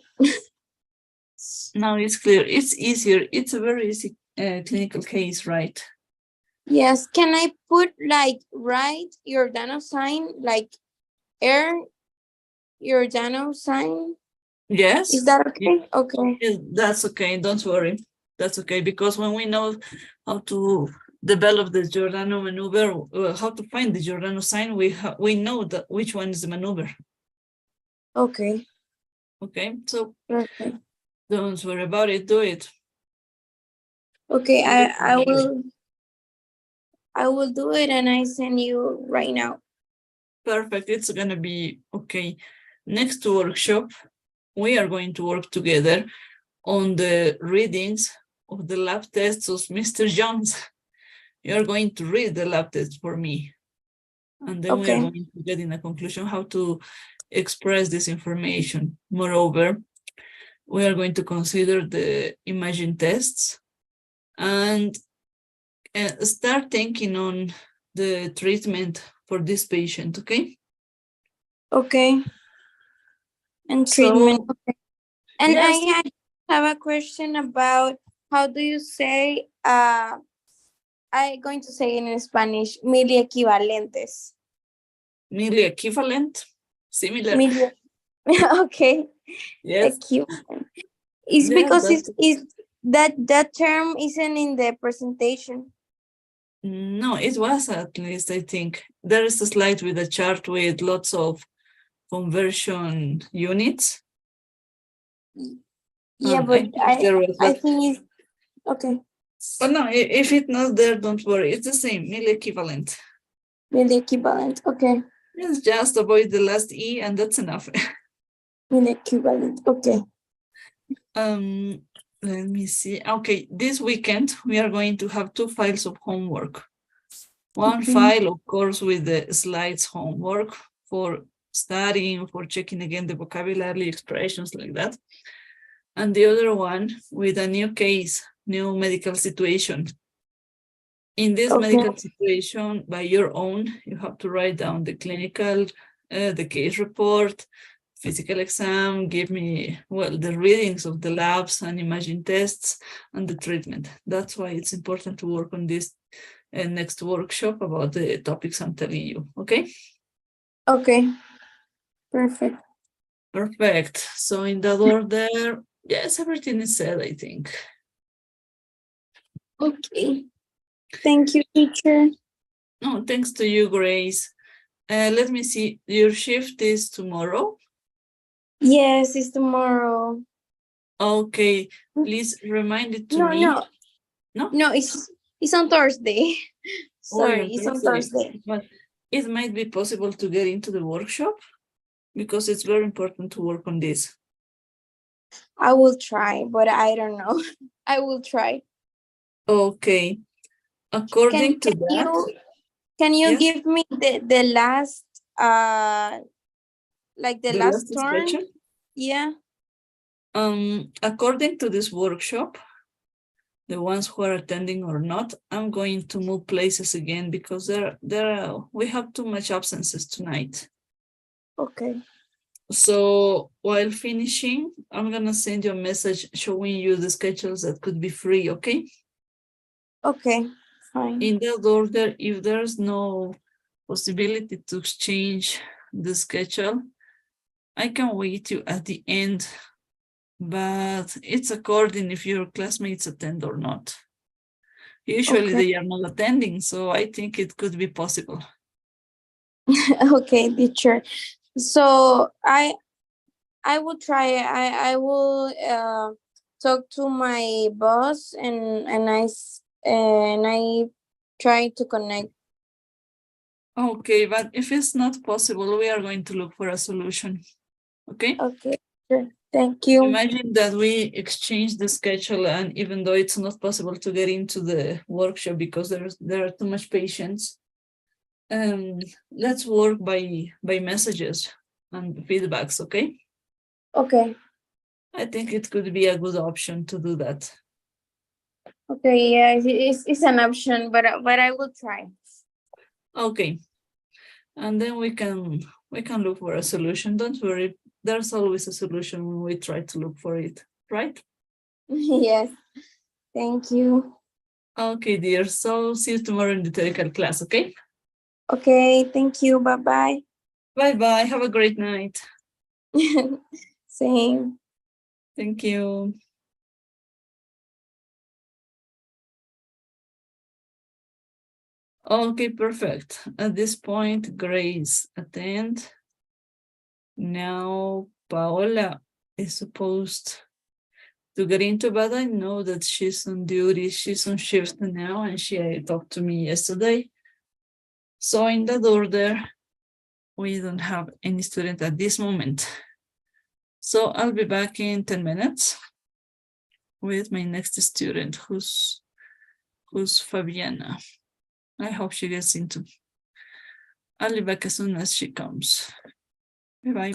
Now it's clear. It's easier. It's a very easy clinical case, right? Yes. Can I put like right Giordano sign, like air Giordano sign? Yes. Is that okay? Okay. Yes, that's okay. Don't worry. That's okay, because when we know how to develop the Giordano maneuver, how to find the Giordano sign, we know that which one is the maneuver. Okay. Okay, so Perfect. don't worry about it. Do it. Okay, I will do it and I send you right now. Perfect. It's gonna be okay. Next workshop, we are going to work together on the readings of the lab tests of Mr. Jones. You are going to read the lab tests for me. And then we are going to get in a conclusion how to express this information. Moreover, we are going to consider the imaging tests and start thinking on the treatment for this patient, okay? Okay. And treatment. So, okay. And yes. I have a question about how do you say, I'm going to say it in Spanish, mil equivalentes. Mil equivalent, similar. Okay. Yes. Equivalent. It's Yeah, because it's that term isn't in the presentation. No, it was at least, I think. There is a slide with a chart with lots of conversion units. Yeah, but I think it's okay. But no, if it's not there, don't worry. It's the same, mil equivalent. Mil equivalent, okay. Yes, just avoid the last E and that's enough. Mil equivalent, okay. Let me see. Okay, this weekend we are going to have 2 files of homework. One file, of course, with the slides homework for studying, for checking again the vocabulary expressions like that. And the other one with a new case, new medical situation. In this medical situation, by your own, you have to write down the clinical, the case report, physical exam, give me, well, the readings of the labs and imaging tests and the treatment. That's why it's important to work on this next workshop about the topics I'm telling you, okay? Okay. Perfect. Perfect. So in that order, yes, everything is said, I think. Okay. Thank you, teacher. Oh, thanks to you, Grace. Let me see, your shift is tomorrow? Yes, it's tomorrow. Okay, please remind it to No, me. no, No? no, it's on Thursday. Oh, Sorry, on it's on Thursday. Thursday. But it might be possible to get into the workshop because it's very important to work on this. I will try, but I don't know. I will try. Okay. According to that, Can you yes, give me the last like the the last last turn? schedule. Yeah. According to this workshop, the ones who are attending or not, I'm going to move places again because we have too much absences tonight. Okay. So while finishing, I'm gonna send you a message showing you the schedules that could be free, okay? Okay. Fine. In that order, if there's no possibility to exchange the schedule, I can wait you at the end, but it's according if your classmates attend or not. Usually Okay. they are not attending, so I think it could be possible. Okay, teacher. So I will try. I will talk to my boss and I try to connect. Okay, but if it's not possible, we are going to look for a solution, okay? Okay. Sure. Thank you. Imagine that we exchange the schedule, and even though it's not possible to get into the workshop because there are too much patients, let's work by messages and feedbacks, okay? Okay. I think it could be a good option to do that. Okay. Yeah, it's an option, but I will try. Okay, and then we can look for a solution. Don't worry, there's always a solution when we try to look for it, right? Yes. Thank you. Okay, dear. So see you tomorrow in the theoretical class, okay? Okay. Thank you. Bye bye. Bye-bye. Have a great night. Same. Thank you. Okay, perfect. At this point, Grace attend. Now Paola is supposed to get into, but I know that she's on duty. She's on shift now, and she talked to me yesterday. So in that order, we don't have any student at this moment. So I'll be back in 10 minutes with my next student, who's Fabiana. I hope she gets into. I'll be back as soon as she comes. Bye-bye.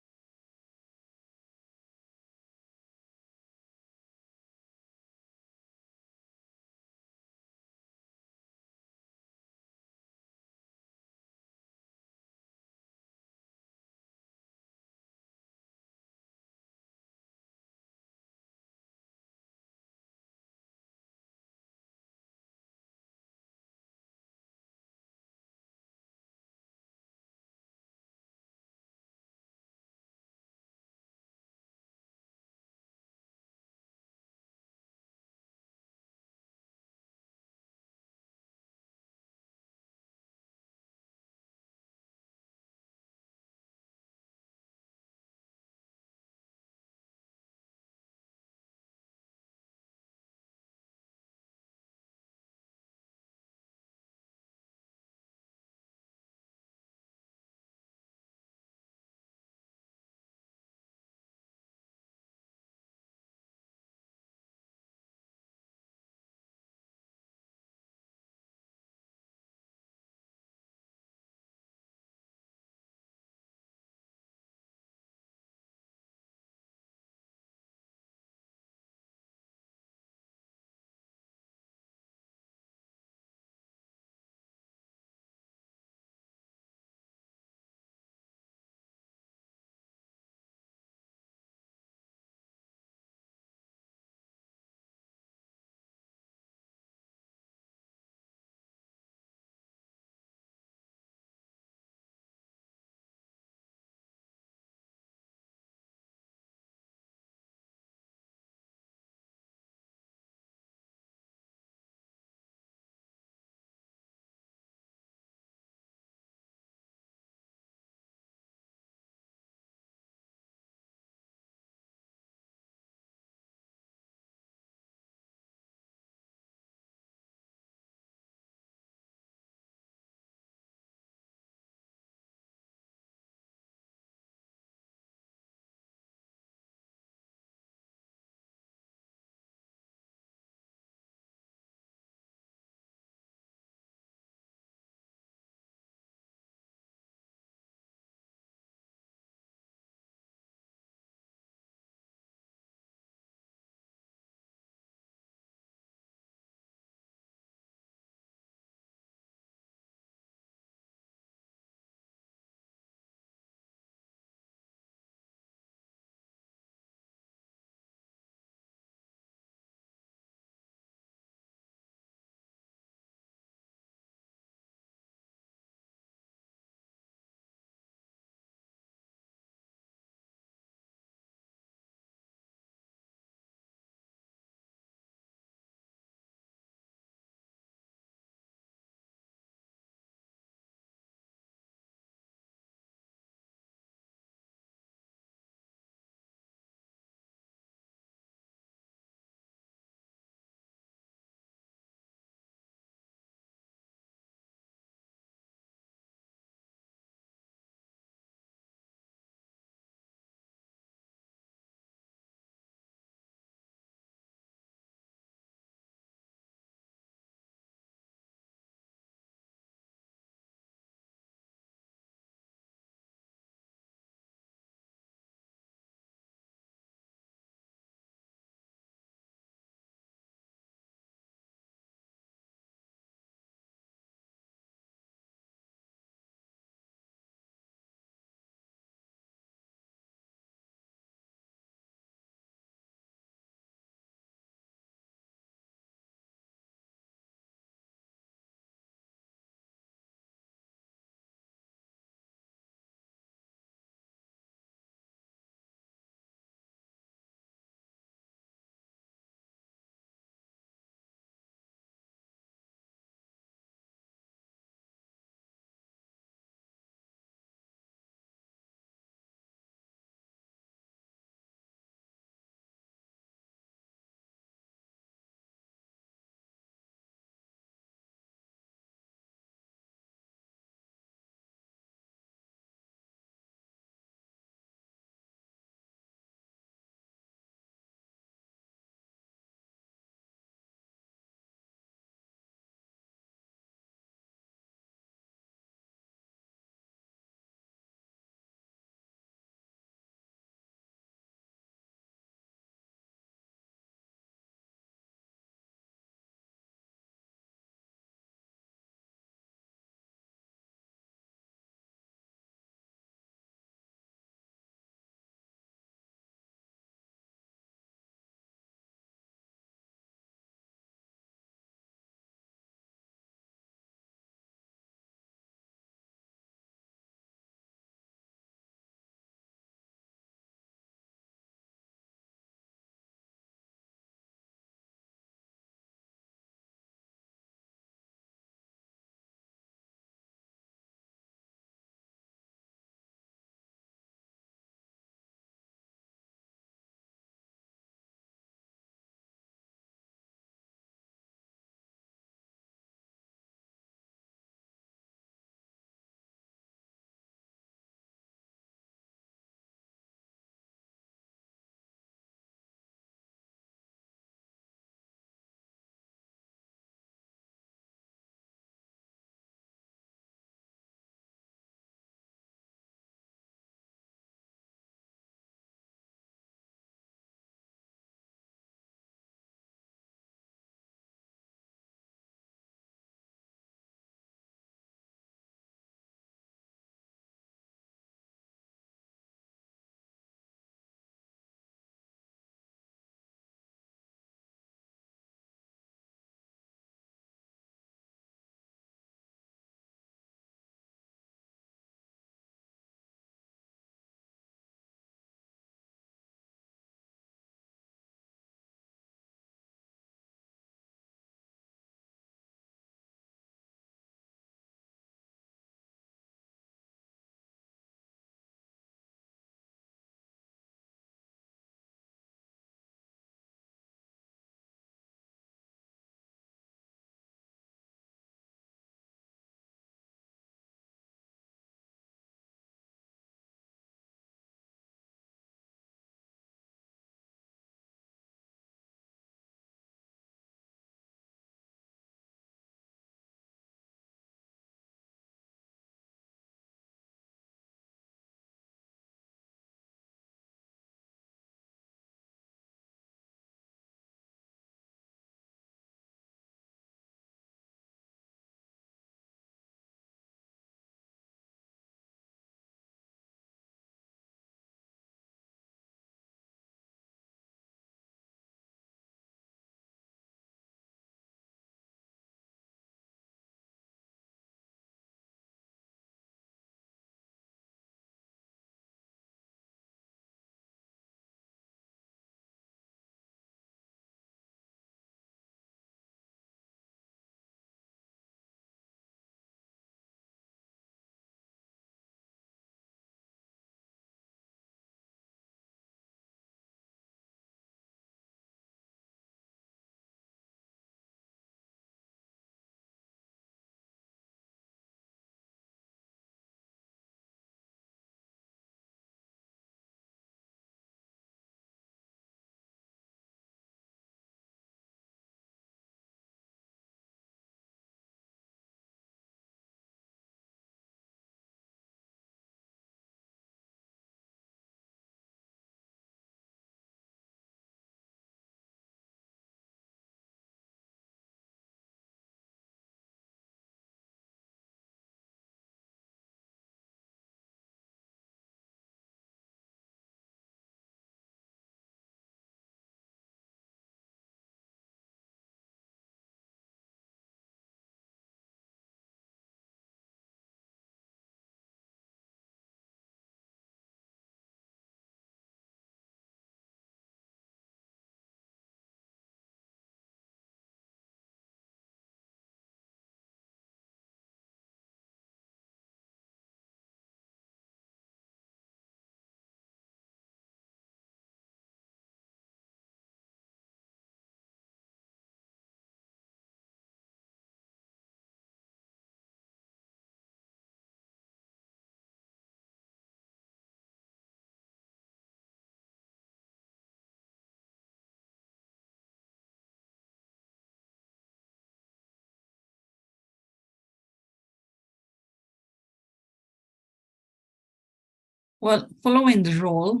Well, following the role,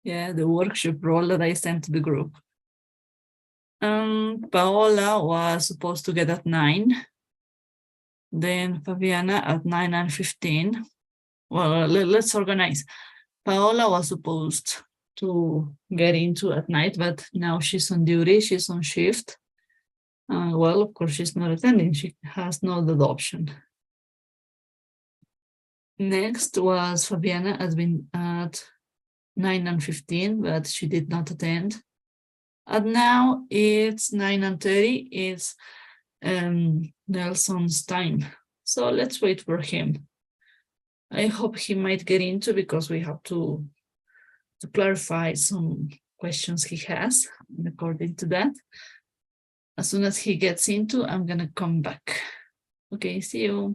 yeah, the workshop role that I sent to the group. Paola was supposed to get at 9. Then Fabiana at 9:15. Well, let's organize. Paola was supposed to get into at night, but now she's on duty, she's on shift. Well, of course, she's not attending, she has no other option. Next was Fabiana at 9:15, but she did not attend. And now it's 9:30, it's Nelson's time. So let's wait for him. I hope he might get into because we have to clarify some questions he has. And according to that, as soon as he gets into, I'm gonna come back. Okay, see you.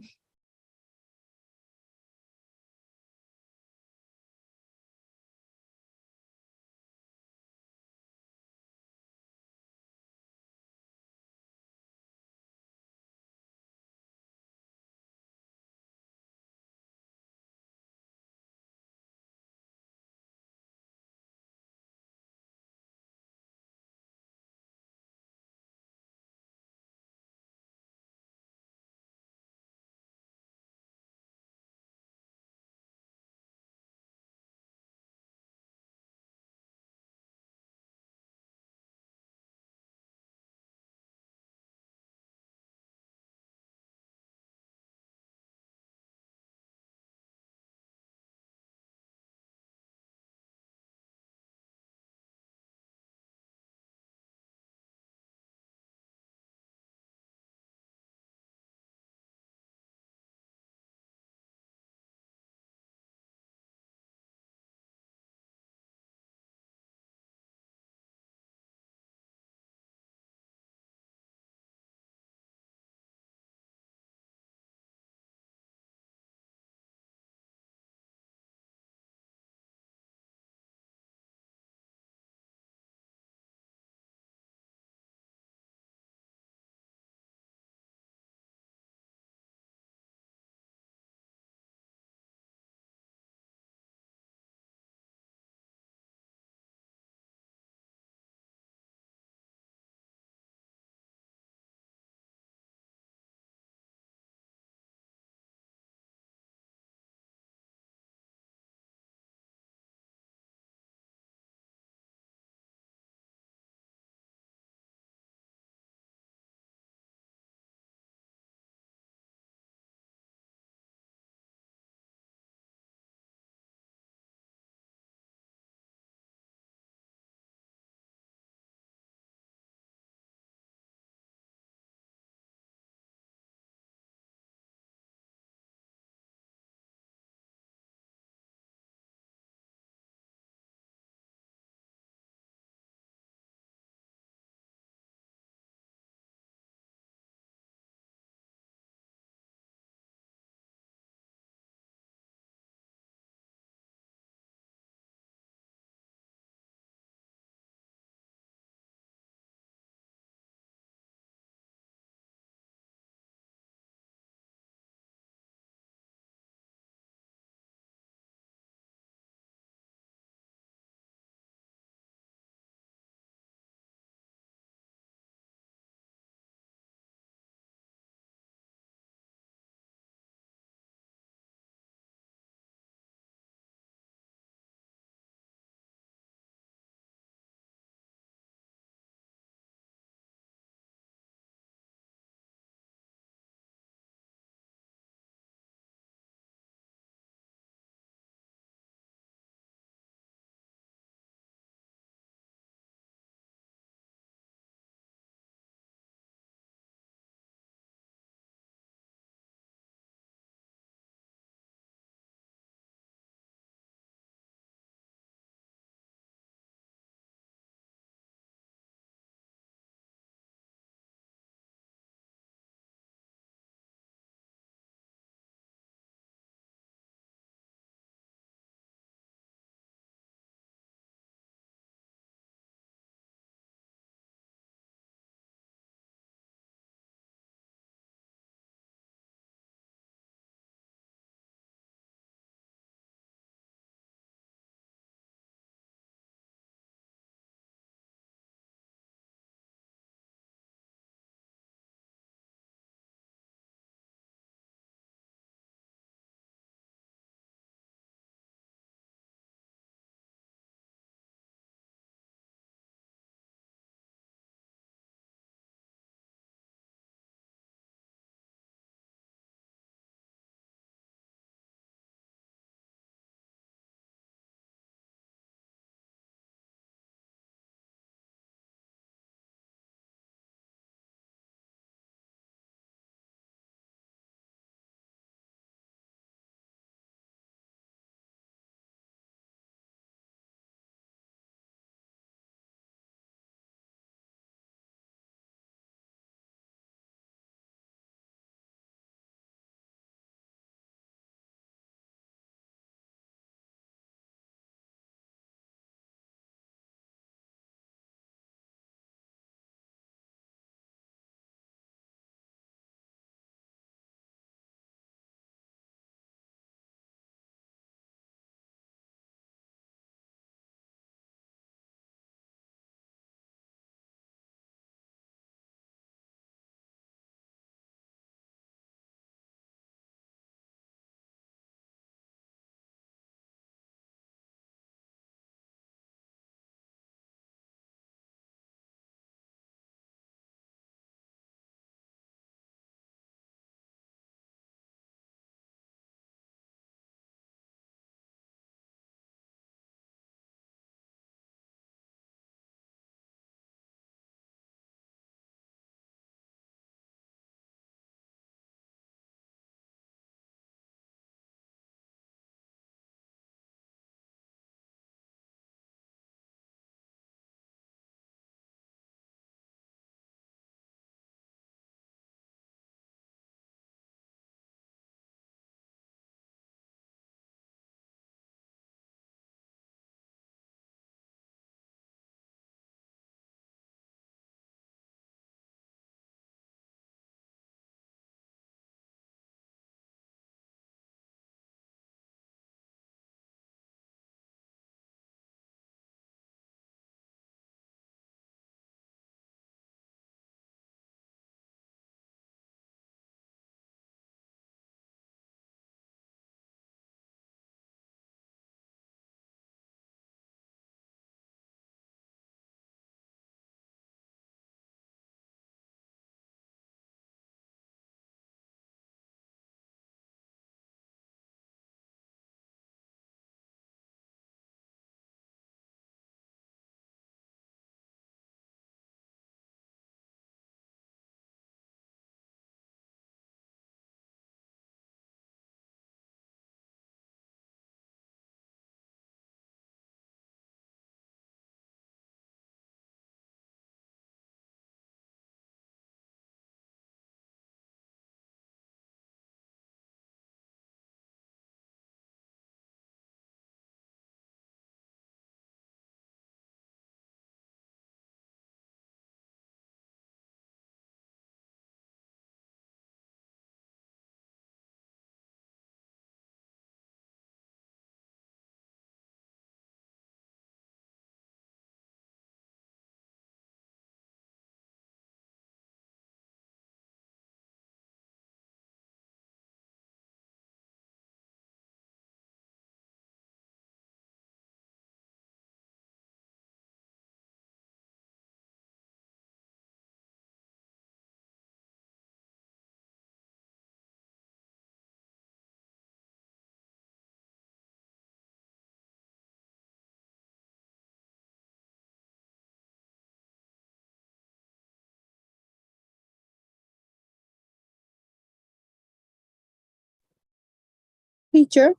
Teacher.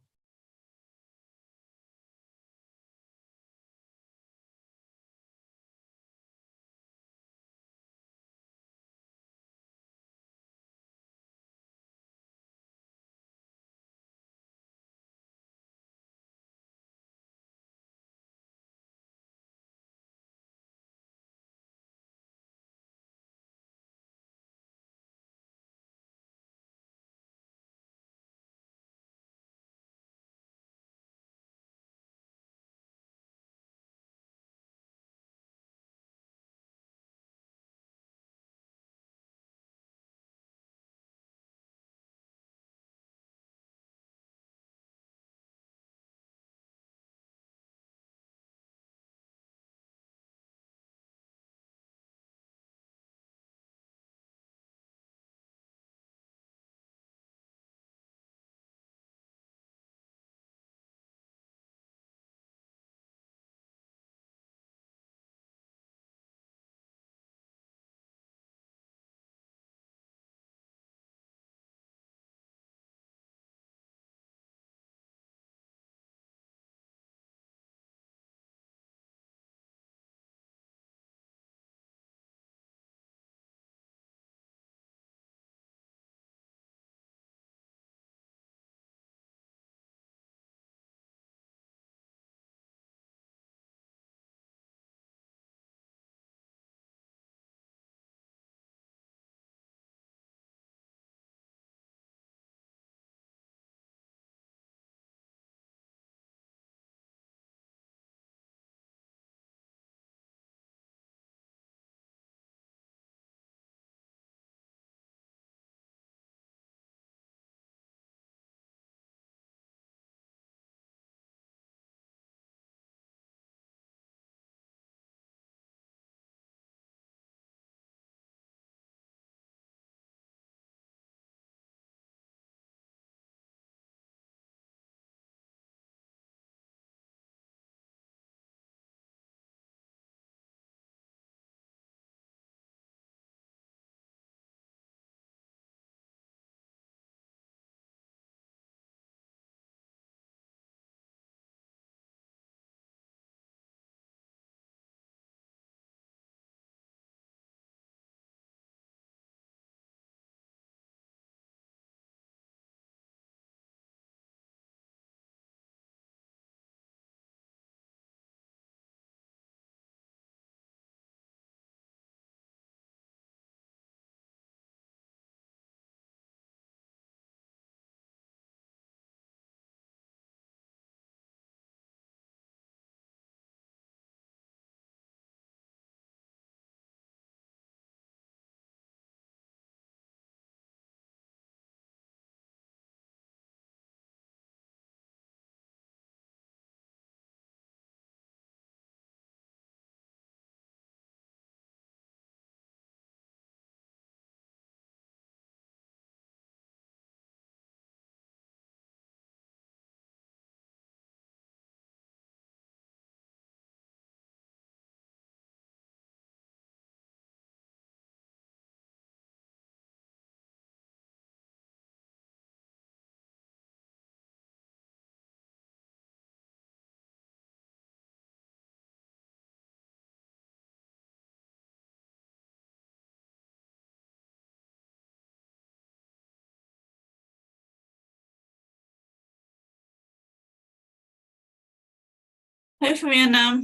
Hi, Fabiana.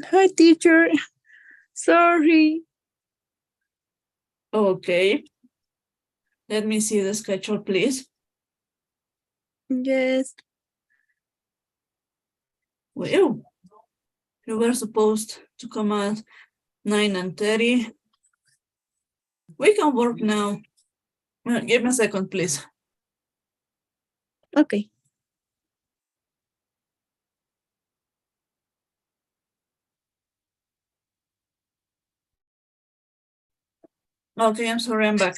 Hi, teacher. Sorry. Okay. Let me see the schedule, please. Yes. Well, you were supposed to come at 9:30. We can work now. Give me a second, please. Okay. Okay, I'm sorry, I'm back.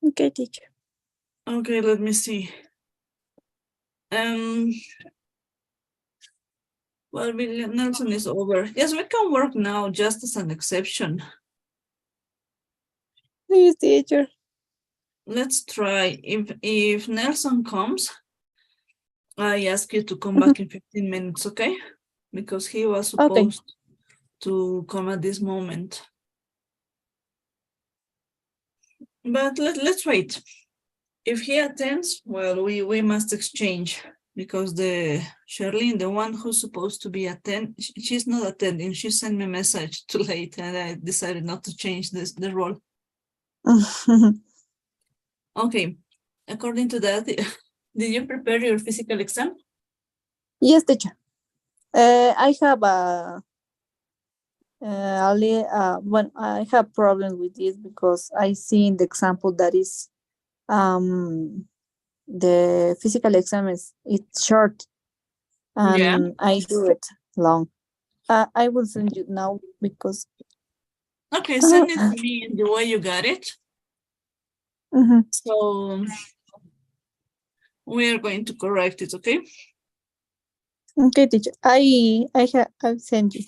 Okay, teacher. Okay, let me see. Well, William Nelson is over. Yes, we can work now, just as an exception. Please, teacher. let's try. If Nelson comes, I ask you to come back in 15 minutes, okay? Because he was supposed to come at this moment. But let's wait. If he attends, well, we must exchange, because the Charlene, the one who's supposed to be she's not attending. She sent me a message too late, and I decided not to change the role. Okay, according to that, did you prepare your physical exam? Yes, teacher. I have when I have problems with this because I see in the example that is the physical exam it's short and Yeah. I do it long. I will send you now because Okay, send it to me in the way you got it. Mhm. So we are going to correct it, okay? Okay, teacher. I'll send you.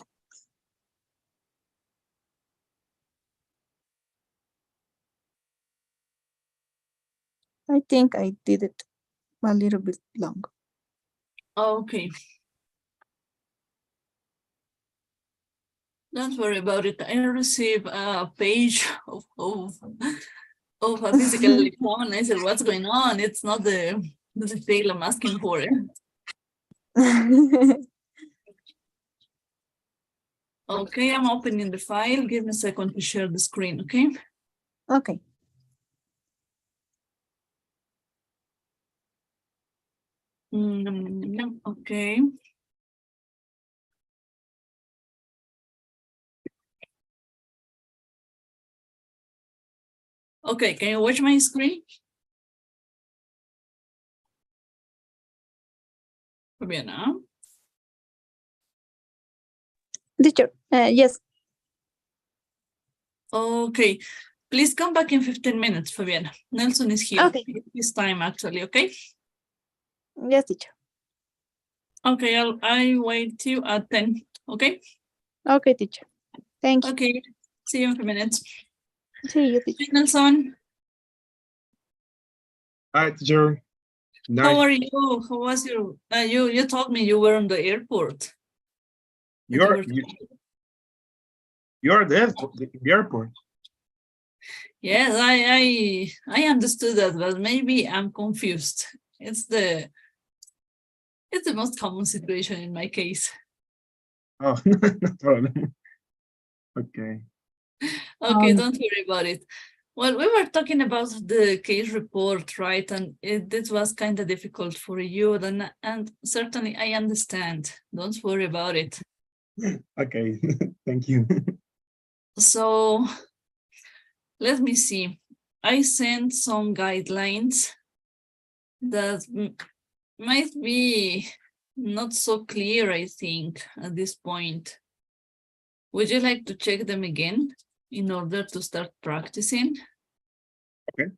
I think I did it a little bit long. Okay. Don't worry about it. I received a page of a physical exam, and I said, what's going on? It's not the detail I'm asking for. Okay, I'm opening the file. Give me a second to share the screen, okay? Okay. Okay. Okay, can you watch my screen? Fabiana? Teacher, yes. Okay, please come back in 15 minutes, Fabiana. Nelson is here. Okay. It's his time, actually, okay? Yes, teacher. Okay, I'll wait you at 10, okay? Okay, teacher. Thank you. Okay, see you in a few minutes. See you, teacher. Nelson, Hi, teacher. how Nice. are you? How was your, you told me you were in the airport. You're the airport. Yes, I understood that, but maybe I'm confused. It's the most common situation in my case. Oh, no problem. Okay. Okay, don't worry about it. Well, we were talking about the case report, right? And this was kind of difficult for you, and certainly I understand. Don't worry about it. Okay. Thank you. So let me see. I sent some guidelines that might be not so clear, I think, at this point. Would you like to check them again in order to start practicing? Okay.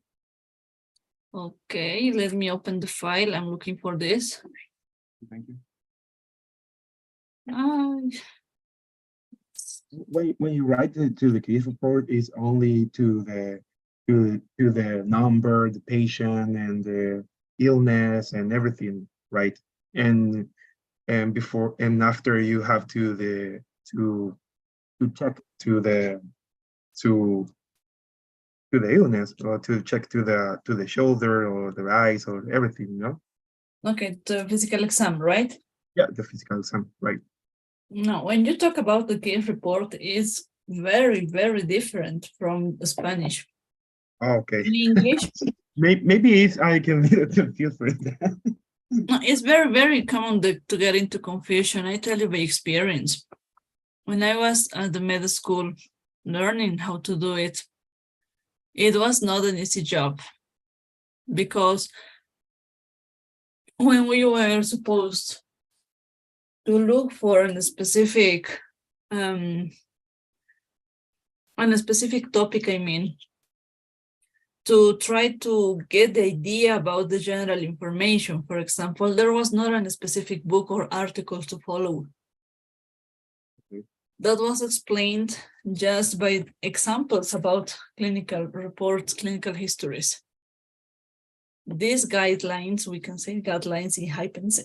Okay, let me open the file. I'm looking for this. Thank you. When you write it to the case report, is only to the number, the patient, and the illness and everything, right? And before and after you have to check to the illness, or to check to the shoulder or the eyes or everything, you know? Okay, the physical exam, right? Yeah, the physical exam, right? No, when you talk about the case report, it's very, very different from Spanish. Oh, okay. In English, Maybe I can be confused with that. no, it's very, very common to get into confusion. I tell you by experience. When I was at the med school learning how to do it, it was not an easy job, because when we were supposed to look for a specific on a specific topic, I mean, to try to get the idea about the general information. For example, there was not a specific book or article to follow. That was explained just by examples about clinical reports, clinical histories. these guidelines, we can say guidelines in hyphens,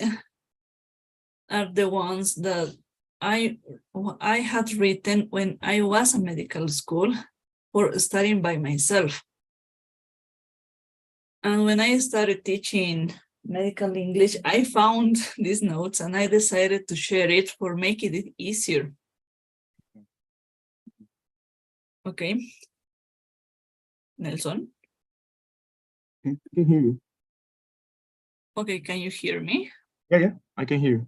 are the ones that I had written when I was in medical school for studying by myself. And when I started teaching medical English, I found these notes and I decided to share it for making it easier. Okay. Nelson? I can hear you. Okay, can you hear me? Yeah, I can hear you.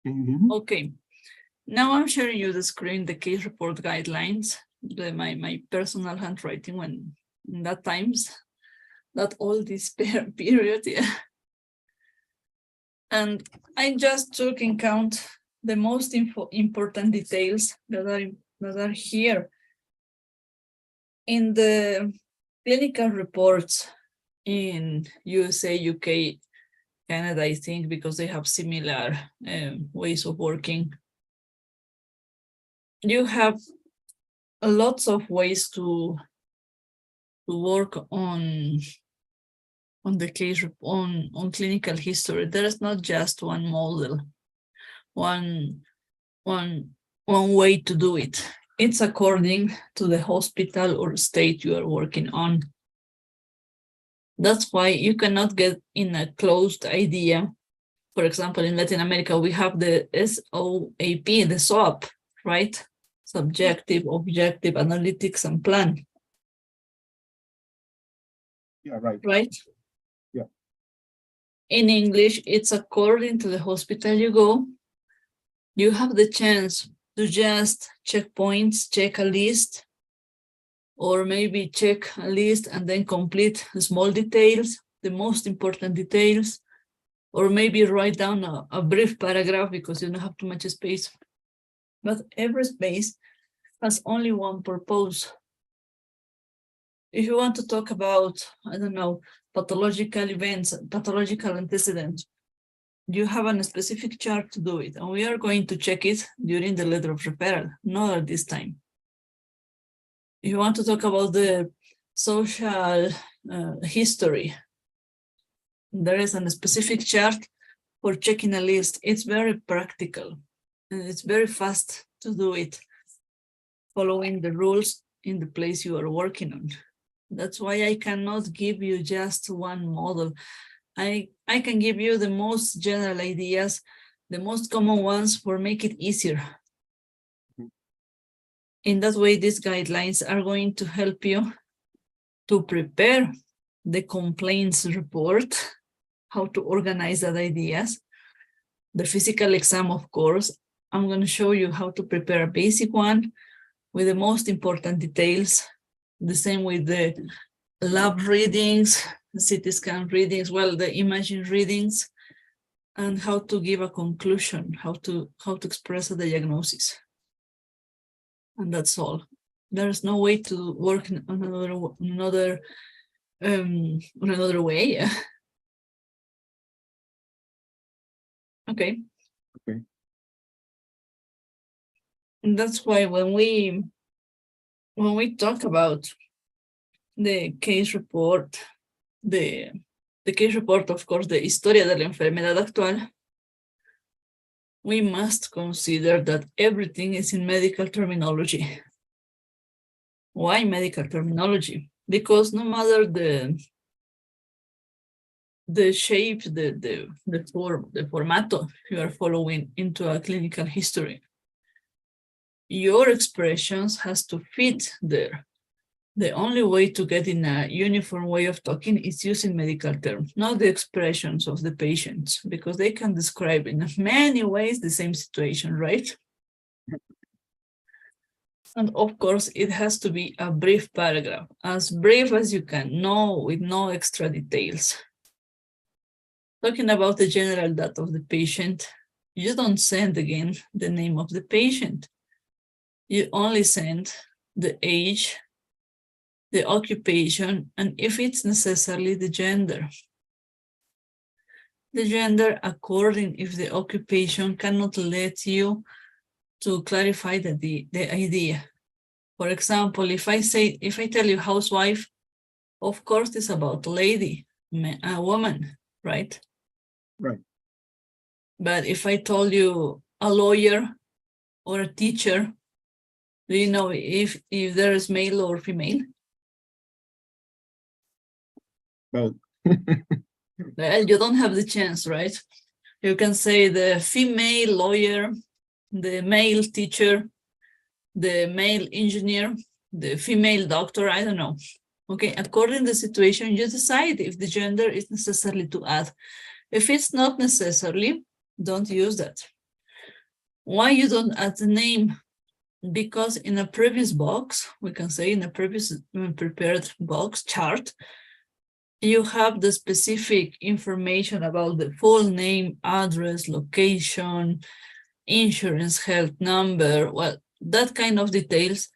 Can you hear me? Okay. Now I'm sharing you the screen, the case report guidelines, my personal handwriting when in that times, not all this period, yeah. And I just took in count the most important details that are here in the clinical reports in USA, UK, Canada, I think, because they have similar ways of working. You have lots of ways to work on the case on clinical history. There is not just one model, one way to do it. It's according to the hospital or state you are working on. That's why you cannot get in a closed idea. For example, in Latin America, we have the SOAP, the SOAP, right? Subjective, objective, analytics, and plan. Yeah, right. Right? Yeah. In English, it's according to the hospital you go. You have the chance to just check points, check a list, or maybe check a list and then complete small details, the most important details, or maybe write down a brief paragraph because you don't have too much space. But every space has only one purpose. If you want to talk about, I don't know, pathological events, pathological antecedents, you have a specific chart to do it, and we are going to check it during the letter of referral, not at this time. If you want to talk about the social history, there is a specific chart for checking a list. It's very practical, and it's very fast to do it, following the rules in the place you are working on. That's why I cannot give you just one model. I can give you the most general ideas, the most common ones for make it easier. In that way, these guidelines are going to help you to prepare the complaints report, how to organize that ideas, the physical exam, of course. I'm going to show you how to prepare a basic one with the most important details, the same with the lab readings, CT scan readings, well, the imaging readings, and how to give a conclusion, how to express a diagnosis. And that's all. There's no way to work in another way. Okay. Okay. And that's why when we talk about the case report, the case report, of course, the historia de la enfermedad actual, we must consider that everything is in medical terminology. Why medical terminology? Because no matter the shape, the form, the formato you are following into a clinical history, your expressions has to fit there. The only way to get in a uniform way of talking is using medical terms, not the expressions of the patients, because they can describe in many ways the same situation, right? And of course, it has to be a brief paragraph, as brief as you can, with no extra details. Talking about the general data of the patient, you don't send again the name of the patient. You only send the age, the occupation, and if it's necessarily the gender. The gender according if the occupation cannot let you to clarify the idea. For example, if I tell you housewife, of course it's about lady, a woman, right? Right. But if I told you a lawyer or a teacher, do you know if there is male or female? Well, Well, you don't have the chance, right? You can say the female lawyer, the male teacher, the male engineer, the female doctor, I don't know. Okay, according to the situation, you decide if the gender is necessarily to add. If it's not necessarily, don't use that. Why you don't add the name? Because in a previous box, we can say in a previous prepared box chart, you have the specific information about the full name, address, location, insurance, health number, well, that kind of details,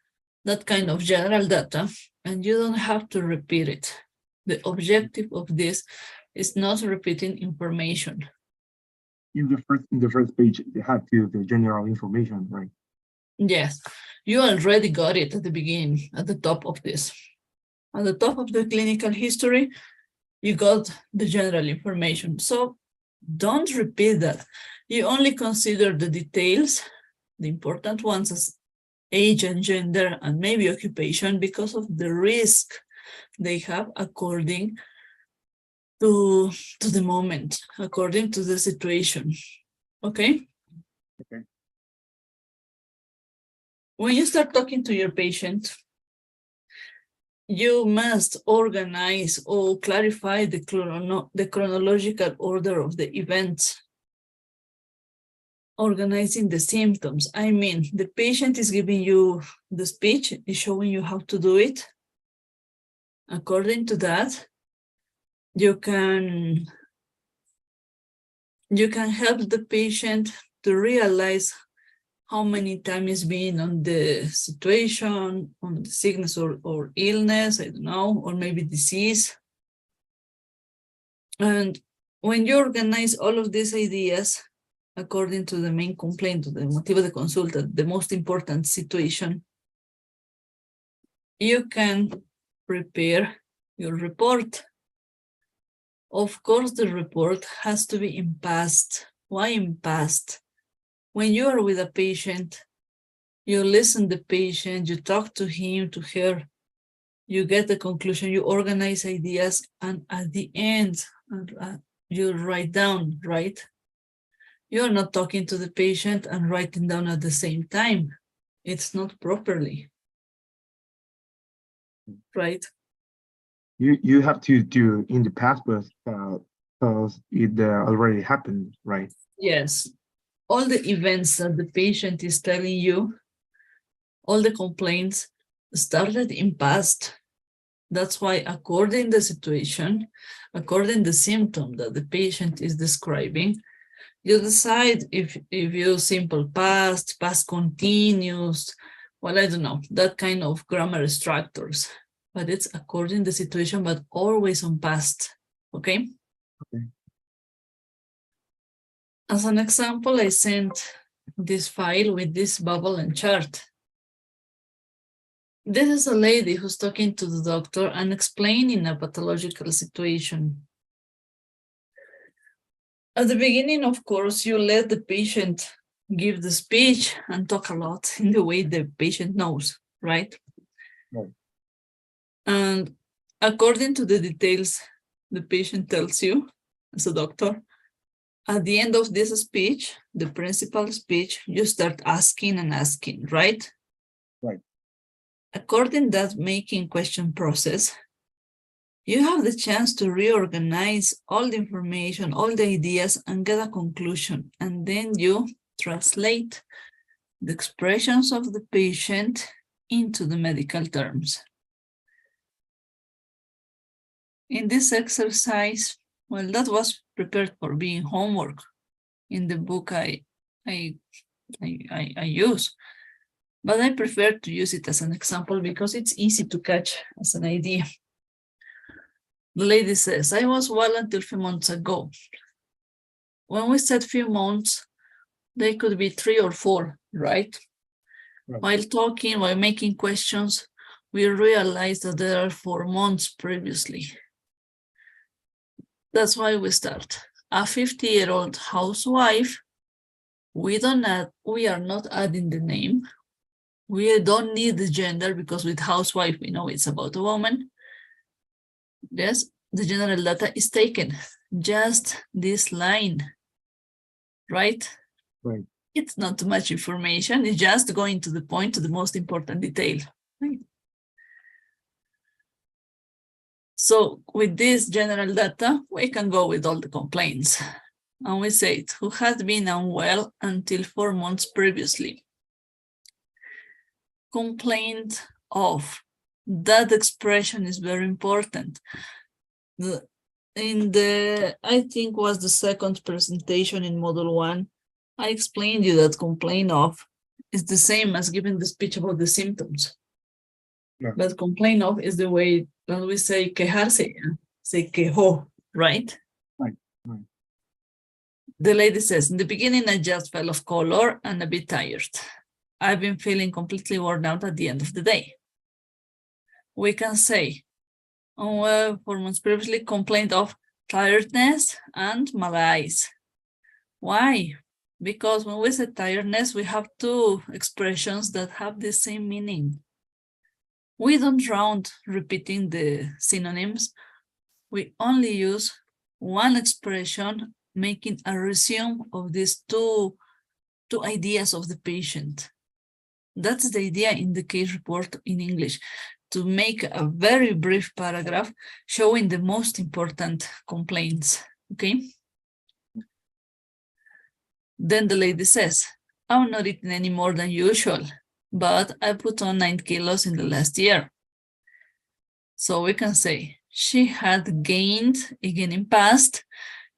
that kind of general data, and you don't have to repeat it. The objective of this is not repeating information. in the first page, they have the general information, right? Yes, you already got it at the beginning, at the top of this. At the top of the clinical history, you got the general information. So don't repeat that. You only consider the details, the important ones as age and gender and maybe occupation because of the risk they have according to the moment, according to the situation. Okay? Okay. When you start talking to your patient, you must organize or clarify the chronological order of the events. Organizing the symptoms. I mean, the patient is giving you the speech, is showing you how to do it. According to that, you can help the patient to realize how many times he's been on the situation, on the sickness or illness, I don't know, or maybe disease. And when you organize all of these ideas, according to the main complaint, to the motivo de consulta, the most important situation, you can prepare your report. Of course, the report has to be in past. Why in past? When you are with a patient, you listen to the patient, you talk to him, to her, you get the conclusion, you organize ideas, and at the end, you write down, right? You're not talking to the patient and writing down at the same time. It's not properly, right? You have to do in the past, but because it already happened, right? Yes. All the events that the patient is telling you, all the complaints started in past. That's why according the situation, according the symptom that the patient is describing, you decide if you simple past, past continuous, well, I don't know, that kind of grammar structures. But it's according the situation, but always on past, okay? Okay. As an example, I sent this file with this bubble and chart. This is a lady who's talking to the doctor and explaining a pathological situation. At the beginning, of course, you let the patient give the speech and talk a lot in the way the patient knows, right? Right. And according to the details the patient tells you as a doctor, at the end of this speech, the principal speech, you start asking and asking, right? Right. According to that making question process, you have the chance to reorganize all the information, all the ideas, and get a conclusion. And then you translate the expressions of the patient into the medical terms. In this exercise, well, that was prepared for being homework in the book I use, but I prefer to use it as an example because it's easy to catch as an idea. The lady says, I was well until a few months ago. When we said few months, they could be 3 or 4, right? Right. While talking, while making questions, we realized that there are 4 months previously. That's why we start. A 50-year-old housewife, we are not adding the name. We don't need the gender because with housewife, we know it's about a woman. Yes, the general data is taken. Just this line, right? Right. It's not too much information. It's just going to the point, to the most important detail. Right? So with this general data, we can go with all the complaints. And we say it, who had been unwell until 4 months previously. Complaint of. That expression is very important. I think was the second presentation in model 1, I explained you that complaint of is the same as giving the speech about the symptoms. Yeah. But complaint of is the way when we say quejarse, say quejó, right? Right. Right. The lady says, in the beginning, I just fell off color and a bit tired. I've been feeling completely worn out at the end of the day. We can say, oh, well, 4 months previously, complained of tiredness and malaise. Why? Because when we say tiredness, we have two expressions that have the same meaning. We don't round repeating the synonyms. We only use one expression, making a resume of these two ideas of the patient. That's the idea in the case report in English, to make a very brief paragraph showing the most important complaints, okay? Then the lady says, I'm not eating any more than usual, but I put on 9 kilos in the last year. So we can say she had gained, again in past,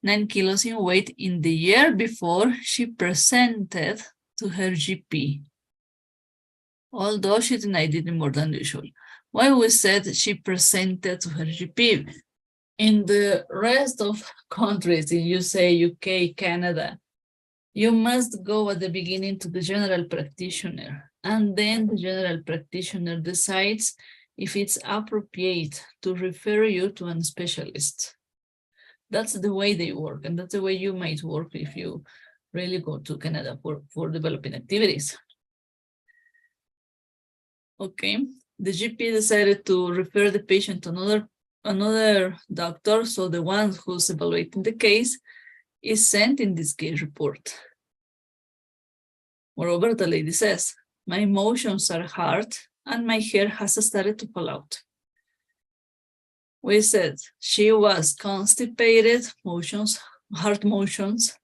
9 kilos in weight in the year before she presented to her GP. Although she denied eating more than usual. Why we said she presented to her GP? In the rest of countries, in USA, UK, Canada, you must go at the beginning to the general practitioner, and then the general practitioner decides if it's appropriate to refer you to a specialist. That's the way they work, and that's the way you might work if you really go to Canada for developing activities. Okay, the GP decided to refer the patient to another doctor, so the one who's evaluating the case is sent in this case report. Moreover, the lady says, my emotions are hard and my hair has started to fall out. We said she was constipated, hard motions,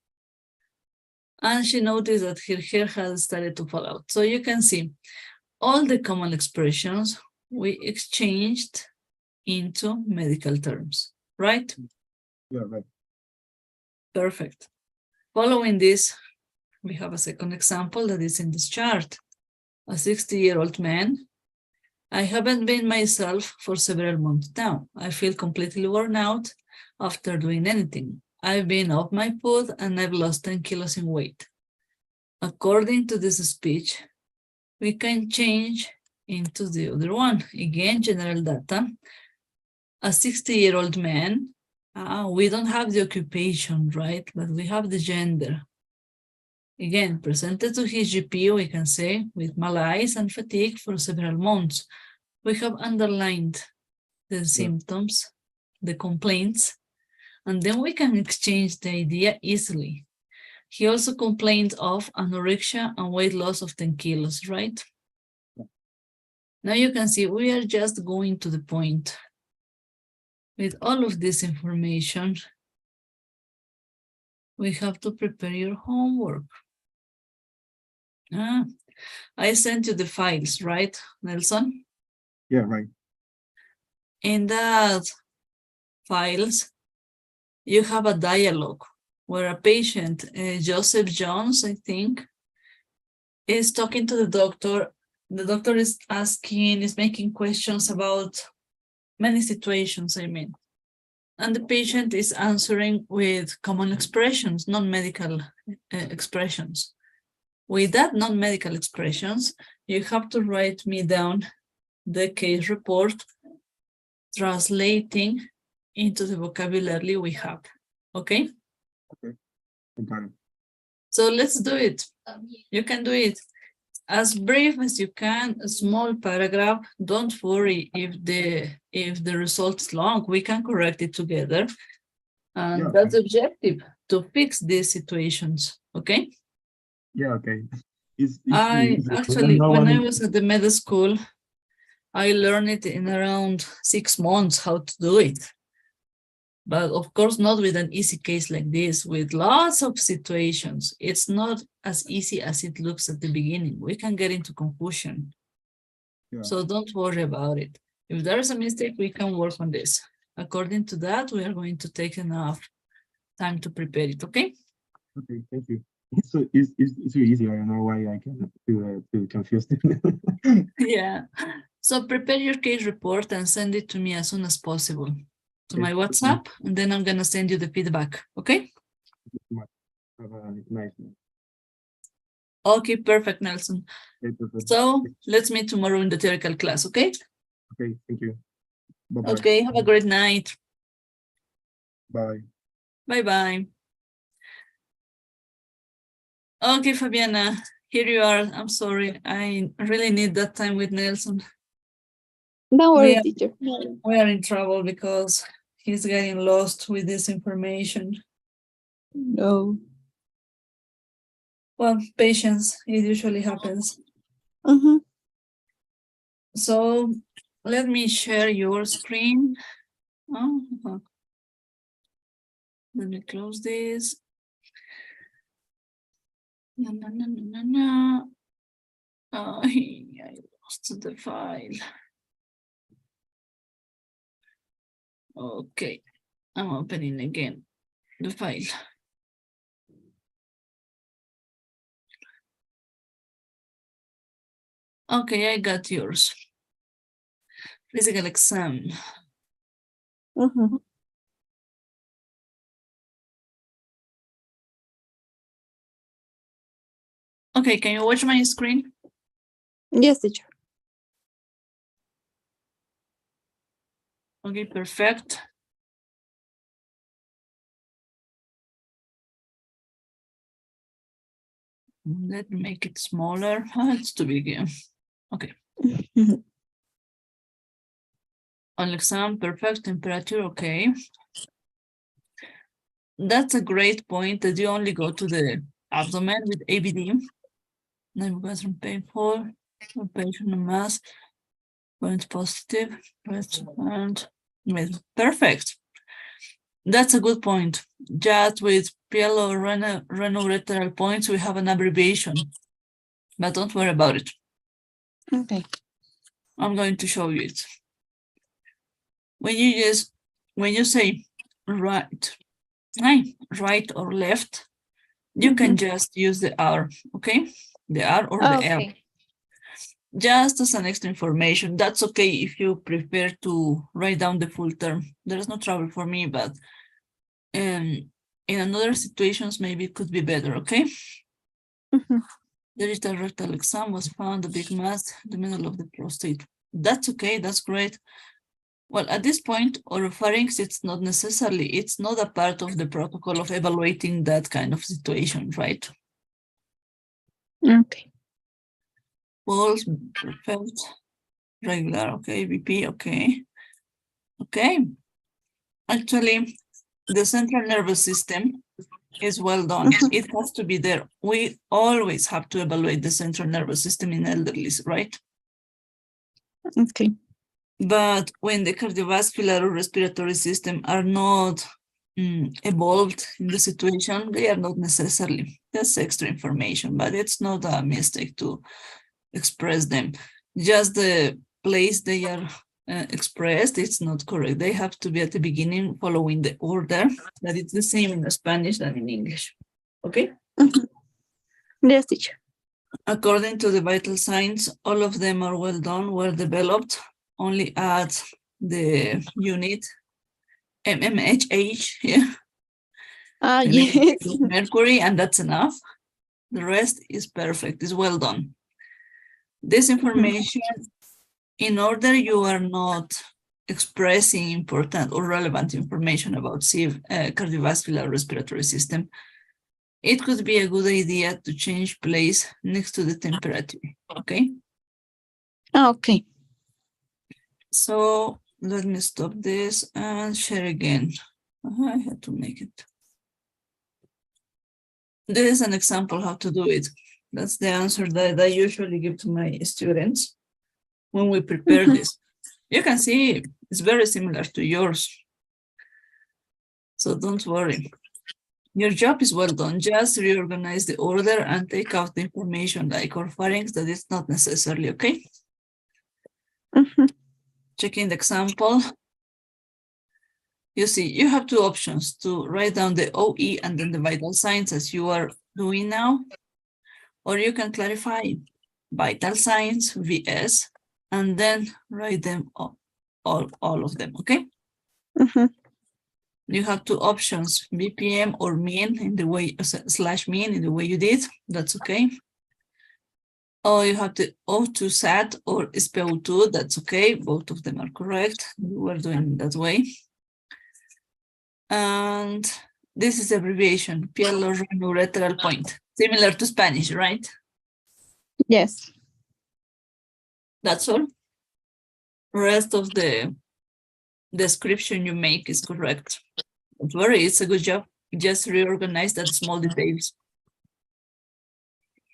and she noticed that her hair has started to fall out. So you can see all the common expressions we exchanged into medical terms, right? Yeah, right. Perfect. Following this, we have a second example that is in this chart. A 60-year-old man. I haven't been myself for several months now. I feel completely worn out after doing anything. I've been off my food and I've lost 10 kilos in weight. According to this speech, we can change into the other one. Again, general data. A 60-year-old man. We don't have the occupation, right? But we have the gender. Again, presented to his GP, we can say, with malaise and fatigue for several months. We have underlined the symptoms, the complaints, and then we can exchange the idea easily. He also complained of anorexia and weight loss of 10 kilos, right? Now you can see we are just going to the point. With all of this information, we have to prepare your homework. I sent you the files, right, Nelson? Yeah, right. In that files, you have a dialogue where a patient, Joseph Jones, I think, is talking to the doctor. The doctor is making questions about many situations, I mean. And the patient is answering with common expressions, non-medical expressions. With that non-medical expressions, you have to write me down the case report, translating into the vocabulary we have. Okay? I got it. So let's do it. You can do it. As brief as you can, a small paragraph. Don't worry if the result is long, we can correct it together. And Yeah, that's okay. the objective, to fix these situations. Okay? Yeah, okay. It's I easy. actually, No when I one- was at the med school, I learned it in around 6 months how to do it. But of course, not with an easy case like this, with lots of situations. It's not as easy as it looks at the beginning. We can get into confusion. Yeah. So don't worry about it. If there is a mistake, we can work on this. According to that, we are going to take enough time to prepare it, okay? Okay, thank you. It's really easy. I don't know why I can feel confused. Yeah. So prepare your case report and send it to me as soon as possible to Okay, my WhatsApp, and then I'm gonna send you the feedback, okay? Have a nice one. Okay, perfect, Nelson. Okay, perfect. So let's meet tomorrow in the theoretical class, okay? Okay, thank you. Bye-bye. Okay, have a great night. Bye. Bye-bye. Okay, Fabiana, here you are. I'm sorry. I really need that time with Nelson. Don't worry, We are- teacher. We are in trouble because he's getting lost with this information. No. Well, patience, it usually happens. Mm-hmm. So let me share your screen. Let me close this. No. I lost the file. Okay, I'm opening again the file. Okay, I got yours. Physical exam. Mm-hmm. Okay, can you watch my screen? Yes, teacher. Okay, perfect. Let me make it smaller. It's too big. Yeah. Okay. On exam, perfect temperature. Okay. That's a great point that you only go to the abdomen with ABD. Then we go from painful, patient mass, point positive, and perfect. That's a good point. Just with PLO renal points, we have an abbreviation, but don't worry about it. Okay. I'm going to show you it. When you say right or left, you can just use the R, okay? The R or the L. Okay. Just as an extra information. That's okay if you prefer to write down the full term. There's no trouble for me, but in another situations, maybe it could be better, okay? Digital rectal exam was found a big mass in the middle of the prostate. That's okay, that's great. Well, at this point, oropharynx, it's not a part of the protocol of evaluating that kind of situation, right? Okay. Pulse, perfect, regular, okay, BP, okay. Okay. Actually, the central nervous system is well done. It has to be there. We always have to evaluate the central nervous system in elderly, right? Okay. But when the cardiovascular or respiratory system are not evolved in the situation, they are not necessarily. That's extra information, but it's not a mistake to express them. Just the place they are expressed, it's not correct. They have to be at the beginning following the order, that it's the same in Spanish than in English. Okay? Yes, teacher. According to the vital signs, all of them are well done, well developed. Only add the unit MMHH here. Yes. Mercury, and that's enough. The rest is perfect, is well done. This information, in order you are not expressing important or relevant information about cardiovascular respiratory system, it could be a good idea to change place next to the temperature, okay? Okay. So let me stop this and share again. I had to make it. This is an example how to do it. That's the answer that I usually give to my students when we prepare this. You can see it's very similar to yours. So don't worry. Your job is well done. Just reorganize the order and take out the information like or pharynx that is not necessarily, okay? Checking the example. You see, you have two options to write down the OE and then the vital signs as you are doing now. Or you can clarify vital signs, VS, and then write them all of them, okay? You have two options, BPM or mean in the way, slash mean in the way you did, that's okay. Or you have the O2 SAT or SPO2, that's okay, both of them are correct. You were doing it that way. And this is abbreviation, pielorranureteral point, similar to Spanish, right? Yes. That's all. Rest of the description you make is correct. Don't worry, it's a good job. Just reorganize that small details.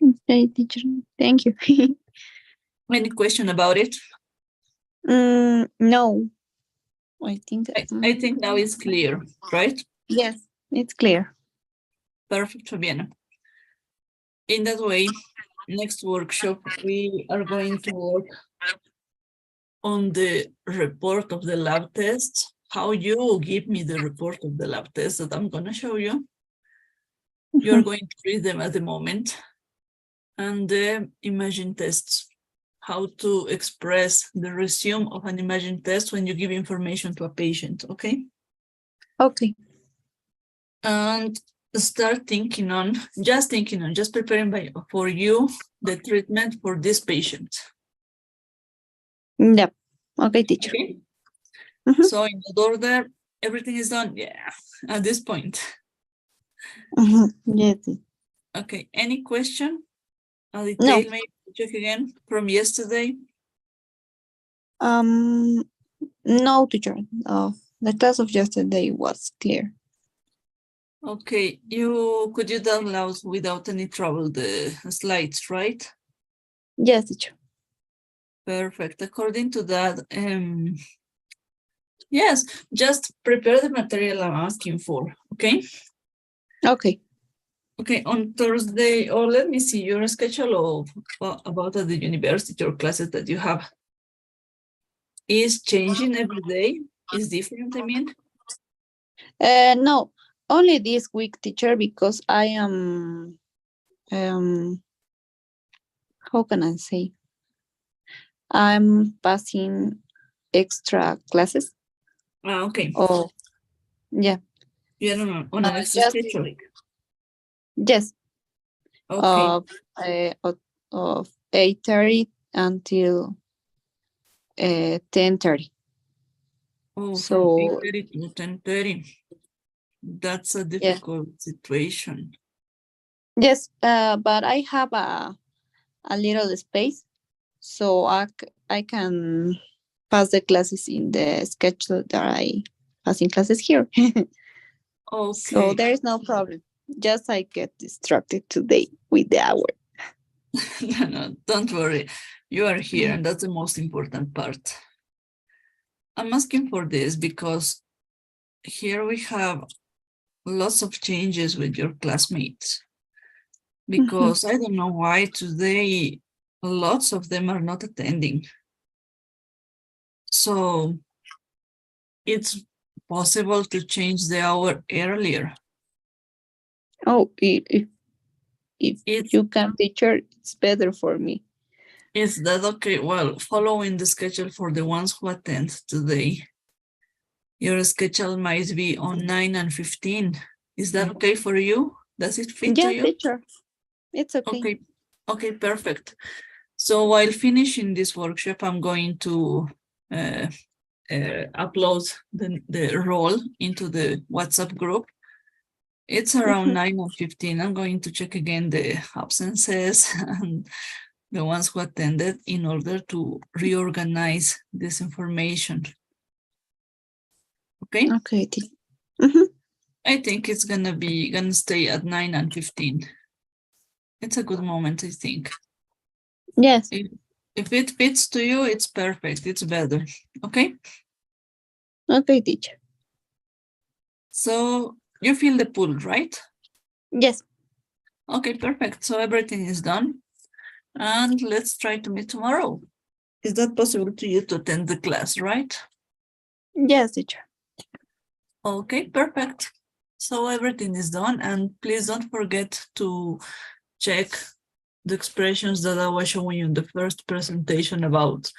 Okay, teacher. Thank you. Any question about it? No. I think I think now it's clear, right? yes, it's clear. Perfect, Fabiana. In that way, next workshop, we are going to work on the report of the lab test, how you give me the report of the lab test that I'm going to show you. You're going to read them at the moment. And the imaging tests, how to express the resume of an imaging test when you give information to a patient, okay? Okay. And start thinking on, just preparing for you the treatment for this patient. Yep. Okay, teacher. Okay. So in that order, everything is done. Yeah, at this point. Yes. Okay, any question? A detail maybe check again from yesterday? No, teacher. The class of yesterday was clear. Okay, could you download without any trouble the slides, right? Yes, teacher. Perfect. According to that, yes, just prepare the material I'm asking for, okay? Okay. Okay, on Thursday, or let me see your schedule of about the university or classes that you have is changing every day, is different, I mean? No, only this week, teacher, because I am, how can I say? I'm passing extra classes. Okay. Oh, yeah. You don't on an extra schedule. Yes. Okay. Of 8:30 until 10:30. Oh, So, from 8:30 to 10:30. That's a difficult situation. Yes, but I have a little space, so I can pass the classes in the schedule that I passing classes here. Okay. So there is no problem. Just I get distracted today with the hour. No, don't worry. You are here, and that's the most important part. I'm asking for this because here we have lots of changes with your classmates. Because I don't know why today lots of them are not attending. So it's possible to change the hour earlier. Oh, if you can, teacher, it's better for me. Is that okay? Well, following the schedule for the ones who attend today, your schedule might be on 9 and 15. Is that okay for you? Does it fit to you? Yes, teacher. It's okay. Okay. Okay, perfect. So while finishing this workshop, I'm going to upload the role into the WhatsApp group. It's around 9:15. I'm going to check again the absences and the ones who attended in order to reorganize this information. Okay? Okay, teacher. Mhm. I think it's gonna stay at 9:15. It's a good moment, I think. Yes. If it fits to you, it's perfect. It's better. Okay? Okay, teacher. So you feel the pull, right? Yes. Okay, perfect. So everything is done. And let's try to meet tomorrow. Is that possible to you to attend the class, right? Yes, teacher. Okay, perfect. So everything is done. And please don't forget to check the expressions that I was showing you in the first presentation about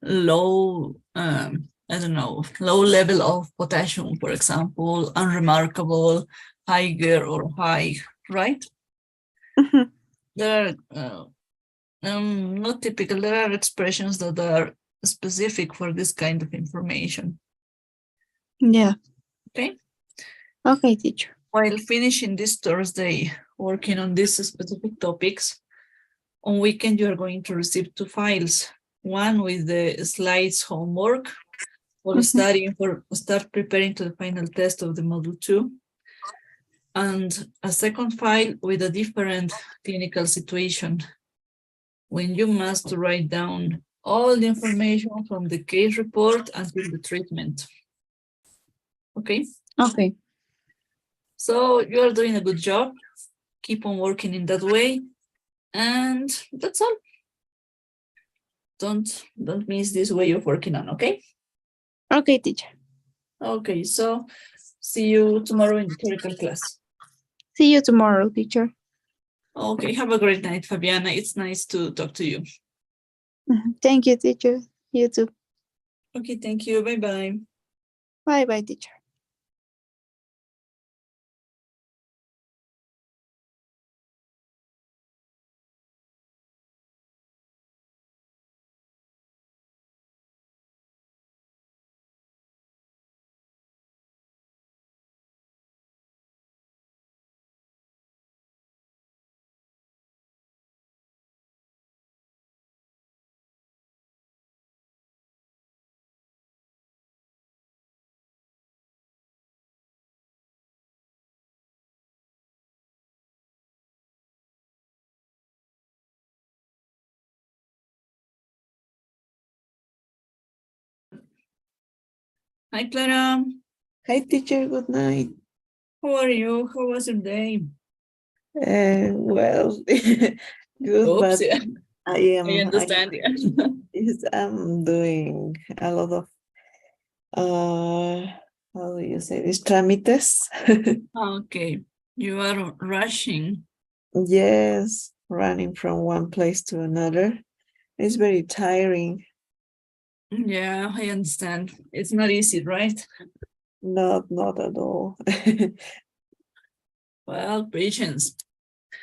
low, I don't know, low level of potassium, for example, unremarkable, higher or high, right? Mhm. There are not typical, there are expressions that are specific for this kind of information. Yeah. Okay. Okay, teacher. While finishing this Thursday, working on these specific topics, on weekend you are going to receive 2 files. One with the slides homework for studying, for start preparing to the final test of the module 2. And a second file with a different clinical situation, when you must write down all the information from the case report until the treatment. Okay? Okay. So you are doing a good job. Keep on working in that way. And that's all. Don't miss this way of working on, okay? Okay, teacher. Okay, so see you tomorrow in the theoretical class. See you tomorrow, teacher. Okay, have a great night, Fabiana. It's nice to talk to you. Thank you, teacher. You too. Okay, thank you. Bye-bye. Bye-bye, teacher. Hi, Clara. Hi, teacher. Good night. How are you? How was your day? Well, good, Oops, but yeah. I am. I understand, yeah. Yes, I'm doing a lot of how do you say this? Trámites. Okay, you are rushing. Yes, running from one place to another. It's very tiring. Yeah, I understand. It's not easy, right? Not at all. Well, patience.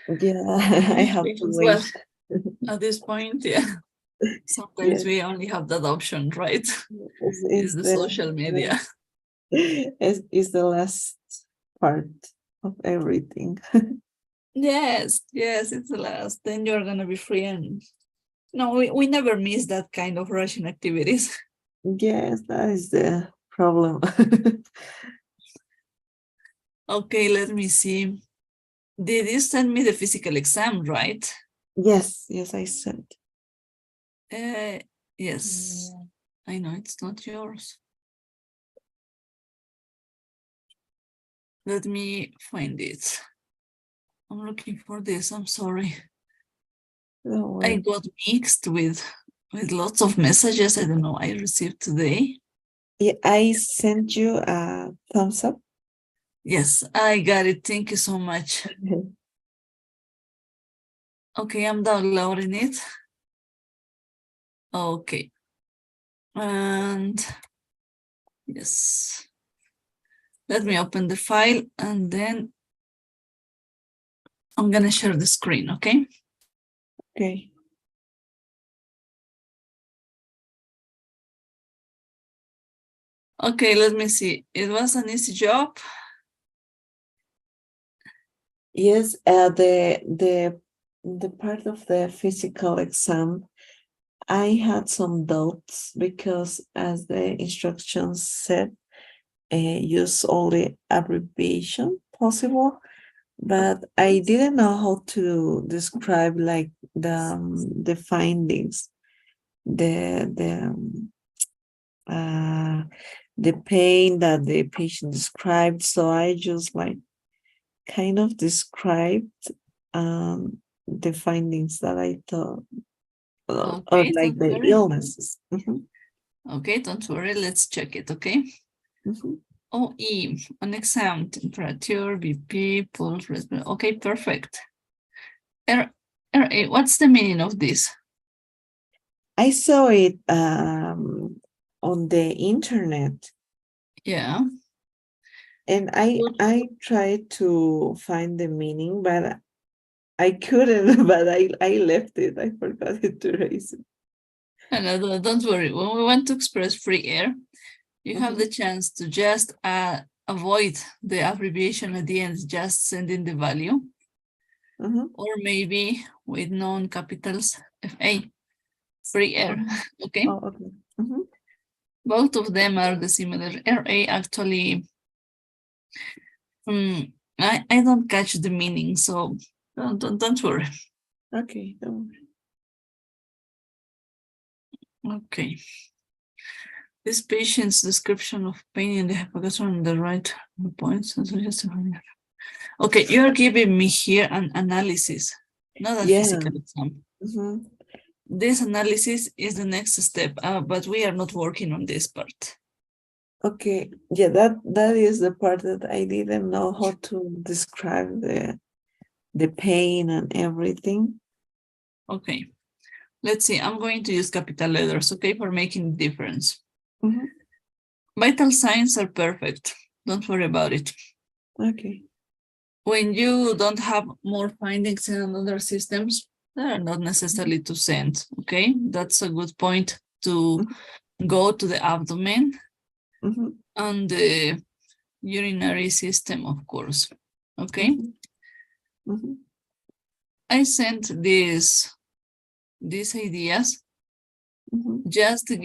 Yeah, I have to Patience. Well, wait. at this point, yeah. Sometimes Yes, we only have that option, right? it's, Is it's the the social media. it's the last part of everything. Yes, it's the last. Then you're gonna be free and no, we never miss that kind of rushing activities. Yes, that is the problem. Okay, let me see. Did you send me the physical exam, right? Yes, I sent. Yes. I know it's not yours. Let me find it. I'm looking for this. I'm sorry. Don't I worry. got mixed with lots of messages. I don't know. I received today. Yeah, I sent you a thumbs up. Yes, I got it. Thank you so much. Okay, I'm downloading it. Okay. And yes. Let me open the file and then I'm gonna share the screen, okay? Okay. Okay, let me see. It was an easy job. Yes, the part of the physical exam, I had some doubts because as the instructions said, use only abbreviation possible, but I didn't know how to describe like the findings, the pain that the patient described. So I just like kind of described the findings that I thought, or Okay, like don't the worry. illnesses. Mhm, Okay, don't worry. Let's check it. Okay. mhm. OE on exam temperature, BP, pulse, respiration. Okay, perfect. RA, what's the meaning of this? I saw it on the internet, Yeah. and I tried to find the meaning, but I couldn't. But I left it. I forgot it to erase it. And don't worry. When we want to express free air, you have Mhm. the chance to just avoid the abbreviation at the end, just send in the value, Mhm. or maybe with non-capitals FA, free air. Okay. Oh, okay. Mhm. Both of them are the similar. RA actually, I don't catch the meaning, so don't worry. Okay. Don't worry. Okay. This patient's description of pain in the hypogastrium on the right points. Okay, you are giving me here an analysis, not a Yeah. physical exam. Mhm. This analysis is the next step, but we are not working on this part. Okay. Yeah, that is the part that I didn't know how to describe the pain and everything. Okay, let's see. I'm going to use capital letters, okay, for making difference. Mhm. Vital signs are perfect. Don't worry about it. Okay. When you don't have more findings in other systems, they are not necessarily to send, okay? That's a good point to go to the abdomen Mhm. and the urinary system, of course, okay? Mhm. Mhm. I sent these ideas Mhm. just to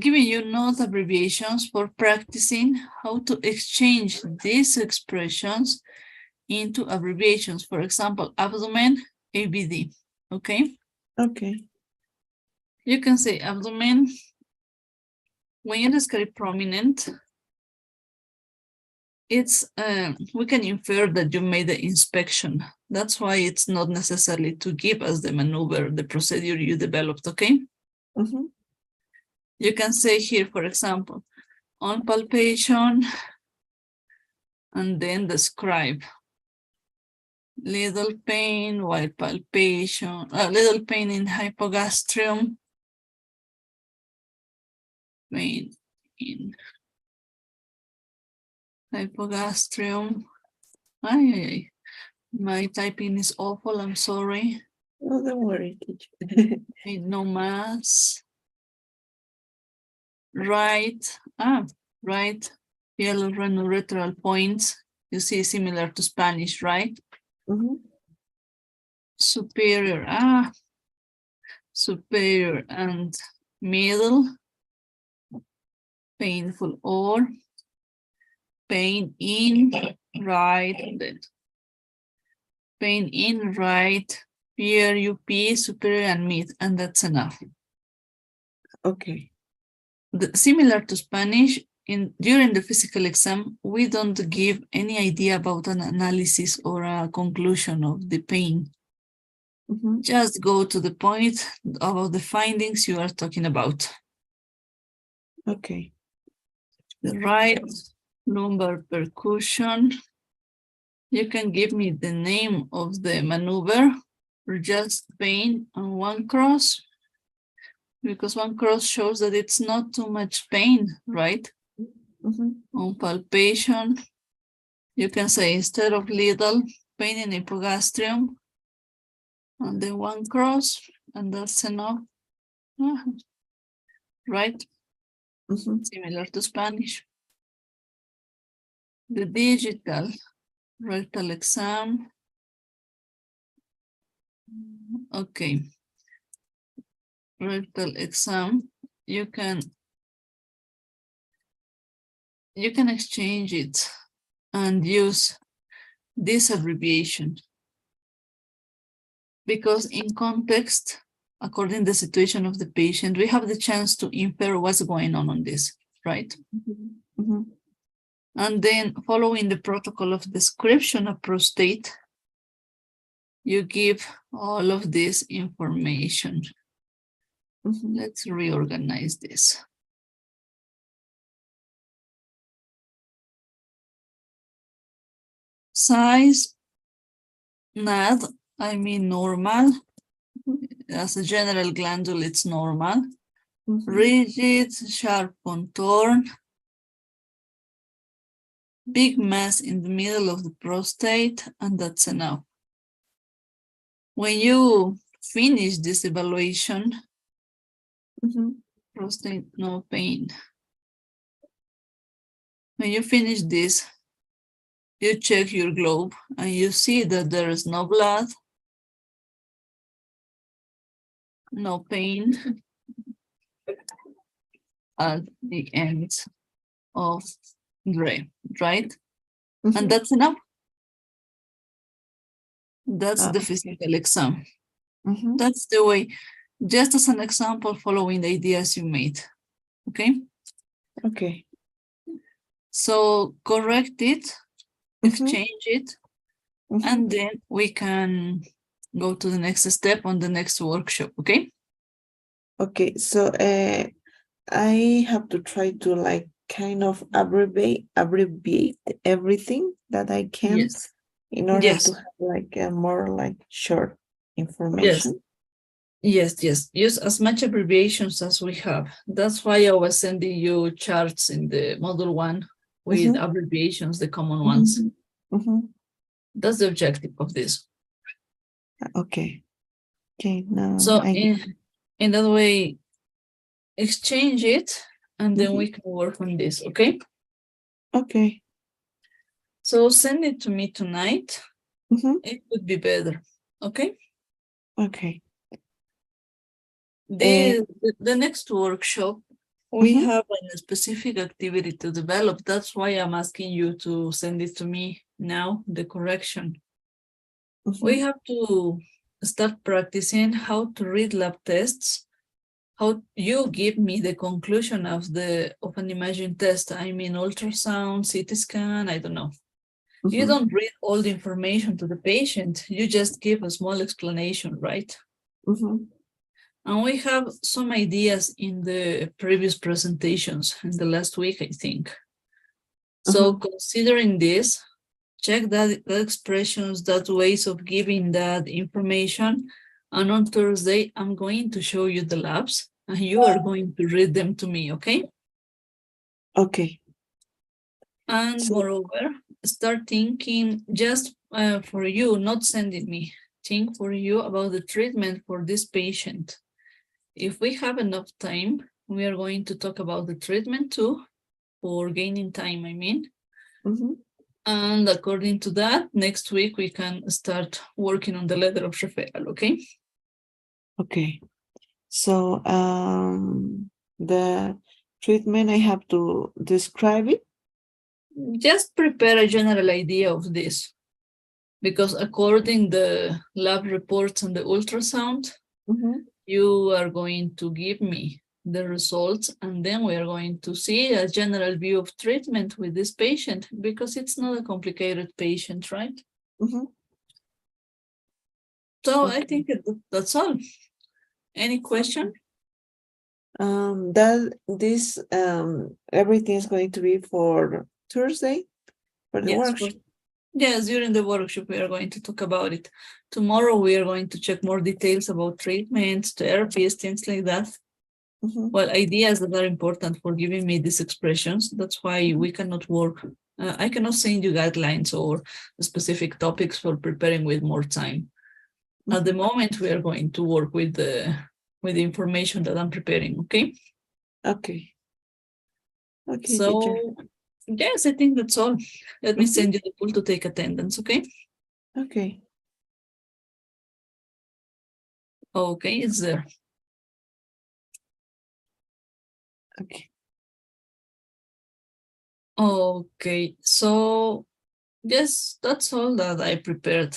giving you note abbreviations for practicing how to exchange these expressions into abbreviations. For example, abdomen, ABD, okay? Okay. You can say abdomen. When you describe prominent, it's we can infer that you made the inspection. That's why it's not necessarily to give us the maneuver, the procedure you developed, okay? Mhm. You can say here, for example, on palpation, and then describe little pain while palpation, little pain in hypogastrium, pain in hypogastrium. Ay, my typing is awful, I'm sorry. Oh, don't worry, teacher. No mass. Right, right, hialuronurethral points. You see, similar to Spanish, right? Mhm. Superior, superior and middle. Painful or pain in right, then pain in right, here UP, superior and mid, and that's enough. Okay. Similar to Spanish, during the physical exam, we don't give any idea about an analysis or a conclusion of the pain. Mhm. Just go to the point about the findings you are talking about. Okay. The right lumbar percussion. You can give me the name of the maneuver or just pain on one cross, because one cross shows that it's not too much pain, right? Mhm. On palpation, you can say instead of little, pain in hypogastrium, and then one cross, and that's enough, right? Mhm. Similar to Spanish. the digital rectal exam. Okay. Rectal exam, you can exchange it and use this abbreviation. Because in context, according to the situation of the patient, we have the chance to infer what's going on this, right? And then following the protocol of description of prostate, you give all of this information. Let's reorganize this. Size, NAD, I mean normal. As a general glandule, it's normal. Rigid, sharp contour. Big mass in the middle of the prostate, and that's enough. When you finish this evaluation, prostate, no pain. When you finish this, you check your globe and you see that there is no blood, no pain at the end of gray, right? And that's enough. That's the physical exam. That's the way, just as an example, following the ideas you made. Okay? Okay. So correct it, exchange it, and then we can go to the next step on the next workshop, okay? Okay, so I have to try to like kind of abbreviate everything that I can. Yes. In order Yes. to have like a more like short Yes. information. Yes, yes. Use as much abbreviations as we have. That's why I was sending you charts in the module 1 with abbreviations, the common ones. That's the objective of this. Okay. Okay, now So I in that way, exchange it, and then we can work on this, okay? okay. So send it to me tonight. It would be better, okay? Okay. The next workshop, we have a specific activity to develop. That's why I'm asking you to send it to me now, the correction. We have to start practicing how to read lab tests, how you give me the conclusion of an imaging test. I mean, ultrasound, CT scan, I don't know. You don't read all the information to the patient. You just give a small explanation, right? And we have some ideas in the previous presentations in the last week, I think. So considering this, check that expressions, that ways of giving that information. And on Thursday, I'm going to show you the labs and you are going to read them to me, okay? Okay. And moreover, start thinking just for you, not sending me. Think for you about the treatment for this patient. If we have enough time, we are going to talk about the treatment too, for gaining time, I mean. And according to that, next week we can start working on the letter of referral, okay? Okay. So the treatment, I have to describe it. Just prepare a general idea of this, because according the lab reports and the ultrasound, you are going to give me the results, and then we are going to see a general view of treatment with this patient, because it's not a complicated patient, right? So I think that's all. Any question? Everything is going to be for Thursday for the workshop. Yes, during the workshop we are going to talk about it. Tomorrow we are going to check more details about treatments, therapies, things like that. Well, ideas that are important for giving me these expressions. That's why we cannot work. I cannot send you guidelines or specific topics for preparing with more time. At the moment, we are going to work with the information that I'm preparing. Okay. Okay. Okay. So Teacher. Yes, I think that's all. Let me send you the pool to take attendance, okay? Okay. Okay, it's there. Okay. Okay, so yes, that's all that I prepared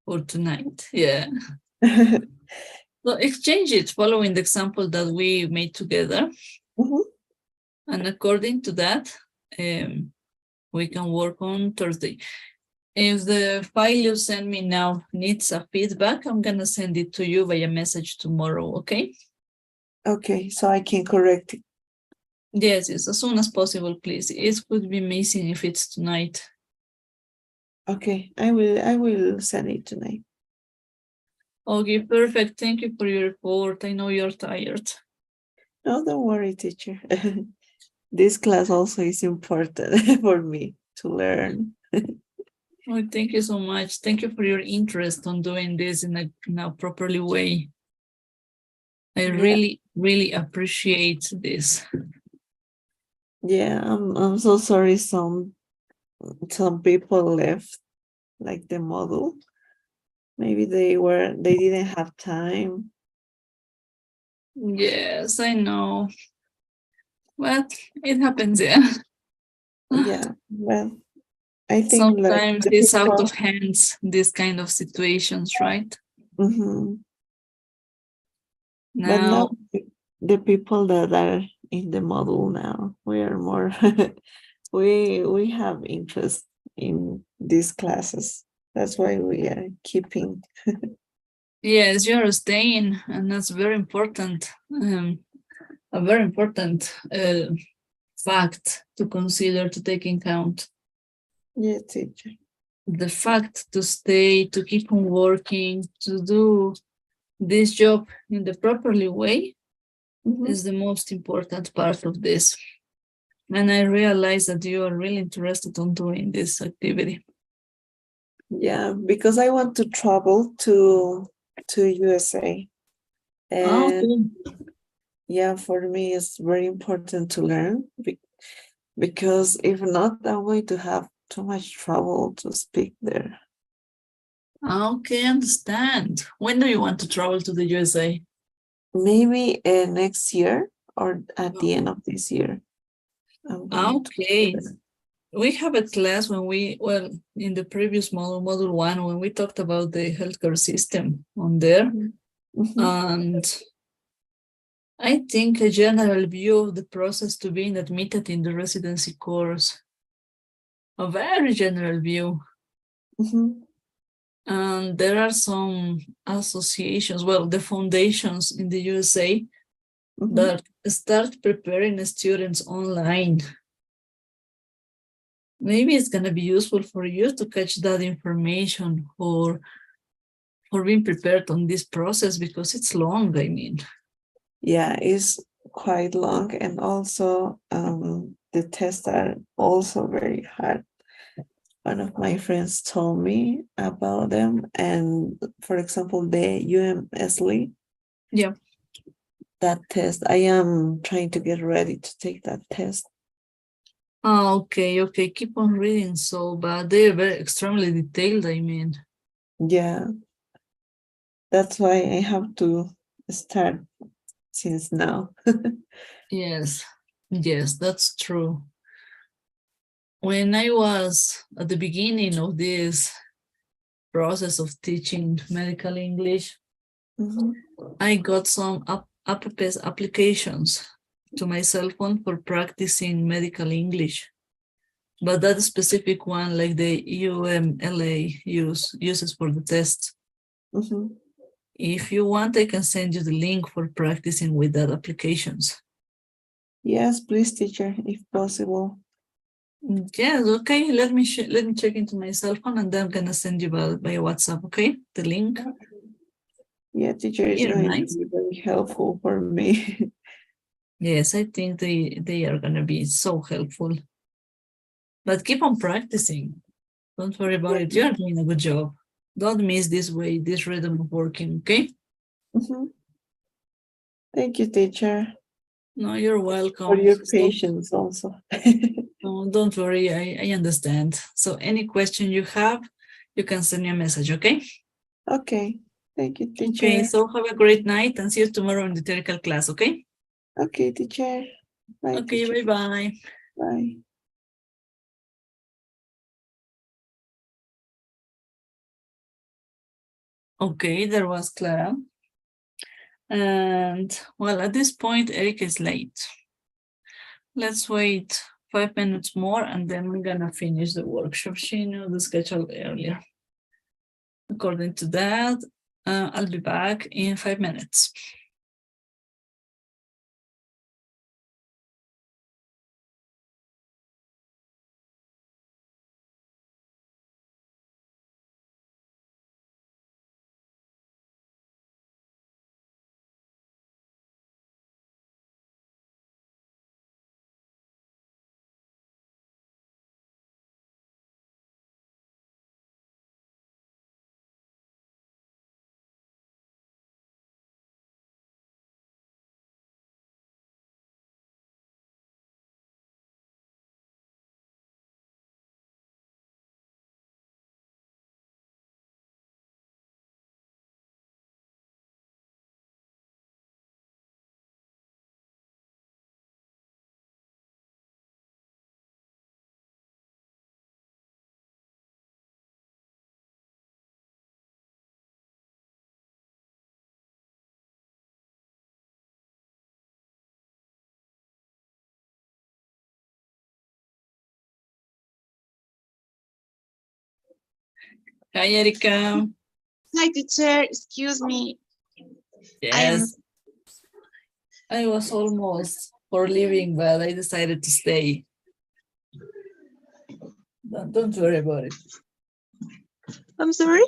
for tonight. Yeah. So exchange it following the example that we made together. Mhm. And according to that, we can work on Thursday. If the file you send me now needs a feedback, I'm gonna send it to you via message tomorrow, okay? Okay, so I can correct it. Yes, yes, as soon as possible, please. It would be amazing if it's tonight. Okay, I will send it tonight. Okay, perfect. Thank you for your report. I know you're tired. No, don't worry, teacher. This class also is important for me to learn. Oh, thank you so much. Thank you for your interest on doing this in a properly way. I really, really appreciate this. Yeah, I'm so sorry some people left like the model. Maybe they didn't have time. Yes, I know. But it happens, yeah. Yeah, well, I think like Sometimes the it's out people, of hands, these kind of situations, right? Mhm. But now Now, the people that are in the model now, we are more we have interest in these classes. That's why we are keeping. yes, you're staying, and that's very important. A very important fact to consider, to take in count. Yeah, teacher. The fact to stay, to keep on working, to do this job in the properly way is the most important part of this. And I realize that you are really interested in doing this activity. Yeah, because I want to travel to USA. And Okay. yeah, for me it's very important to learn because if not, I'm going to have too much trouble to speak there. Okay, understand. When do you want to travel to the USA? Maybe next year or at the end of this year. I'm going to Okay. We have a class when in the previous module 1, when we talked about the healthcare system on there. And I think a general view of the process to being admitted in the residency course, a very general view. And there are some associations, the foundations in the USA that start preparing students online. Maybe it's going to be useful for you to catch that information for being prepared on this process, because it's long, I mean. Yeah, it's quite long, and also the tests are also very hard. One of my friends told me about them, and for example, the UMSLE. Yeah. That test, I am trying to get ready to take that test. Okay, keep on reading. But they're very extremely detailed, I mean. Yeah, that's why I have to start since now. Yes, that's true. When I was at the beginning of this process of teaching medical English, I got some applications to my cell phone for practicing medical English. But that specific one, like the UMLA uses for the test. If you want, I can send you the link for practicing with that applications. Yes, please, teacher, if possible. Yes, okay. Let me check into my cell phone, and then I'm gonna send you by WhatsApp, okay? The link. Yeah, teacher, is going to be very helpful for me. Yes, I think they are gonna be so helpful. But keep on practicing. Don't worry about it. You're doing a good job. Don't miss this rhythm of working, okay? Thank you, teacher. No, you're welcome. For your patience also. Oh, don't worry, I understand. So any question you have, you can send me a message, okay? Okay. Thank you, teacher. Okay, so have a great night and see you tomorrow in the theoretical class, okay? Okay, teacher. Bye, Okay, teacher. bye-bye. Bye. Okay, there was Clara. And well, at this point, Eric is late. Let's wait 5 minutes more and then we're gonna finish the workshop. She knew the schedule earlier. According to that, I'll be back in 5 minutes. Hi, Erika. Hi, teacher. Excuse me. Yes. I was almost for leaving, but I decided to stay. Don't worry about it. I'm sorry.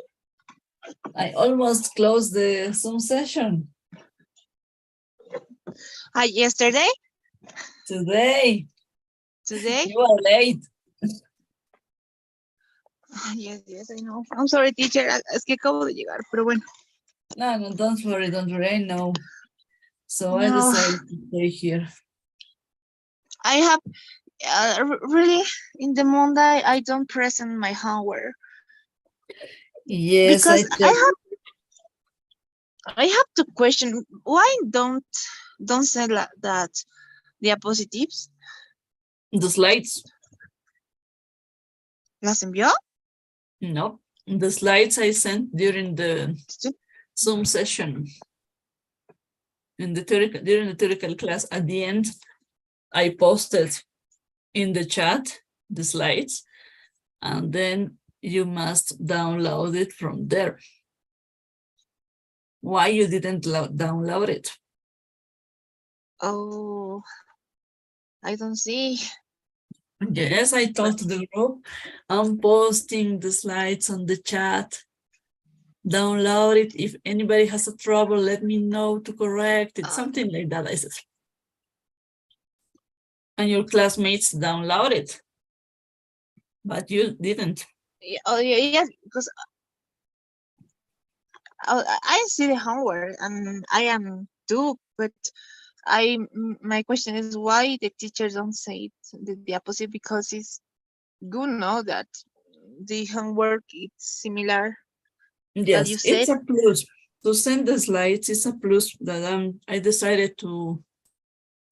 I almost closed the Zoom session. Yesterday? Today. Today? You are late. Yes, I know. I'm sorry, teacher. Es que acabo de llegar, pero bueno. No, don't worry, I know. So I No. decided to stay here. I have really in the Monday I don't present my homework. Yes, Because I have to question why don't say that diapositives. The slides? ¿Las envió? No, the slides I sent during the Zoom session. During the theoretical class, at the end, I posted in the chat the slides, and then you must download it from there. Why you didn't download it? Oh, I don't see. Yes, I told the group, I'm posting the slides on the chat. Download it. If anybody has a trouble, let me know to correct it. Something like that, I said. And your classmates download it. But you didn't. Oh, yes, because I see the homework and I am too, but my question is why the teachers don't say the diapositive, because it's good know that the homework is similar. Yes, you said. it's a plus. To send the slides is a plus that I decided to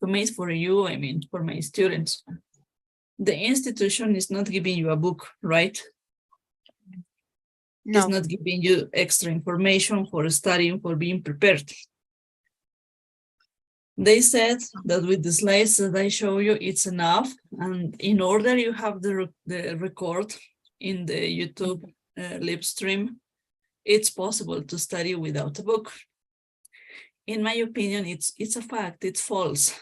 make for you, I mean, for my students. The institution is not giving you a book, right? No. It's not giving you extra information for studying, for being prepared. They said that with the slides that I show you, it's enough. And in order you have the record in the YouTube live stream, it's possible to study without a book. In my opinion, it's a fact, it's false.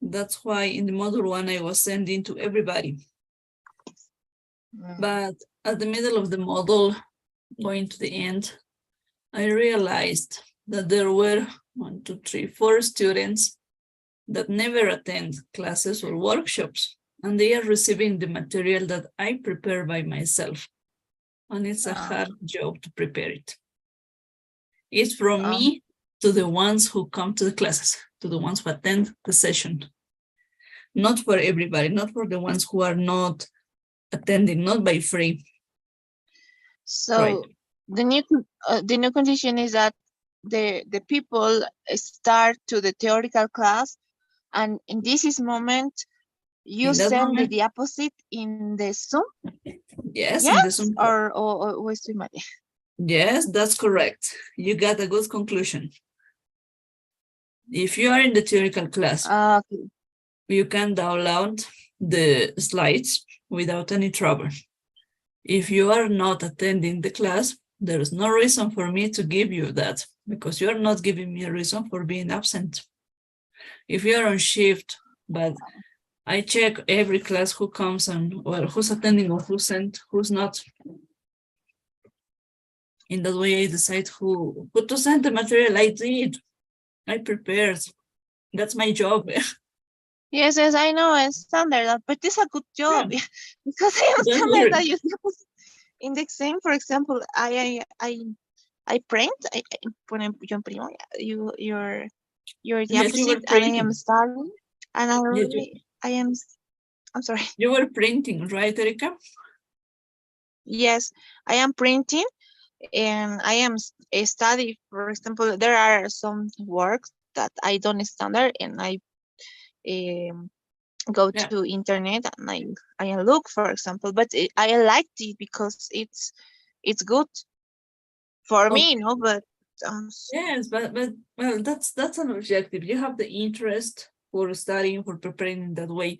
That's why in the module 1, I was sending to everybody. But at the middle of the module, going to the end, I realized that there were 4 students that never attend classes or workshops, and they are receiving the material that I prepare by myself. And it's a hard job to prepare it. It's from me to the ones who come to the classes, to the ones who attend the session. Not for everybody, not for the ones who are not attending, not by free. So Right. the new condition is that the people start to the theoretical class, and in this moment you In that send moment, the opposite in the Zoom. yes, in the Yes, Zoom. or estoy mal. Yes, that's correct. You got a good conclusion. If you are in the theoretical class, Okay. you can download the slides without any trouble. If you are not attending the class, there is no reason for me to give you that, because you are not giving me a reason for being absent. If you are on shift, but I check every class who comes and, well, who's attending or who's sent, who's not. In that way, I decide who to send the material. I did. I prepared. That's my job. Yes, yes, I know it's standard, but it's a good job because I Don't understand worry. that you in the exam, for example, I print. Yo imprimo your Yes, you were diaposite, and I am printing. starting, and I am. I'm sorry. You were printing, right, Erika? Yes, I am printing, and I am a study. For example, there are some works that I don't standard, and I go to internet and I look, for example, but I liked it because it's good for me, you know, but yes, but well, that's an objective. You have the interest for studying, for preparing in that way.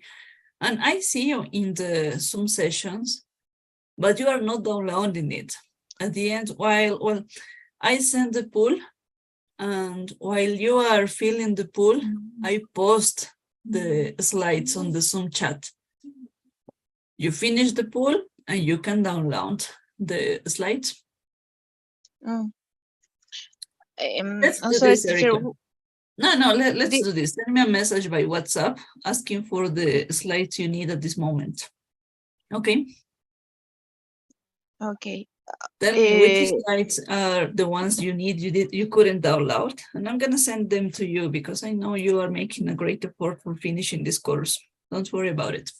And I see you in the Zoom sessions, but you are not downloading it. At the end, well, I send the poll, and while you are filling the poll, I post the slides on the Zoom chat. You finish the poll and you can download the slides. Let's do sorry, this, teacher. Erika. No, let's do this. Send me a message by WhatsApp asking for the slides you need at this moment. Okay? Okay. Tell me which slides are the ones you need, you couldn't download, and I'm gonna send them to you because I know you are making a great effort for finishing this course. Don't worry about it.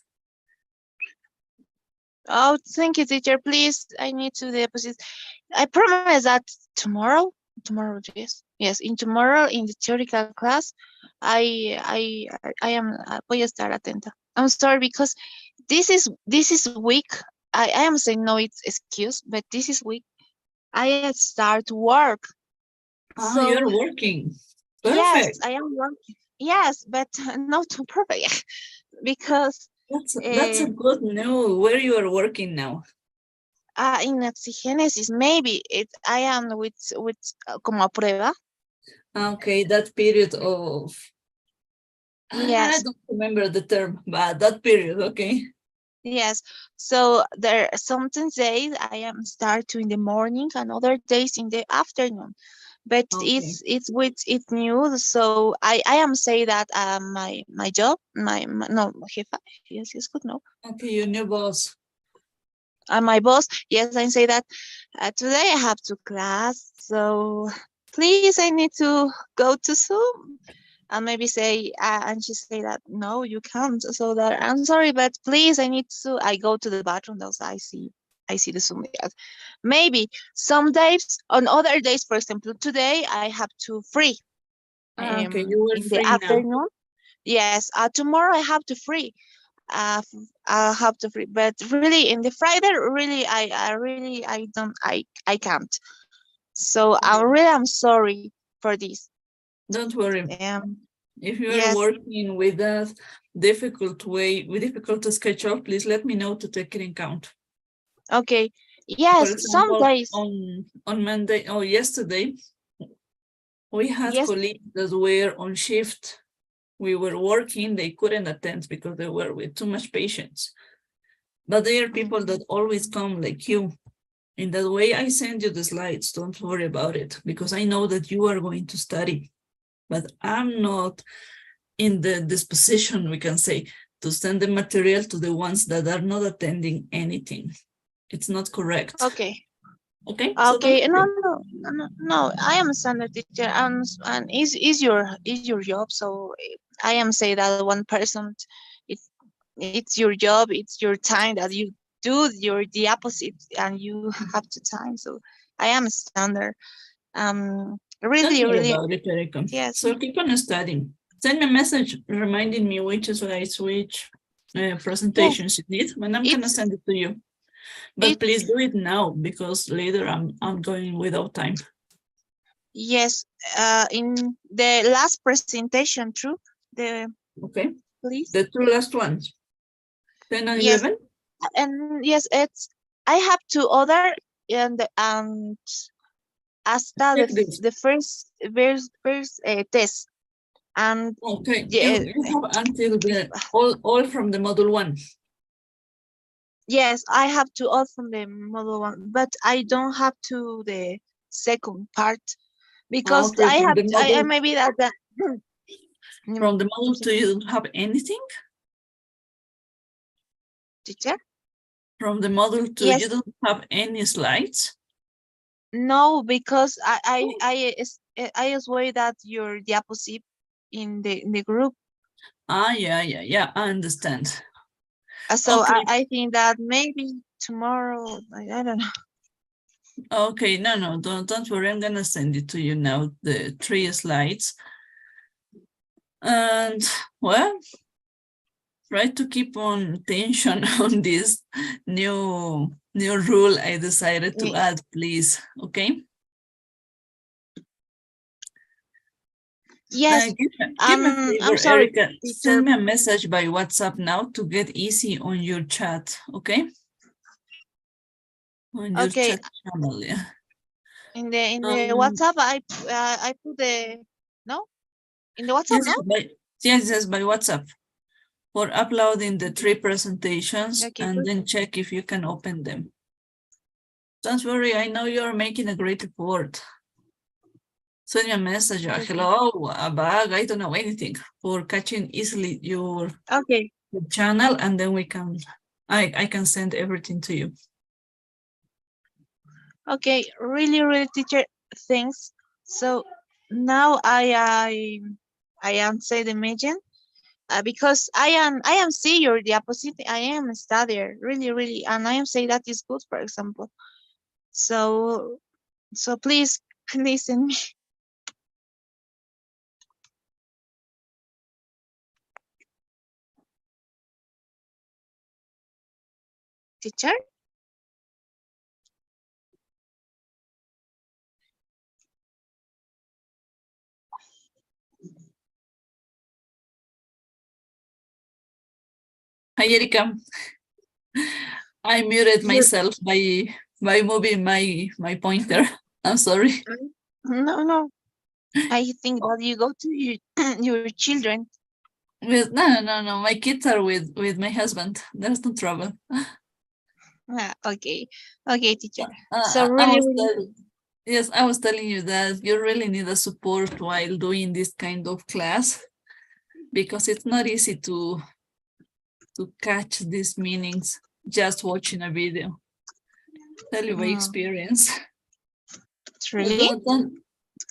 Oh, thank you, teacher. Please, I need to deposit. I promise that tomorrow, yes, in tomorrow in the theoretical class, I am voy a estar atenta. I'm sorry because this is week. I am saying no, it's excuse, but this is week. I start work. So you're working. Perfect. Yes, I am working. Yes, but not too perfect because that's a good news. Where you are working now? In Oxygenesis, maybe I am with como prueba. Okay, that period of yes. I don't remember the term, but that period, okay. Yes, so there are some days I am start in the morning and other days in the afternoon, but it's new. So I am say that my job no jefa, yes good no. Okay, your new boss. My boss, yes, I say that today I have to class, so please I need to go to Zoom. And maybe say, and she say that, no, you can't. So that I'm sorry, but please, I go to the bathroom. Those I see the Zoom. Maybe some days, on other days, for example, today I have to free. Okay, you were in free the afternoon. now. Yes, tomorrow I have to free. I have to free, but really in the Friday, really, I can't. So I'm sorry for this. Don't worry. If you are working with that difficult schedule, please let me know to take it in count. Okay. Yes, for example, some days. On Monday or yesterday, we had colleagues that were on shift. We were working, they couldn't attend because they were with too much patients. But they are people that always come like you. In that way, I send you the slides. Don't worry about it, because I know that you are going to study. But I'm not in the disposition, we can say, to send the material to the ones that are not attending anything. It's not correct. Okay. Okay, so don't Okay, worry. no. I am a standard teacher, and is your job. So I am say that one person, it it's your job, it's your time that you do your the opposite, and you have to time. So I am a standard. Don't Really, worry really, about it, Erica. yes, So keep on studying. Send me a message reminding me which slides, which yes. presentations you need, and I'm gonna It's send it to you. But please it's do it now because later I'm going without time. yes. In the last presentation, true. The Okay, please. the two last ones, 10 and Yes, 11. and yes, it's I have two other, and hasta Check this. the first test, and Okay, yeah, you have until the all from the module 1. yes, I have to all from the model one, but I don't have to the second part because Okay, I from have the I module maybe that from the module 2 you don't have anything. teacher. From the module 2 Yes, you don't have any slides. no, because Oh. I just way that your diapositive in the group. Yeah, I understand. So Okay, I think that maybe tomorrow, I don't know. okay, no, don't worry, I'm gonna send it to you now, the 3 slides. And well, try to keep on tension on this new rule I decided to add, please, okay? Yes, Give me a favor, I'm sorry, Erica, teacher. send me a message by WhatsApp now to get easy on your chat, okay? On your Okay, chat channel, yeah. in the Um, WhatsApp I put the no in the WhatsApp yes, no. yes, by WhatsApp for uploading the 3 presentations Okay, and then check if you can open them. Don't worry, I know you're making a great report. Send me a message, Okay. hello, a bug, I don't know anything, for catching easily your Okay. channel, and then we can, I can send everything to you. Okay, really, teacher, thanks. So now I answer the imagine because I am see your diapositive. I am a studier, really, and I am say that is good, for example. So please listen me, teacher. Hi, Erika. I muted myself by moving my pointer. I'm sorry. No. I think that you go to your children. No. My kids are with my husband. There's no trouble. Okay, teacher. So I really, yes, I was telling you that you really need a support while doing this kind of class because it's not easy to catch these meanings just watching a video. Tell you by experience. really.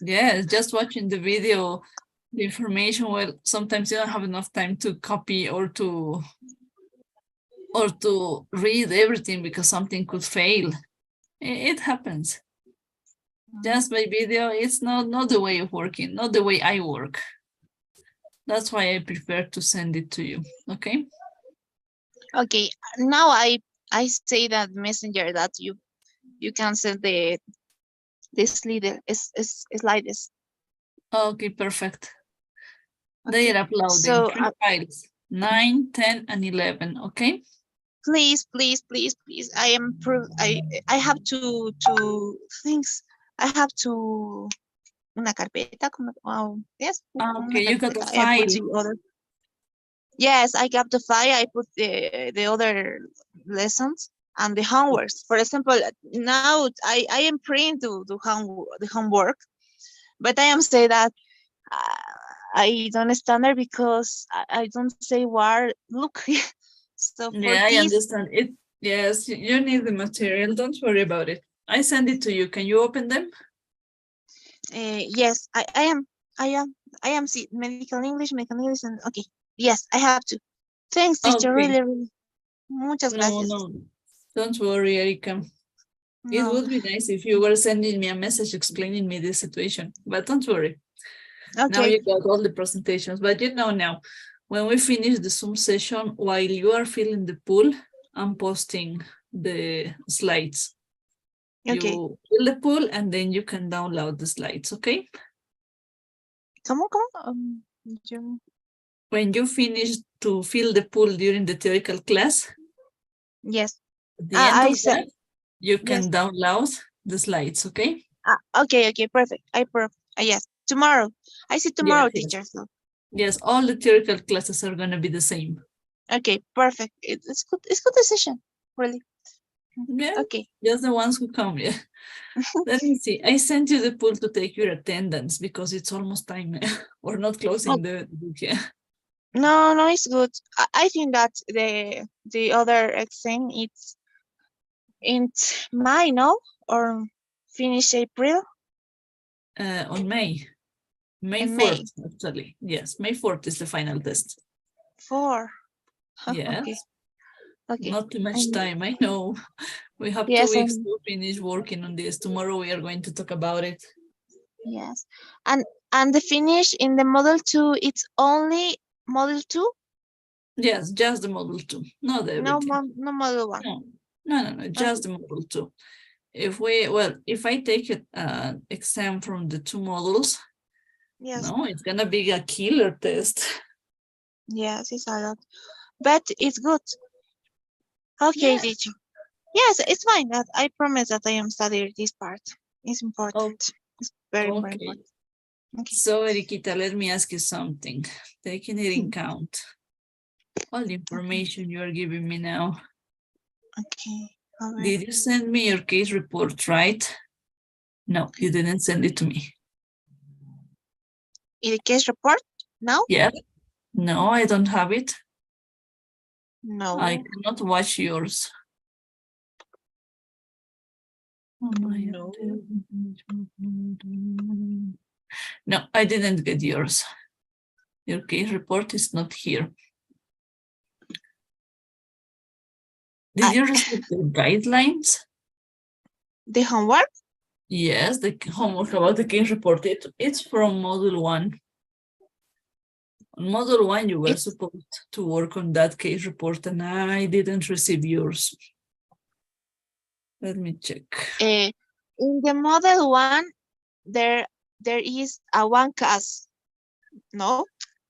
Yes, just watching the video, the information, well, sometimes you don't have enough time to copy or to read everything because something could fail. It happens. Just by video, it's not the way of working, not the way I work. That's why I prefer to send it to you, okay? Okay, now I say that messenger that you can send this leader is slides. Okay, perfect. Okay. They are uploading So 3 files, 9, 10, and 11, okay? please. I am I have to things. I have to una carpeta. Yes. Okay, you got the I put file. the other. Yes, I got the file. I put the other lessons and the homeworks. For example, now I am praying to the homework, but I am say that I don't understand it because I don't say where look. So for Yeah, I this, understand it. Yes, you need the material. Don't worry about it. I send it to you. Can you open them? Yes, I am see medical English, and okay. Yes, I have to. Thanks, teacher. Okay. Really. Muchas No, gracias. no, don't worry, Erika. It No. would be nice if you were sending me a message explaining me the situation, but don't worry. Now Okay. you got all the presentations, but you know now, when we finish the Zoom session, while you are filling the pool, I'm posting the slides. Okay. You fill the pool and then you can download the slides, okay? ¿Cómo? Yo- When you finish to fill the pool during the theoretical class, Yes. at the end I of said that, you can yes. download the slides, okay? Okay, perfect. Yes. Tomorrow. I see tomorrow, Yes, yes. teacher. So. Yes, all the theoretical classes are gonna be the same. Okay, perfect. It's good. It's good decision. Really. Yeah, Okay. just the ones who come, yeah. Let me see. I sent you the pool to take your attendance because it's almost time. We're not closing the book, yeah. No, it's good. I think that the other exam it's in May, no? Or finish April? On May. May In 4th, May. actually. Yes, May 4th is the final test. 4. Yes. Okay. Not too much time, I know. We have 2 Yes, weeks to finish working on this. Tomorrow we are going to talk about it. yes. And the finish in the model 2, it's only model 2? Yes, just the model 2, not everything. No model 1. No, just the model 2. If I take it exam from the 2 models, Yes. no, it's gonna be a killer test. Yes, it's a lot. But it's good. Okay, Yeah. teacher. Yes, it's fine. That I promise that I am studying this part. It's important. It's very, very Okay. important. Okay. So, Eriquita, let me ask you something. Taking it in count, all the information you are giving me now. Okay. All right. Did you send me your case report, right? No, you didn't send it to me. In the case report? No? Yeah. No, I don't have it. No. I cannot watch yours. No. No, I didn't get yours. Your case report is not here. Did you receive the guidelines? The homework? Yes, the homework about the case report. It's from module 1. On module 1, you were supposed to work on that case report, and I didn't receive yours. Let me check. In the model 1, there is a one case, no?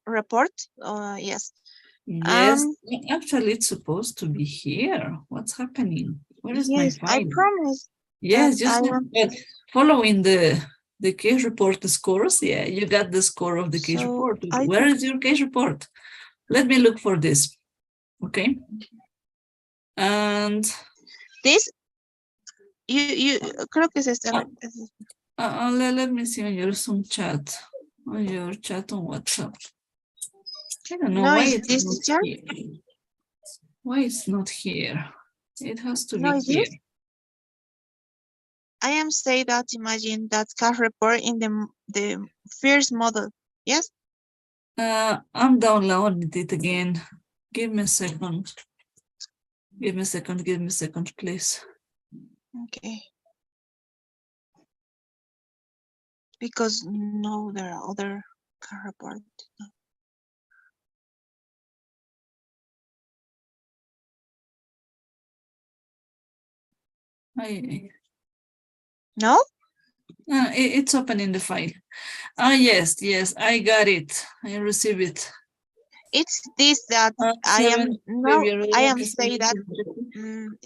Report? Yes. Yes, actually, it's supposed to be here. What's happening? Where is my Yes, file? I promise. Yes, that I just am. following the case report scores. Yeah, you got the score of the case So report. I Where is your case report? Let me look for this. Okay. And this you creo que es este. let me see on your Zoom chat. On your chat on WhatsApp. I don't know No, why is it's this not teacher? here. Why it's not here? It has to No, be is here. this? I am saying that imagine that case report in the first model. Yes. I'm downloading it again. Give me a second. Give me a second, please. Okay. Because no, there are other case report. No. No? It's open in the file. Yes, I got it. I received it. It's this that I am saying that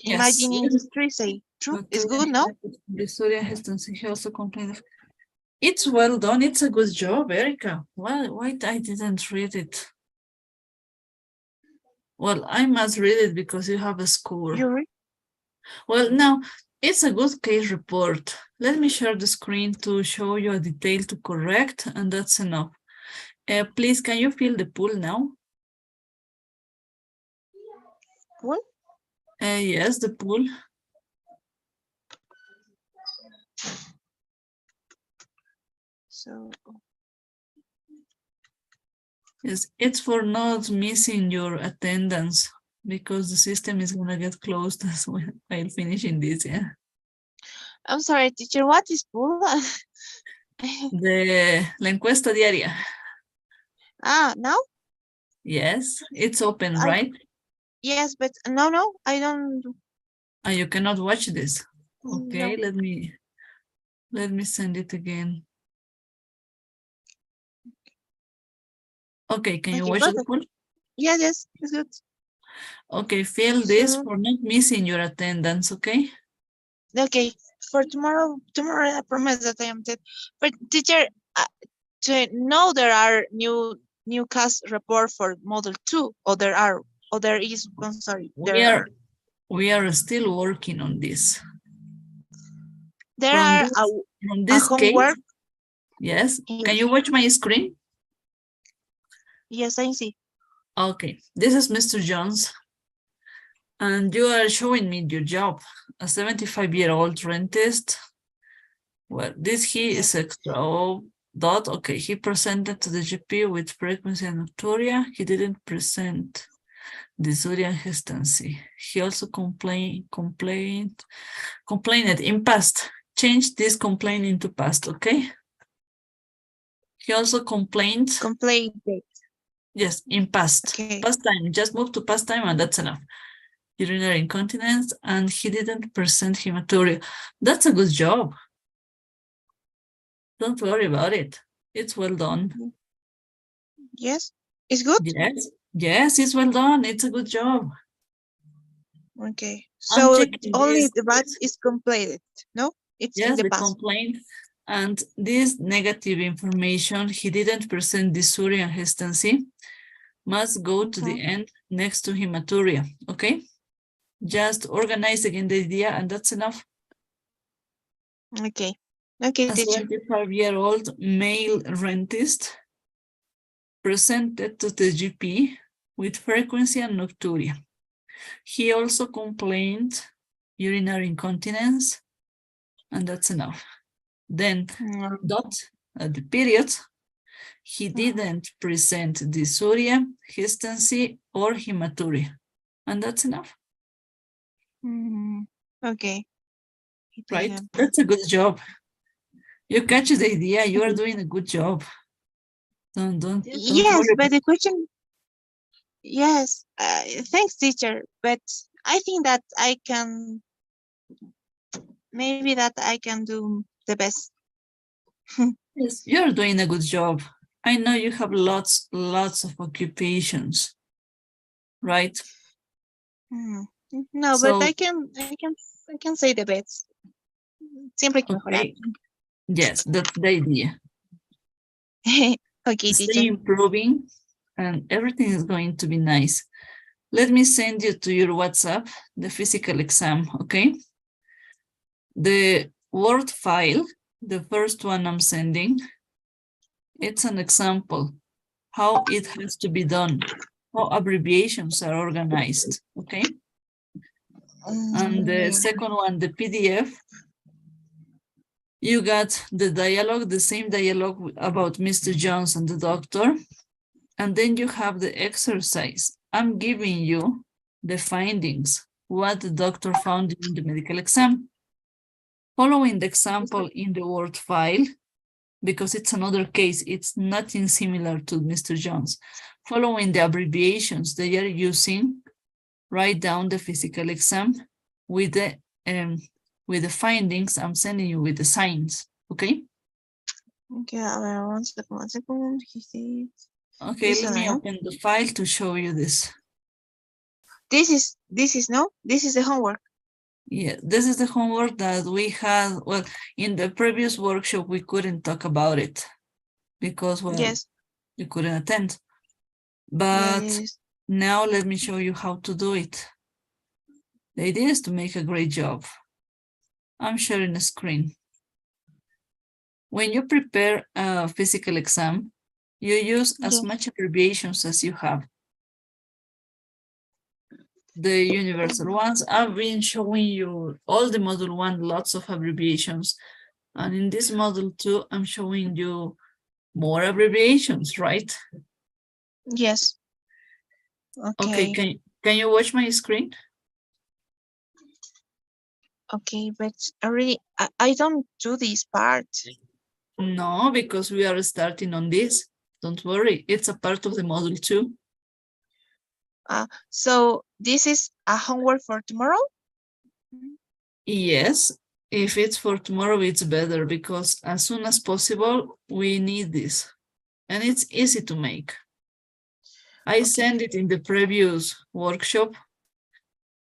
imagining history say true. It's good, no? Victoria he also complained. It's well done. It's a good job, Erica. Why I didn't read it? Well, I must read it because you have a score. You read? Well, now it's a good case report. Let me share the screen to show you a detail to correct, and that's enough. Please, can you fill the pool now? Pool? Yes, the pool. So Yes, it's for not missing your attendance because the system is gonna get closed as well while finishing this, yeah. I'm sorry, teacher, what is PULA? La encuesta diaria. Now? Yes, it's open, I- right? Yes, but no, I don't. And you cannot watch this. No. Okay, let me send it again. Okay, can you Okay, watch the perfect. poll? Yes, it's good. Okay, fill this So- for not missing your attendance, okay? Okay, for tomorrow I promise that I am dead. But teacher, to know there are new cast report for model 2, or there is, I'm sorry, We are still working on this. there From are this, from a this case, homework. yes. Can Yes. you watch my screen? Yes, I see. Okay, this is Mr. Jones. And you are showing me your job, a 75-year-old rentist. Well, he is extra dot. Okay, he presented to the GP with frequency and nocturia. He didn't present dysuria and hesitancy. He also complained in past. Change this complaint into past, okay? He also complained. Yes, in past. Okay. Past time, just move to past time and that's enough. Urinary incontinence, and he didn't present hematuria. That's a good job. Don't worry about it. It's well done. Yes, it's good. Yes, it's well done. It's a good job. Okay, so only this. the batch is completed. No, it's in Yes, the the past. complaint and this negative information. He didn't present dysuria and hesitancy. Must go to the end next to hematuria. Okay. Just organize again the idea, and that's enough. Okay, A teacher. 75-year-old male rentist presented to the GP with frequency and nocturia. He also complained urinary incontinence, and that's enough. Then dot at the period, he didn't present dysuria, hesitancy, or hematuria, and that's enough. Okay. Right? That's a good job. You catch the idea. You are doing a good job. Don't Yes, worry. but the question. Yes, thanks, teacher. But I think that I can. Maybe that I can do the best. Yes, you're doing a good job. I know you have lots of occupations, right? No, So, but I can say the best. Siempre hay que mejorar. okay. Yes, that's the idea. Okay, Stay teacher. improving and everything is going to be nice. Let me send you to your WhatsApp the physical exam, okay? The Word file, the first one I'm sending, it's an example how it has to be done, how abbreviations are organized, okay? And the second one, the PDF, you got the dialogue, the same dialogue about Mr. Jones and the doctor. And then you have the exercise. I'm giving you the findings, what the doctor found in the medical exam. Following the example in the Word file, because it's another case, it's nothing similar to Mr. Jones. Following the abbreviations they are using, write down the physical exam with the findings I'm sending you with the signs, okay? Okay, a ver, 1 second. Okay, let me open the file to show you this. This is the homework. Yeah, this is the homework that we had. Well, in the previous workshop, we couldn't talk about it because, well, you couldn't attend. But now let me show you how to do it. The idea is to make a great job. I'm sharing a screen. When you prepare a physical exam, you use as much abbreviations as you have. The universal ones, I've been showing you all the module 1, lots of abbreviations. And in this model 2, I'm showing you more abbreviations, right? Yes. Okay, Okay. can you watch my screen? Okay, but I don't do this part. No, because we are starting on this. Don't worry, it's a part of the model 2. So this is a homework for tomorrow? Yes, if it's for tomorrow, it's better because as soon as possible, we need this. And it's easy to make. I sent it in the previous workshop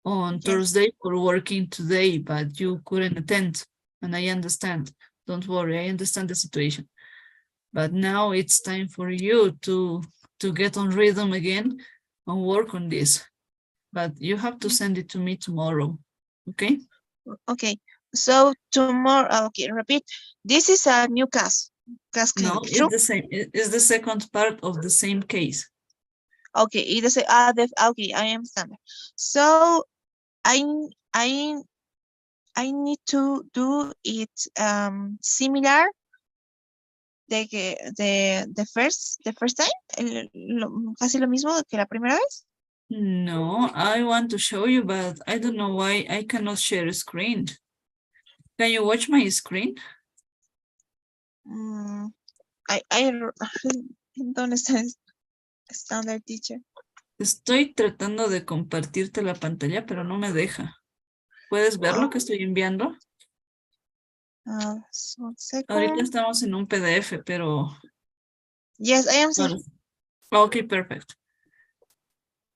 on Thursday for working today, but you couldn't attend. And I understand. Don't worry, I understand the situation. But now it's time for you to get on rhythm again and work on this. But you have to send it to me tomorrow, okay? Okay, so tomorrow, okay, repeat. This is a new case No, clinic, it's true? the same. It's the second part of the same case. Okay, it is okay, I understand. So I need to do it similar the first time, casi lo mismo que la primera vez. No, I want to show you, but I don't know why I cannot share a screen. Can you watch my screen? I don't understand standard teacher. Estoy tratando de compartirte la pantalla, pero no me deja. ¿Puedes ver lo que estoy enviando? One Ahorita second. estamos en un PDF, pero... Yes, I am seeing. Okay, perfect.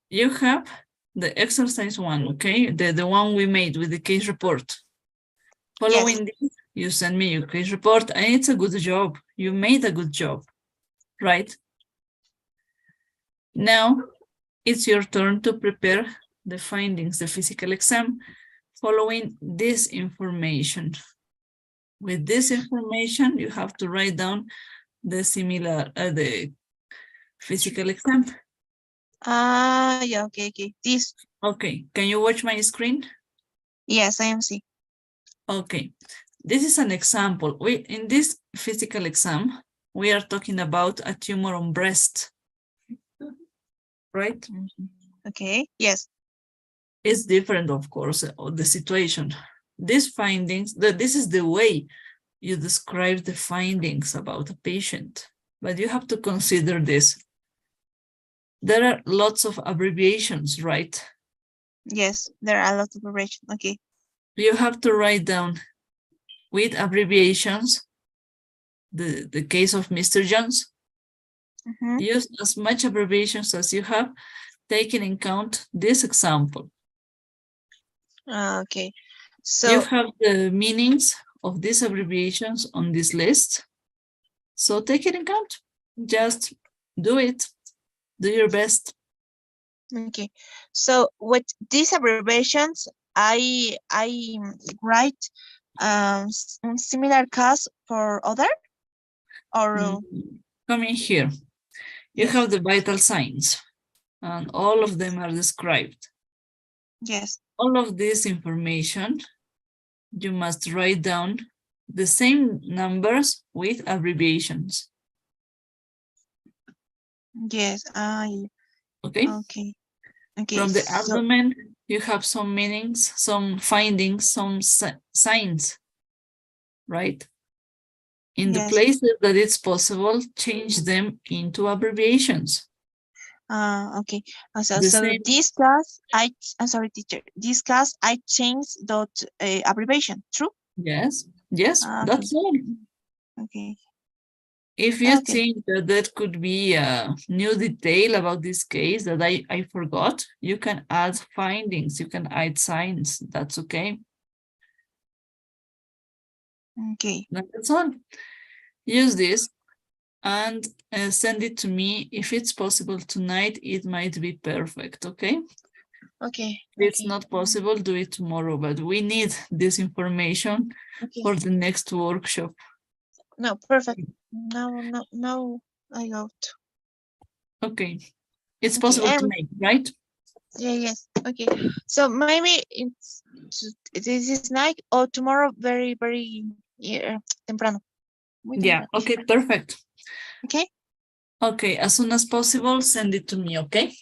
You have the exercise 1, okay? The one we made with the case report. Following this, you send me your case report, and it's a good job. You made a good job, right? Now, it's your turn to prepare the findings, the physical exam, following this information. With this information, you have to write down the the physical exam. Yeah, okay. This. Okay, can you watch my screen? Yes, I am seeing. Okay, this is an example. In this physical exam, we are talking about a tumor on breast, right? Okay, yes. It's different, of course, of the situation. These findings, this is the way you describe the findings about a patient, but you have to consider this. There are lots of abbreviations, right? Yes, there are a lot of abbreviations. Okay. You have to write down with abbreviations the case of Mr. Jones. Use as much abbreviations as you have, taking in account this example. Okay. So you have the meanings of these abbreviations on this list. So take it in account. Just do it. Do your best. okay. So with these abbreviations, I write similar cause for other or come in here. You have the vital signs, and all of them are described. Yes. All of this information, you must write down the same numbers with abbreviations. Yes. Okay. Okay. Okay. From the abdomen, you have some meanings, some findings, some signs, right? In the places that it's possible, change them into abbreviations. Okay. So this class, I'm sorry, teacher. This class, I changed that abbreviation. True. Yes. Yes. That's all. Okay. If you think that that could be a new detail about this case that I forgot, you can add findings, you can add signs. That's okay. Okay. That's all. Use this and send it to me. If it's possible tonight, it might be perfect, okay? Okay. If it's not possible, do it tomorrow, but we need this information for the next workshop. No, perfect. No, I got. Okay. It's possible to make, right? Yeah, yes. Okay. So maybe this is night or tomorrow very Yeah, temprano. Muy Yeah, temprano. okay, perfect. Okay. Okay, as soon as possible, send it to me, okay?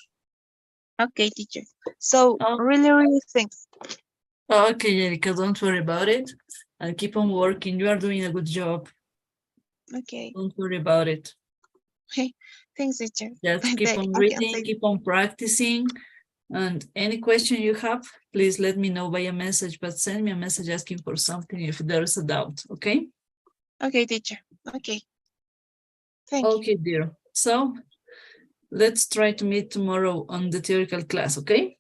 Okay, teacher. So Oh. really thanks. Okay, Erika, don't worry about it. I'll keep on working. You are doing a good job. Okay. Don't worry about it. Hey, thanks, teacher. Just keep on Okay, reading, keep on practicing. And any question you have, please let me know via message, but send me a message asking for something if there's a doubt, okay? Okay, teacher. Okay. Thank you. Okay, dear. So let's try to meet tomorrow on the theoretical class, okay?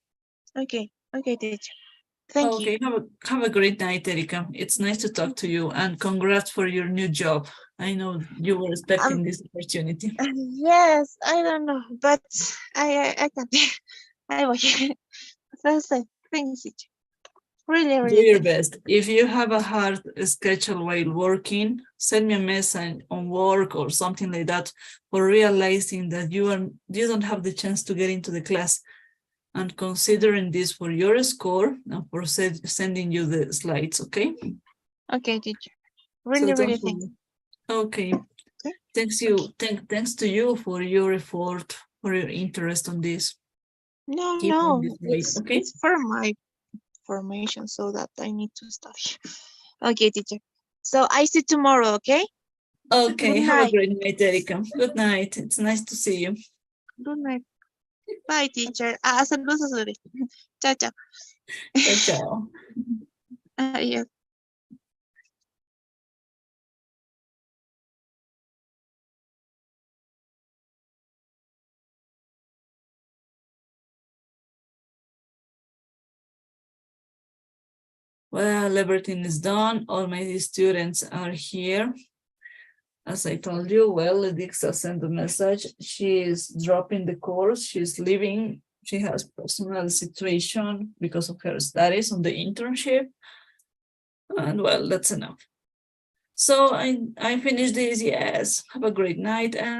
Okay, teacher. Thank you. Okay, have a great night, Erika. It's nice to talk to you and congrats for your new job. I know you were expecting this opportunity. Yes, I don't know, but I can't. I will. Thanks, teacher. Really Do your thanks. best. If you have a hard schedule while working, send me a message on work or something like that for realizing that you don't have the chance to get into the class and considering this for your score and for sending you the slides, okay? Okay, teacher. So Really don't thanks. worry. Okay. Okay. Thanks to you for your effort, for your interest on this. Keep on this way, okay? It's for my formation so that I need to study. Okay, teacher. So I see you tomorrow, okay? Okay, Good have a night. great night, Erika. Good night. It's nice to see you. Good night. Bye, teacher. Saludos a Suri. Chao, chao. Ciao, ciao. Adiós. Well, everything is done. All my students are here. As I told you, well, Edixa sent a message. She is dropping the course. She's leaving. She has personal situation because of her studies on the internship. And well, that's enough. So I finished this. Yes. Have a great night and